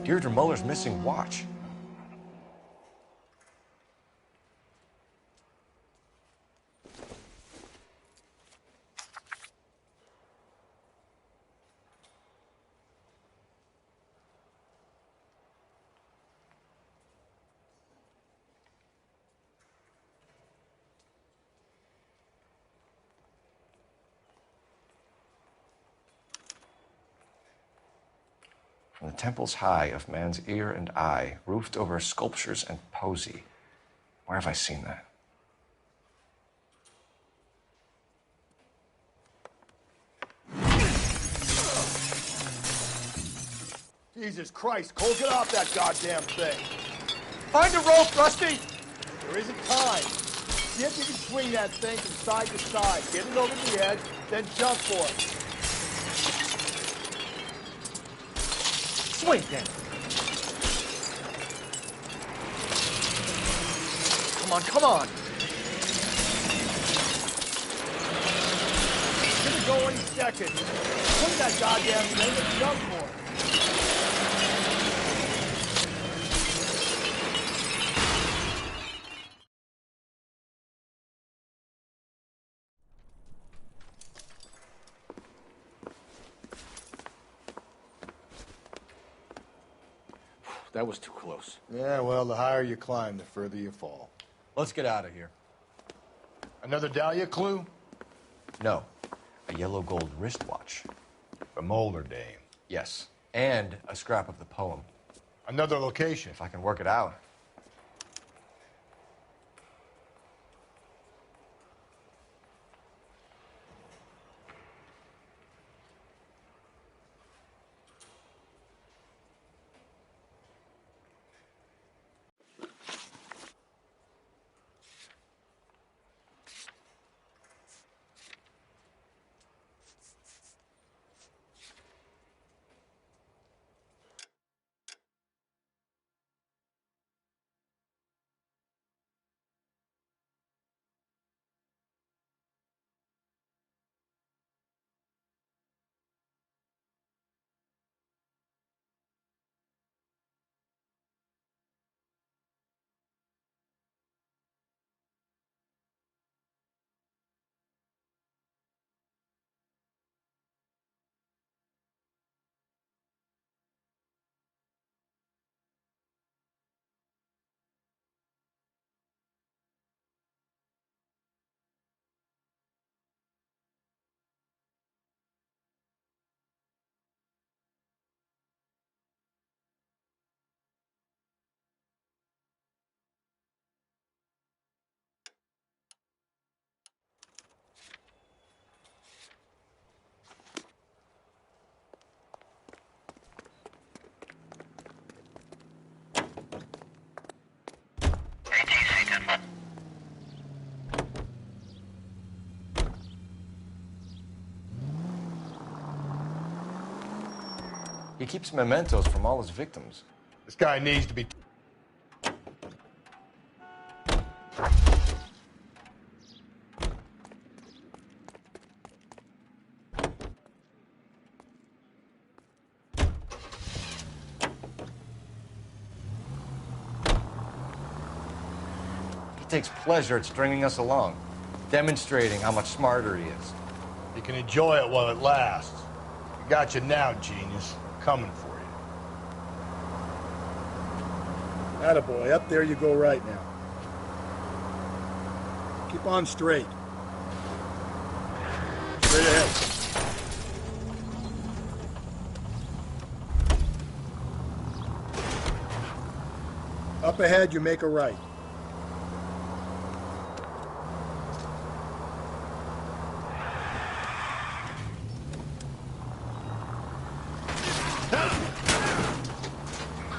Deirdre Muller's missing watch. From the temples high of man's ear and eye, roofed over sculptures and poesy. Where have I seen that? Jesus Christ, Cole, get off that goddamn thing. Find a rope, Rusty! There isn't time. See if you can swing that thing from side to side. Get it over the edge, then jump for it. Swing, then. Come on, come on. It's gonna go any second. Swing that goddamn thing and jump for it. That was too close. Yeah, well, the higher you climb, the further you fall. Let's get out of here. Another Dahlia clue? No, a yellow gold wristwatch. The Molar Dame. Yes, and a scrap of the poem. Another location. If I can work it out. He keeps mementos from all his victims. This guy needs to be... He takes pleasure at stringing us along, demonstrating how much smarter he is. You can enjoy it while it lasts. I got you now, genius. I'm coming for you. Attaboy, up there you go right now. Keep on straight. Straight ahead. Up ahead, you make a right.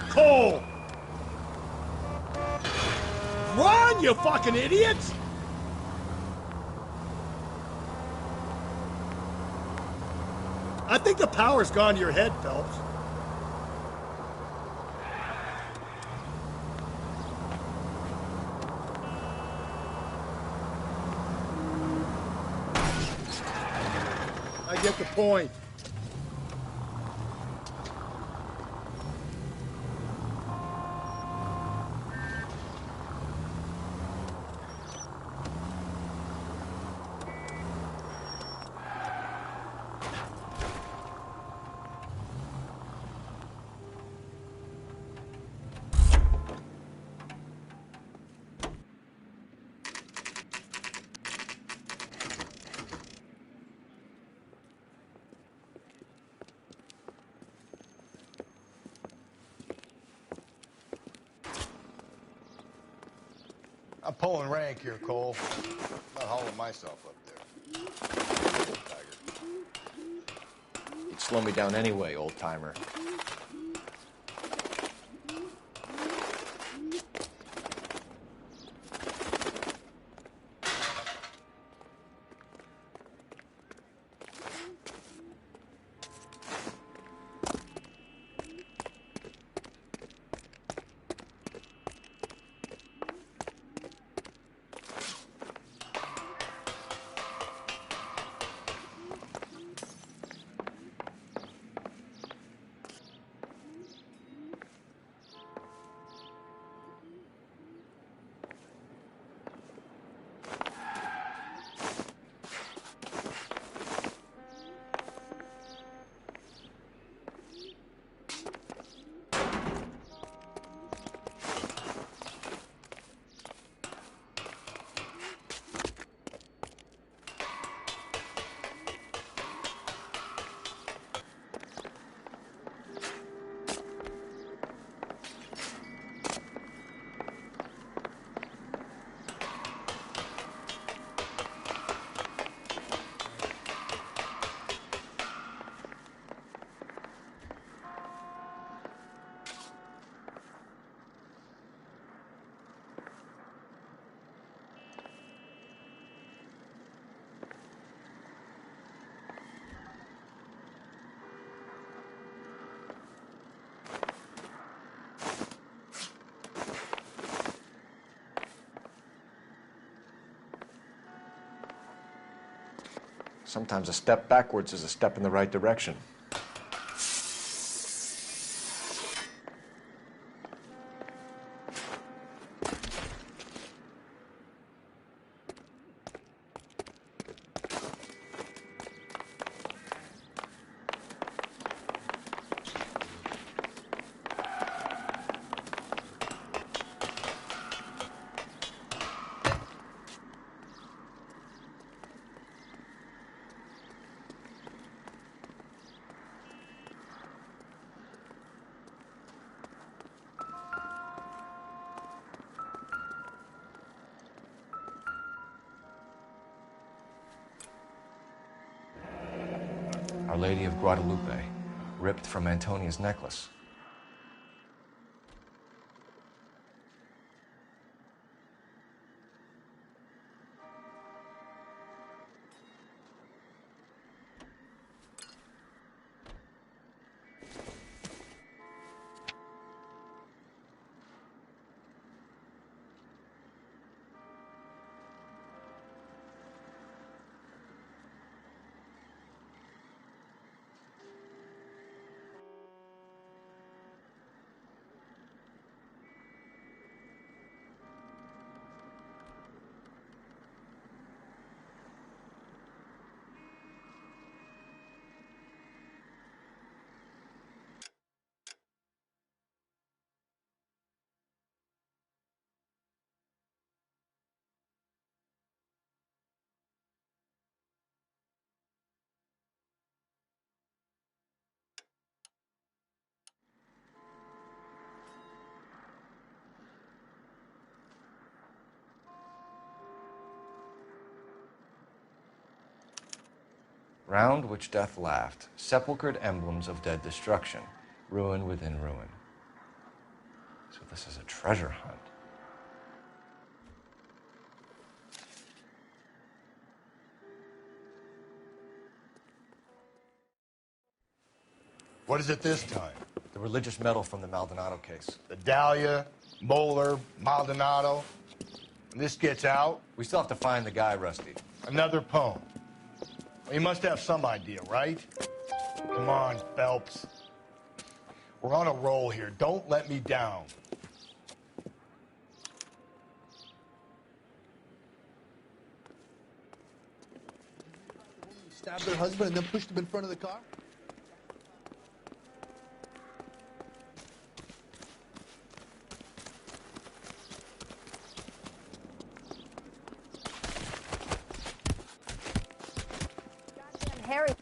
Cole! Run, you fucking idiots! I think the power's gone to your head, Phelps. I get the point. I'm pulling rank here, Cole. I'm not hauling myself up there. You'd slow me down anyway, old-timer. Sometimes a step backwards is a step in the right direction. Our Lady of Guadalupe, ripped from Antonia's necklace. Round which death laughed, sepulchred emblems of dead destruction, ruin within ruin. So this is a treasure hunt. What is it this time? The religious medal from the Maldonado case. The Dahlia, Moeller, Maldonado. When this gets out... We still have to find the guy, Rusty. Another poem. Well, you must have some idea, right? Come on, Phelps. We're on a roll here. Don't let me down. Stabbed their husband and then pushed him in front of the car? Harry.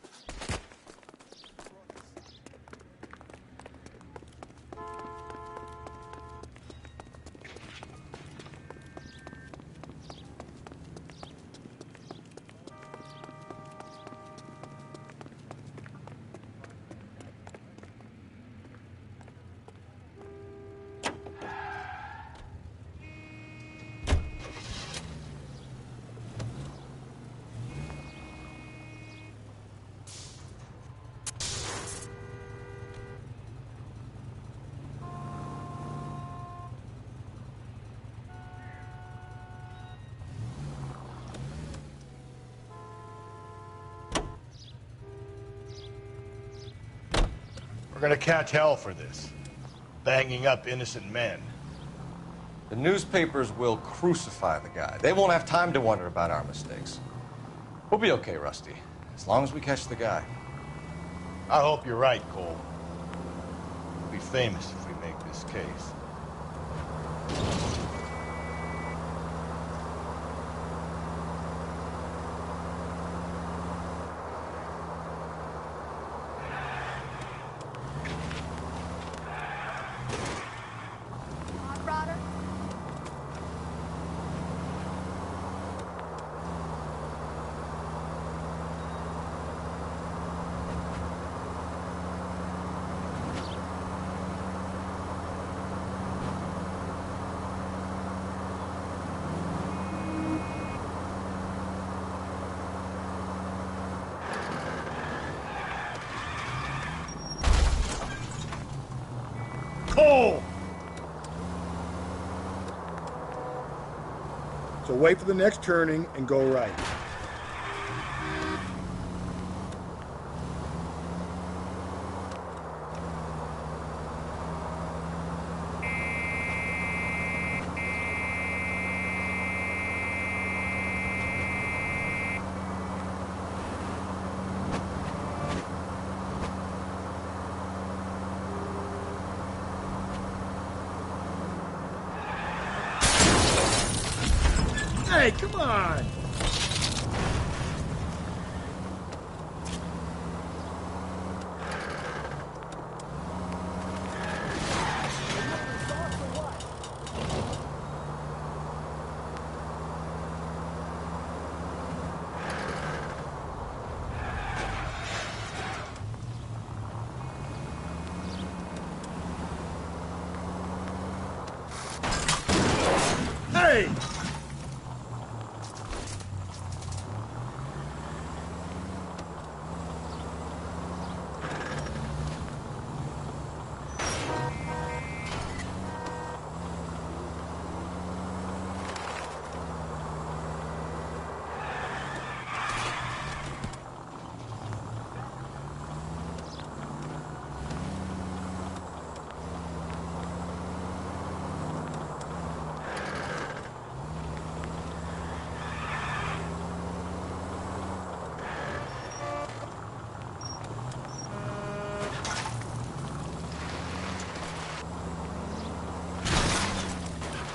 We're gonna catch hell for this. Banging up innocent men. The newspapers will crucify the guy. They won't have time to wonder about our mistakes. We'll be okay, Rusty, as long as we catch the guy. I hope you're right, Cole. We'll be famous if we make this case. Cole! So wait for the next turning and go right. Hey, come on! Hey!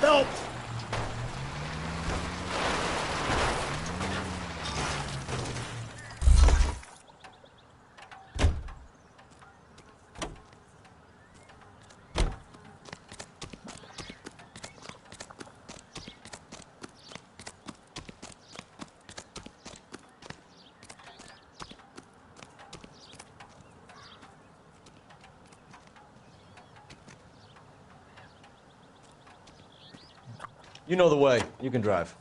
Help! You know the way. You can drive.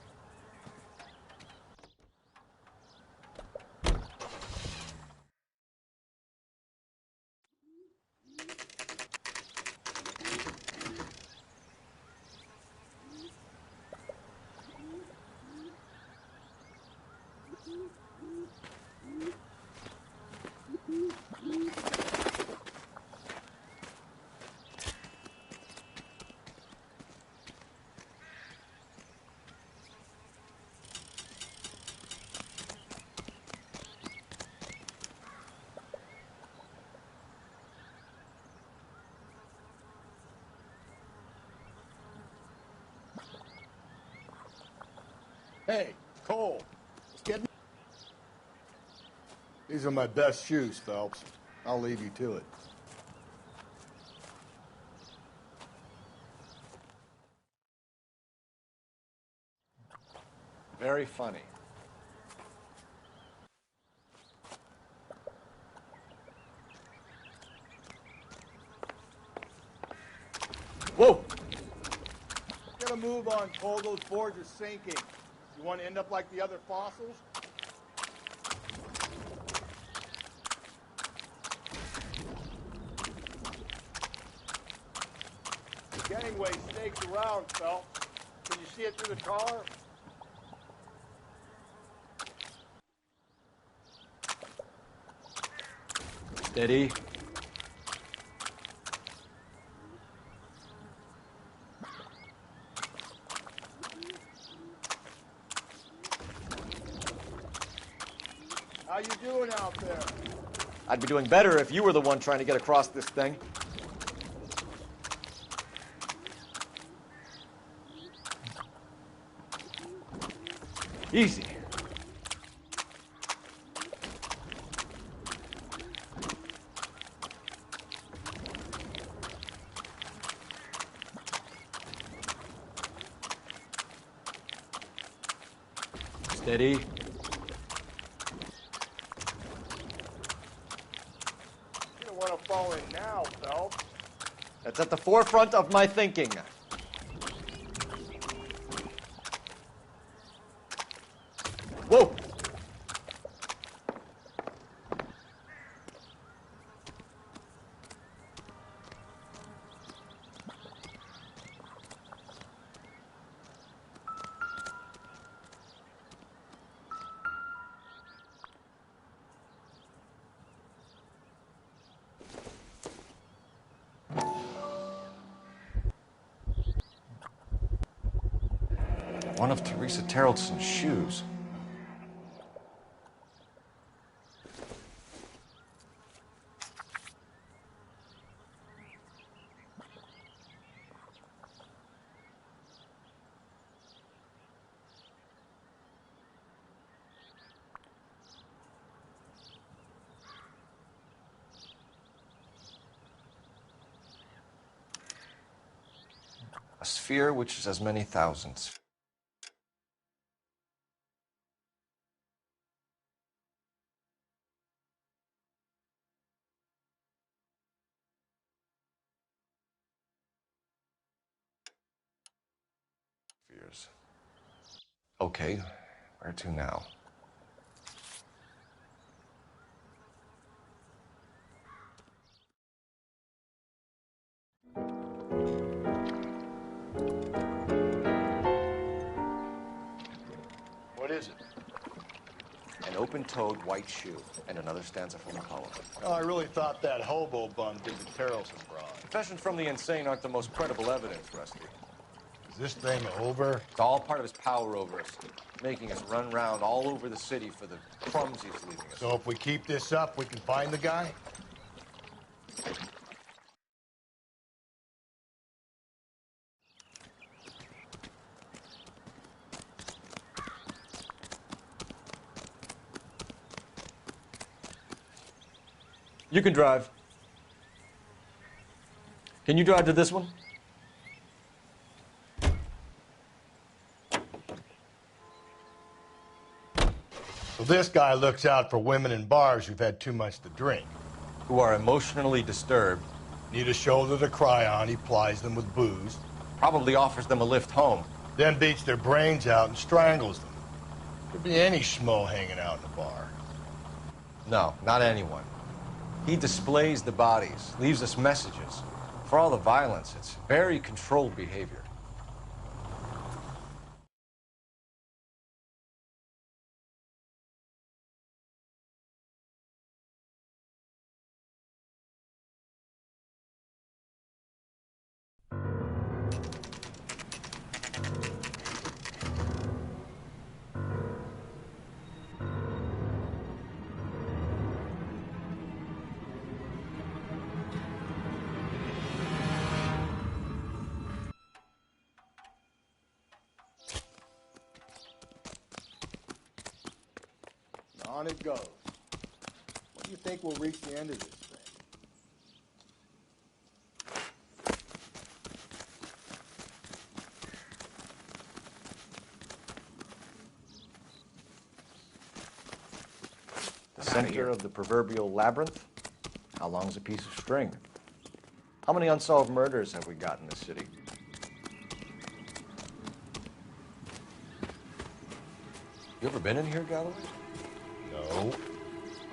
Hey, Cole. Let's get... These are my best shoes, Phelps. I'll leave you to it. Very funny. Whoa! Get a move on, Cole. Those boards are sinking. You want to end up like the other fossils? The gangway snakes around, Phelps. Can you see it through the car? Steady. How you doing out there? I'd be doing better if you were the one trying to get across this thing. Easy. Steady. You don't want to fall in now, Phelps. That's at the forefront of my thinking. Whoa! One of Teresa Terrelson's shoes. sphere which is as many thousands. Spheres. Okay, where to now? What is it? An open-toed white shoe and another stanza from the poem. Oh, I really thought that hobo bum did the Terrell some broad. Confessions from the insane aren't the most credible evidence, Rusty. Is this thing over? It's all part of his power over us, making us run round all over the city for the crumbs he's leaving us. So if we keep this up, we can find the guy? You can drive. Can you drive to this one? So this guy looks out for women in bars who've had too much to drink. Who are emotionally disturbed. Need a shoulder to cry on, he plies them with booze. Probably offers them a lift home. Then beats their brains out and strangles them. Could be any schmo hanging out in the bar. No, not anyone. He displays the bodies, leaves us messages. For all the violence, it's very controlled behavior. On it goes. When do you think we'll reach the end of this thing? The center of the proverbial labyrinth? How long's a piece of string? How many unsolved murders have we got in this city? You ever been in here, Galloway? No,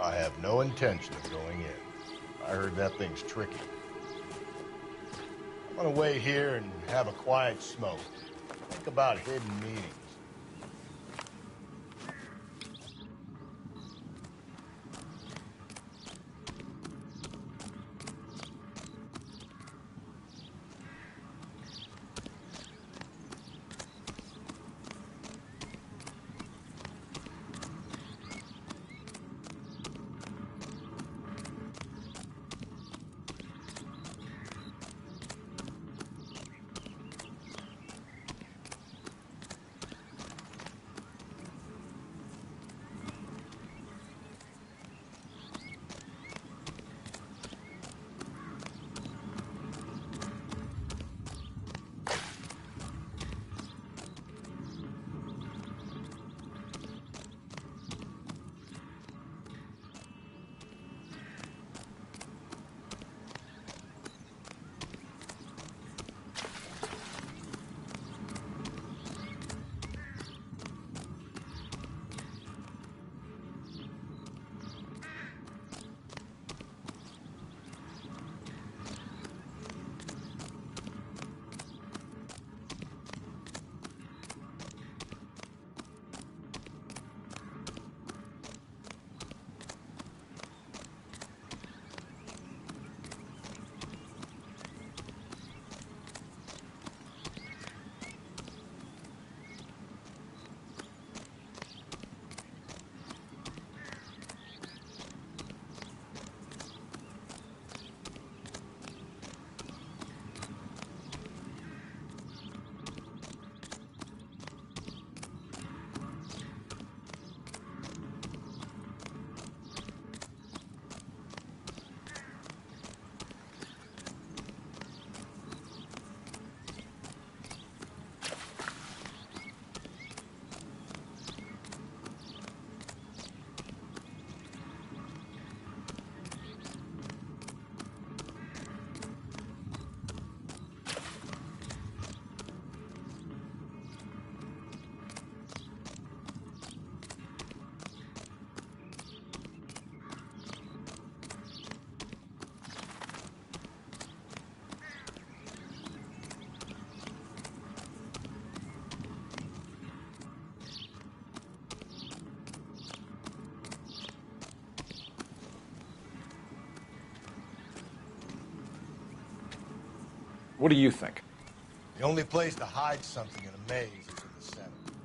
I have no intention of going in. I heard that thing's tricky. I'm gonna wait here and have a quiet smoke. Think about hidden meanings. What do you think? The only place to hide something in a maze is in the center.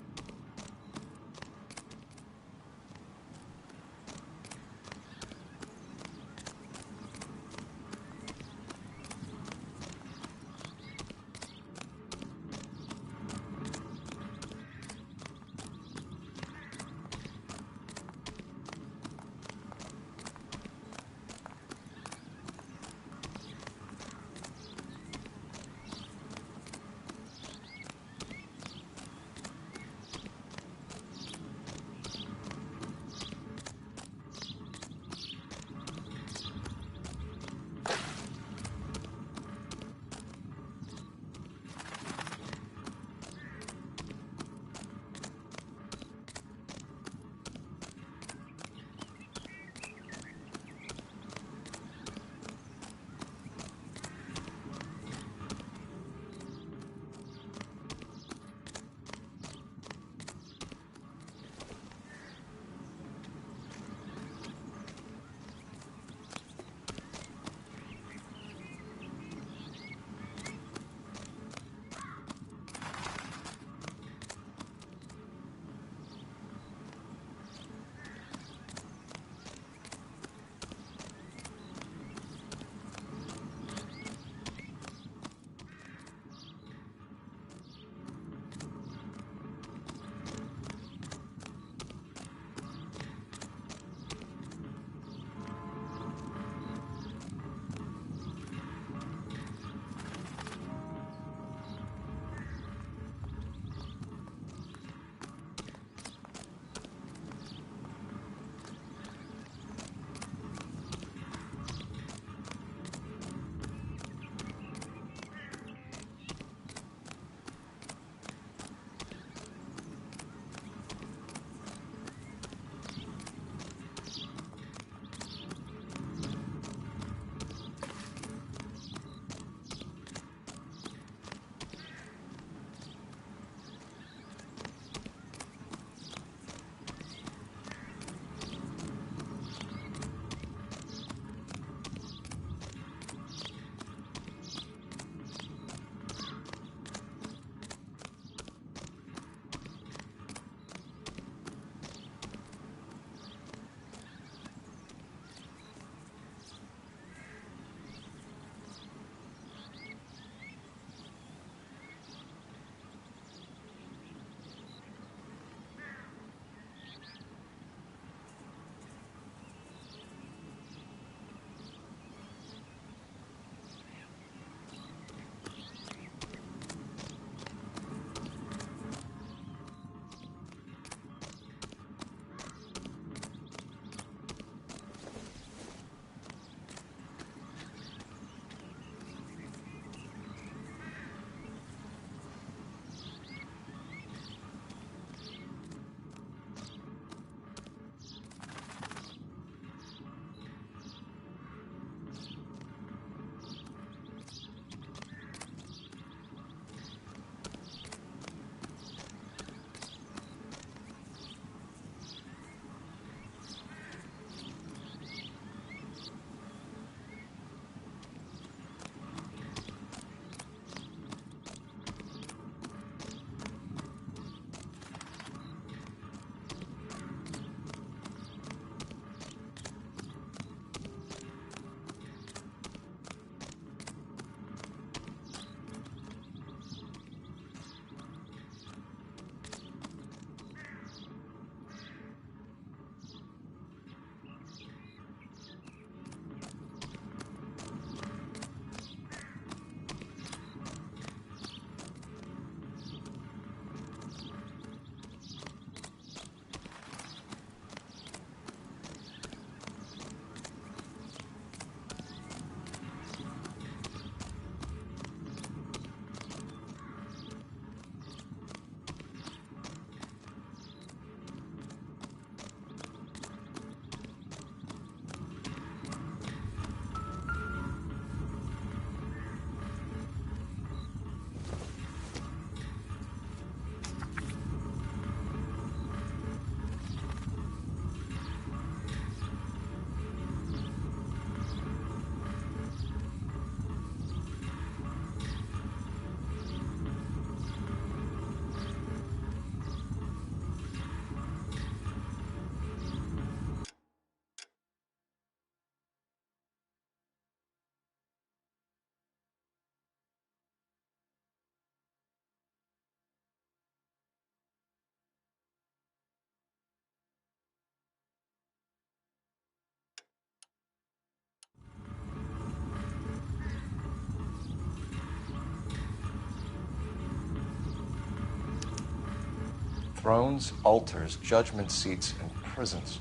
Thrones, altars, judgment seats, and prisons.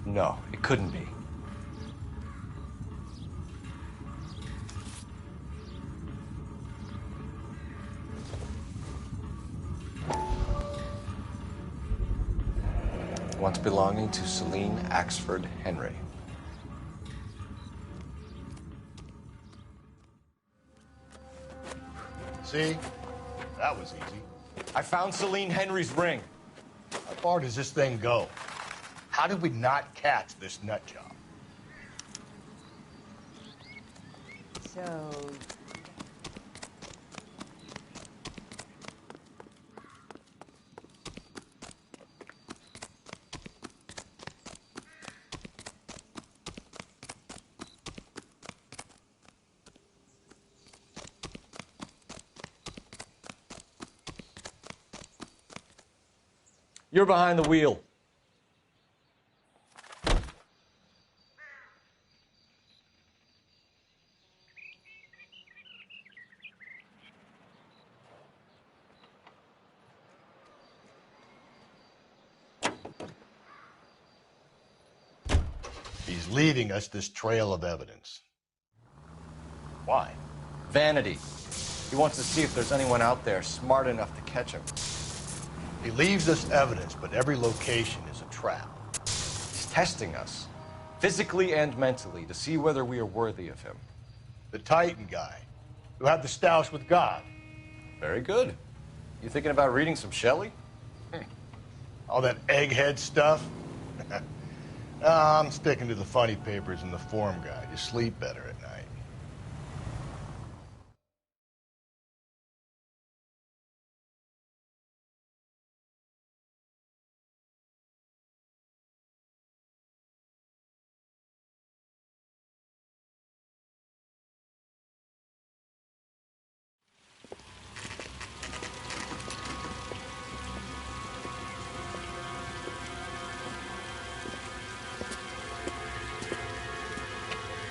No, it couldn't be. Once belonging to Celine Axford Henry. See? That was easy. I found Celine Henry's ring. How far does this thing go? How did we not catch this nut job? So, You're behind the wheel. He's leaving us this trail of evidence. Why? Vanity. He wants to see if there's anyone out there smart enough to catch him. He leaves us evidence, but every location is a trap. He's testing us, physically and mentally, to see whether we are worthy of him. The Titan guy, who had the stoush with God. Very good. You thinking about reading some Shelley? All that egghead stuff? I'm sticking to the funny papers and the form guide. You sleep better at night.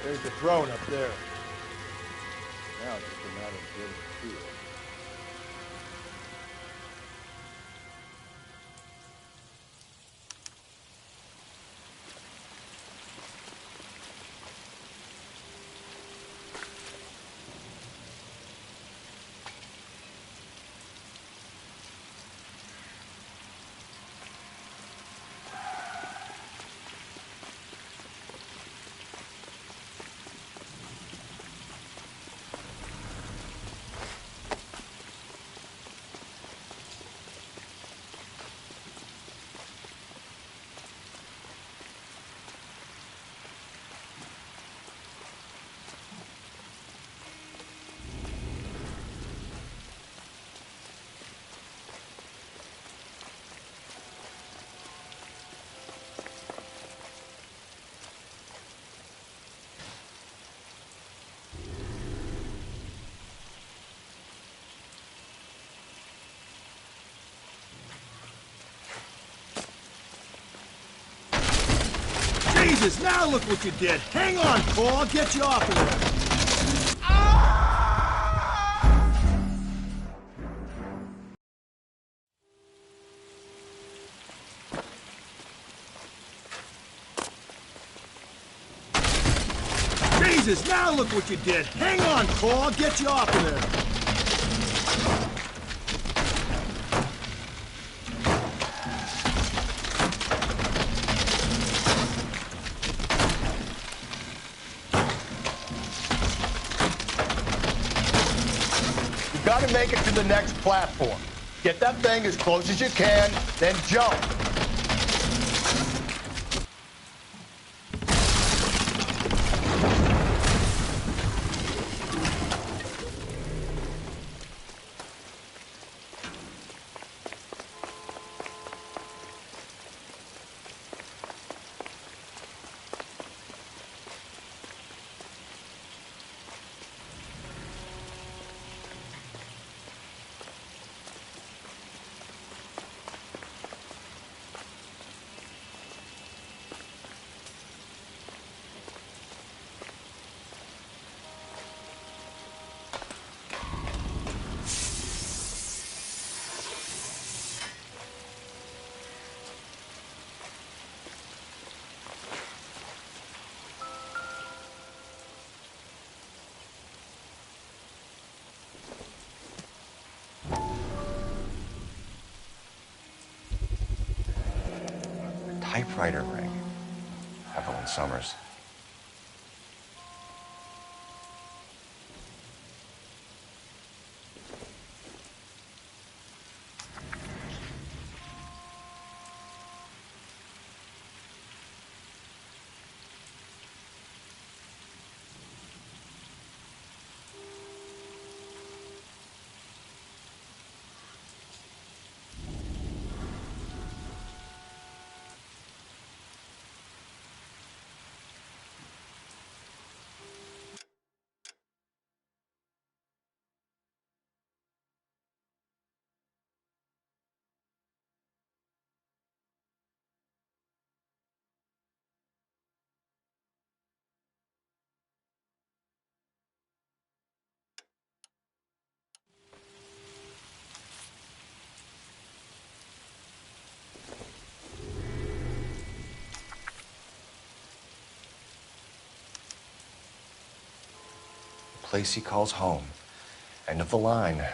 There's the throne up there. Now it's just a matter of getting to it. Jesus, now look what you did. Hang on, Cole. I'll get you off of there. Jesus, now look what you did. Hang on, Cole. I'll get you off of there. Got to make it to the next platform. Get that thing as close as you can, then jump. typewriter ring. Evelyn Summers. Place he calls home. End of the line.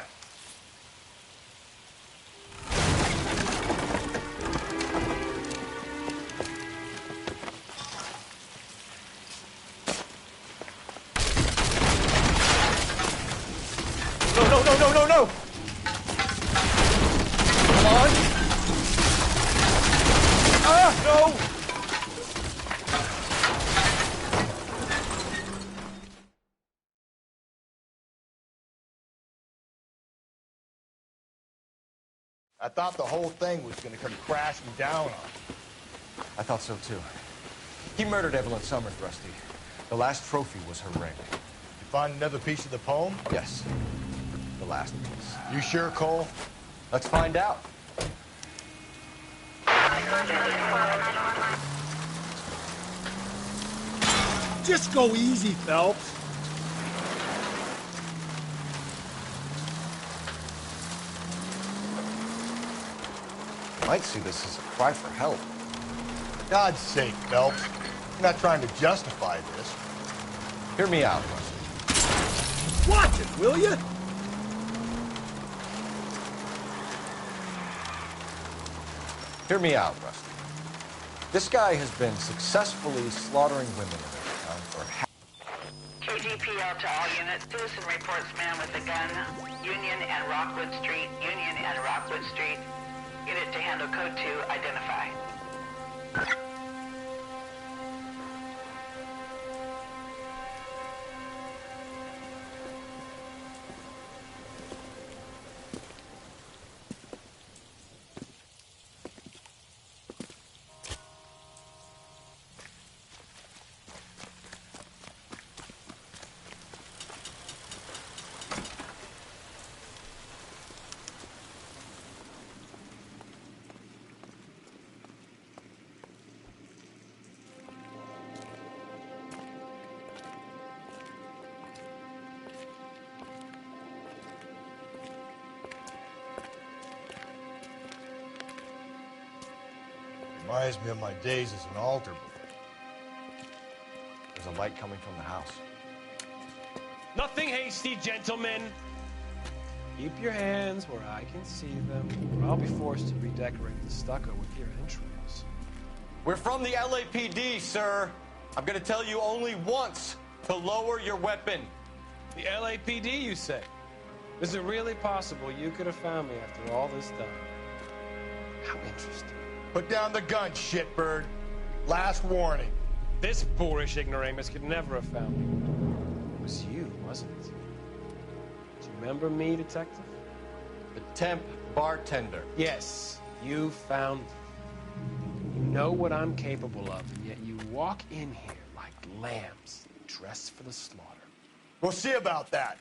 No! Come on! Ah, no! I thought the whole thing was gonna come crashing down on him. I thought so too. He murdered Evelyn Summers, Rusty. The last trophy was her ring. You find another piece of the poem? Yes. The last piece. You sure, Cole? Let's find out. Just go easy, Phelps. Might see this as a cry for help. For God's sake, Phelps. You're not trying to justify this. Hear me out, Rusty. Watch it, will you? Hear me out, Rusty. This guy has been successfully slaughtering women in this town for half. KGPL to all units. Citizen reports man with a gun. Union and Rockwood Street. Union and Rockwood Street. Unit to handle code 2. Identify. Reminds me of my days as an altar boy. There's a light coming from the house. Nothing hasty, gentlemen. Keep your hands where I can see them, or I'll be forced to redecorate the stucco with your entrails. We're from the LAPD, sir. I'm gonna tell you only once to lower your weapon. The LAPD, you say? Is it really possible you could have found me after all this time? How interesting. Put down the gun, shitbird. Last warning. This boorish ignoramus could never have found me. It was you, wasn't it? Do you remember me, detective? The temp bartender. Yes, you found me. You know what I'm capable of, and yet you walk in here like lambs, dressed for the slaughter. We'll see about that.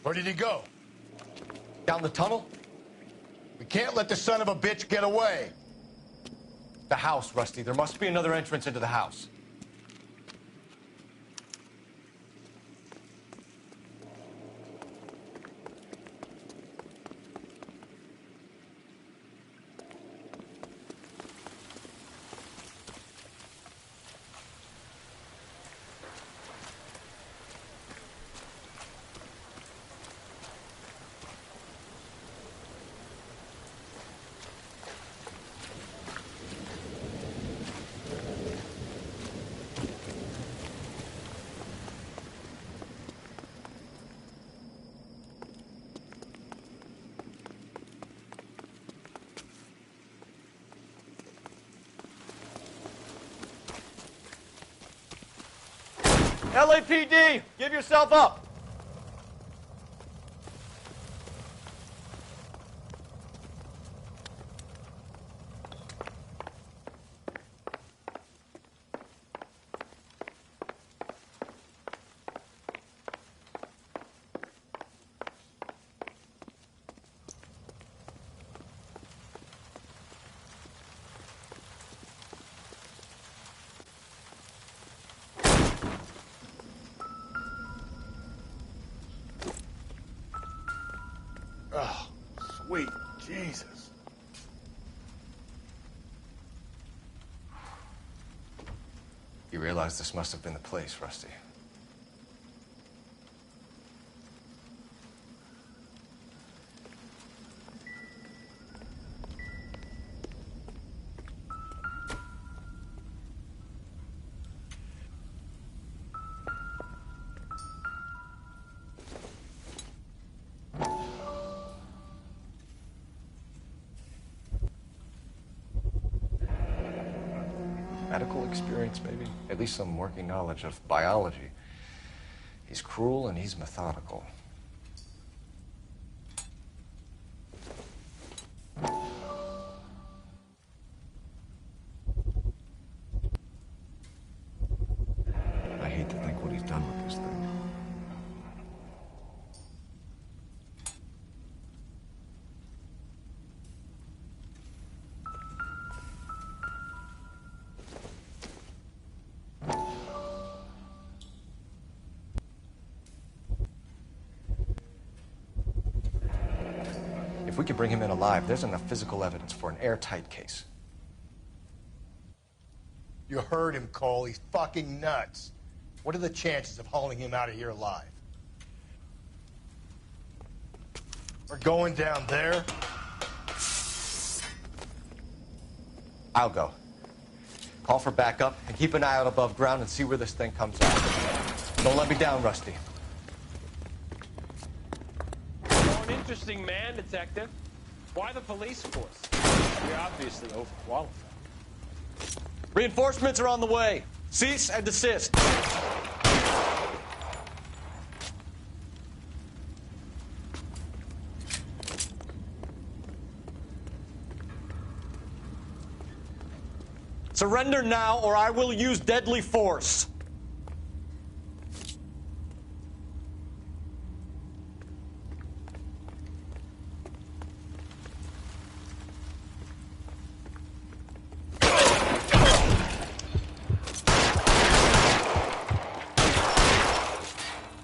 Where did he go? Down the tunnel? We can't let the son of a bitch get away. The house, Rusty. There must be another entrance into the house. LAPD, give yourself up. Oh, sweet Jesus. You realize this must have been the place, Rusty. Medical experience, maybe? At least some working knowledge of biology. He's cruel and he's methodical. I hate to think what he's done with this thing. If we could bring him in alive, there's enough physical evidence for an airtight case. You heard him, Cole. He's fucking nuts. What are the chances of hauling him out of here alive? We're going down there? I'll go. Call for backup and keep an eye out above ground and see where this thing comes out. Don't let me down, Rusty. You're an interesting man, Detective. Why the police force? You're obviously overqualified. Reinforcements are on the way. Cease and desist. Surrender now, or I will use deadly force.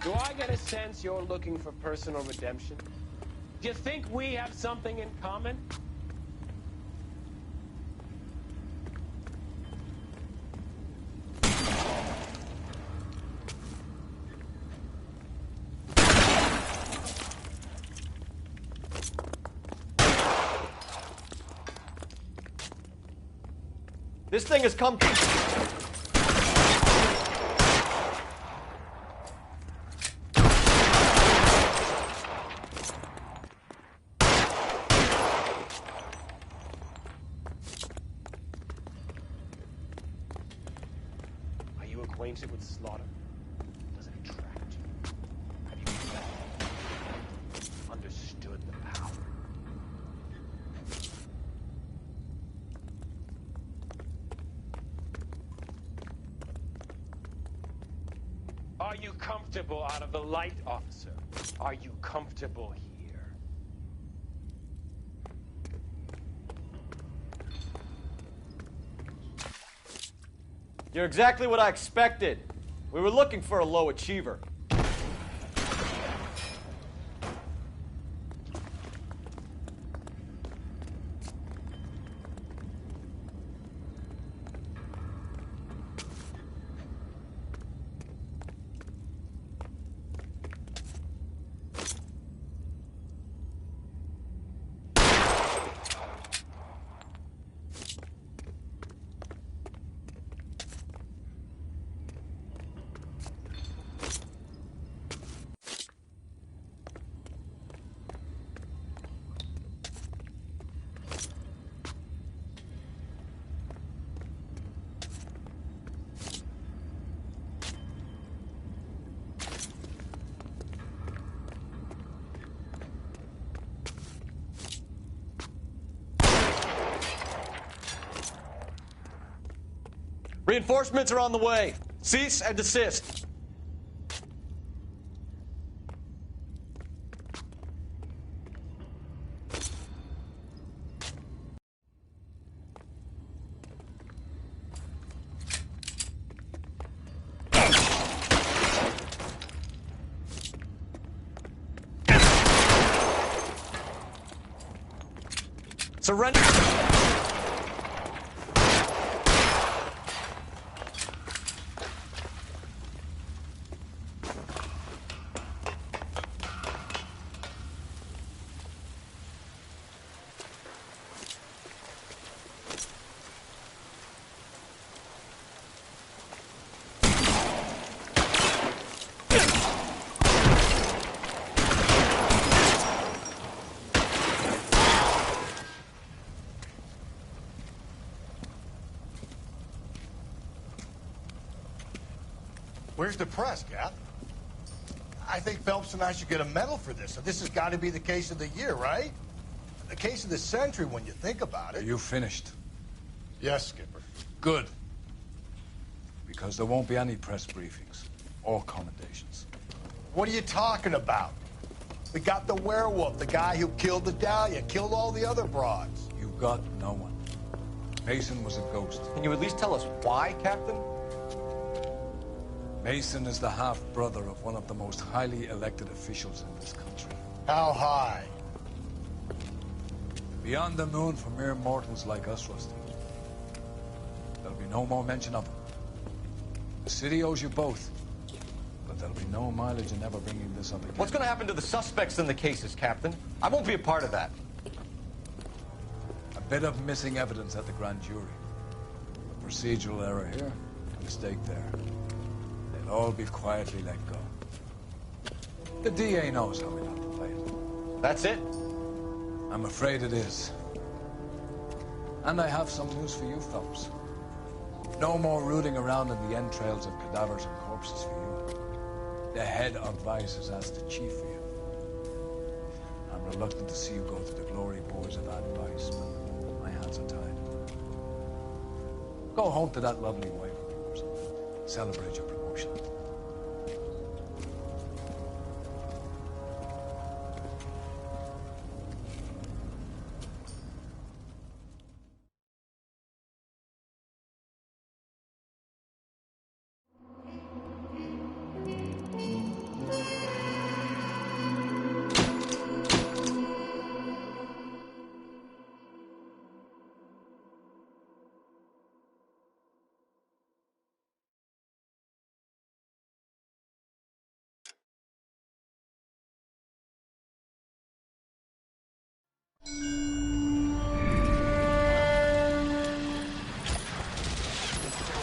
Do I get a sense you're looking for personal redemption? Do you think we have something in common? This thing has come. Are you acquainted with slaughter? Does it attract you? Have you understood the power? Are you comfortable out of the light, officer? Are you comfortable here? You're exactly what I expected. We were looking for a low achiever. Reinforcements are on the way. Cease and desist. Surrender. Where's the press, Cap? I think Phelps and I should get a medal for this. So this has got to be the case of the year, right? The case of the century when you think about it. Are you finished? Yes, Skipper. Good. Because there won't be any press briefings or commendations. What are you talking about? We got the werewolf, the guy who killed the Dahlia, killed all the other broads. You got no one. Mason was a ghost. Can you at least tell us why, Captain? Mason is the half-brother of one of the most highly elected officials in this country. How high? Beyond the moon for mere mortals like us, Rusty. There'll be no more mention of him. The city owes you both. But there'll be no mileage in ever bringing this up again. What's going to happen to the suspects in the cases, Captain? I won't be a part of that. A bit of missing evidence at the grand jury. A procedural error here, a mistake there. They'll all be quietly let go. The DA knows how we have to play it. That's it? I'm afraid it is. And I have some news for you, Phelps. No more rooting around in the entrails of cadavers and corpses for you. The head of Vice has asked the chief for you. I'm reluctant to see you go to the glory boys of that Vice, but my hands are tied. Go home to that lovely wife of yours. Celebrate your promotion.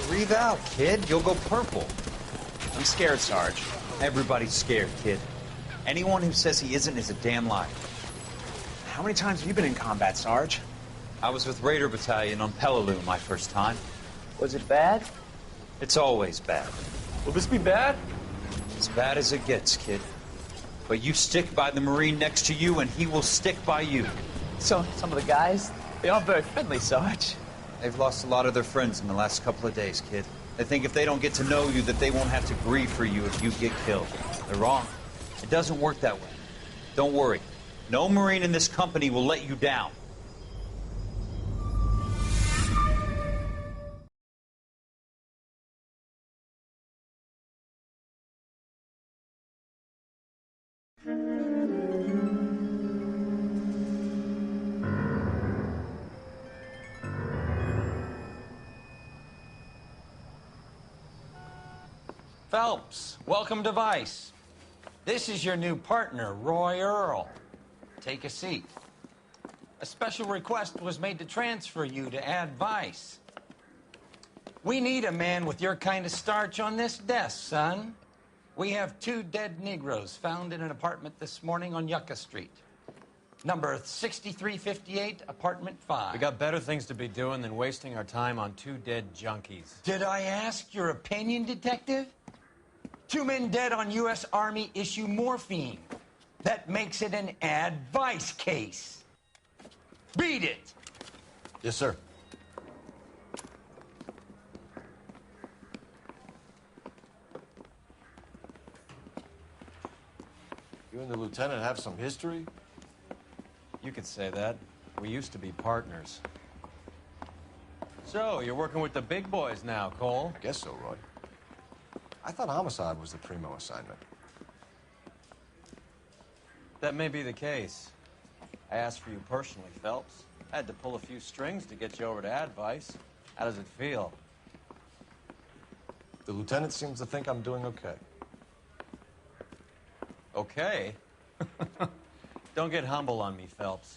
Breathe out, kid. You'll go purple. I'm scared, Sarge. Everybody's scared, kid. Anyone who says he isn't is a damn liar. How many times have you been in combat, Sarge? I was with Raider Battalion on Peleliu my first time. Was it bad? It's always bad. Will this be bad? As bad as it gets, kid. But you stick by the Marine next to you, and he will stick by you. So, some of the guys, they aren't very friendly, Sarge. They've lost a lot of their friends in the last couple of days, kid. They think if they don't get to know you, that they won't have to grieve for you if you get killed. They're wrong. It doesn't work that way. Don't worry. No Marine in this company will let you down. Phelps, welcome to Vice. This is your new partner, Roy Earl. Take a seat. A special request was made to transfer you to Ad Vice. We need a man with your kind of starch on this desk, son. We have 2 dead Negroes found in an apartment this morning on Yucca Street. Number 6358, apartment 5. We got better things to be doing than wasting our time on 2 dead junkies. Did I ask your opinion, detective? 2 men dead on U.S. Army issue morphine. That makes it an Ad Vice case. Beat it! Yes, sir. You and the lieutenant have some history? You could say that. We used to be partners. So, you're working with the big boys now, Cole? I guess so, Roy. I thought homicide was the Primo assignment. That may be the case. I asked for you personally, Phelps. I had to pull a few strings to get you over to Advice. How does it feel? The lieutenant seems to think I'm doing okay. Okay? Don't get humble on me, Phelps.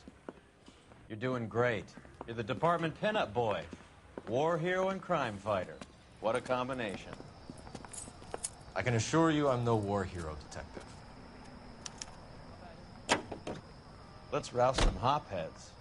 You're doing great. You're the department pinup boy. War hero and crime fighter. What a combination. I can assure you I'm no war hero, detective. Let's rouse some hopheads.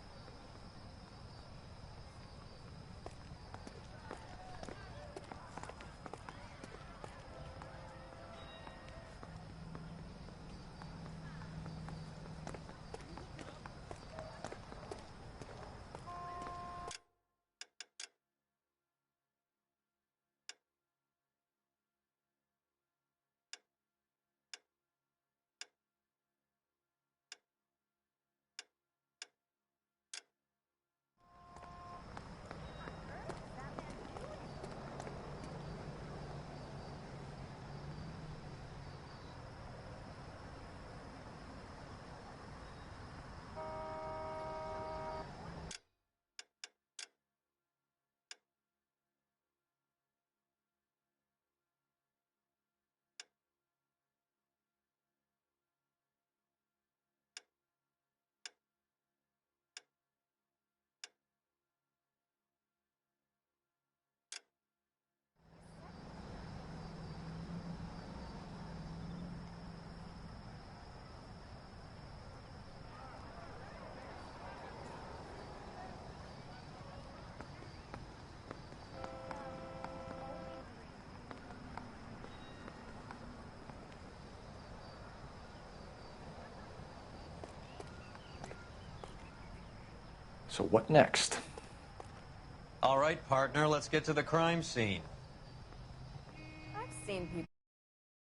So what next? All right, partner, let's get to the crime scene. I've seen people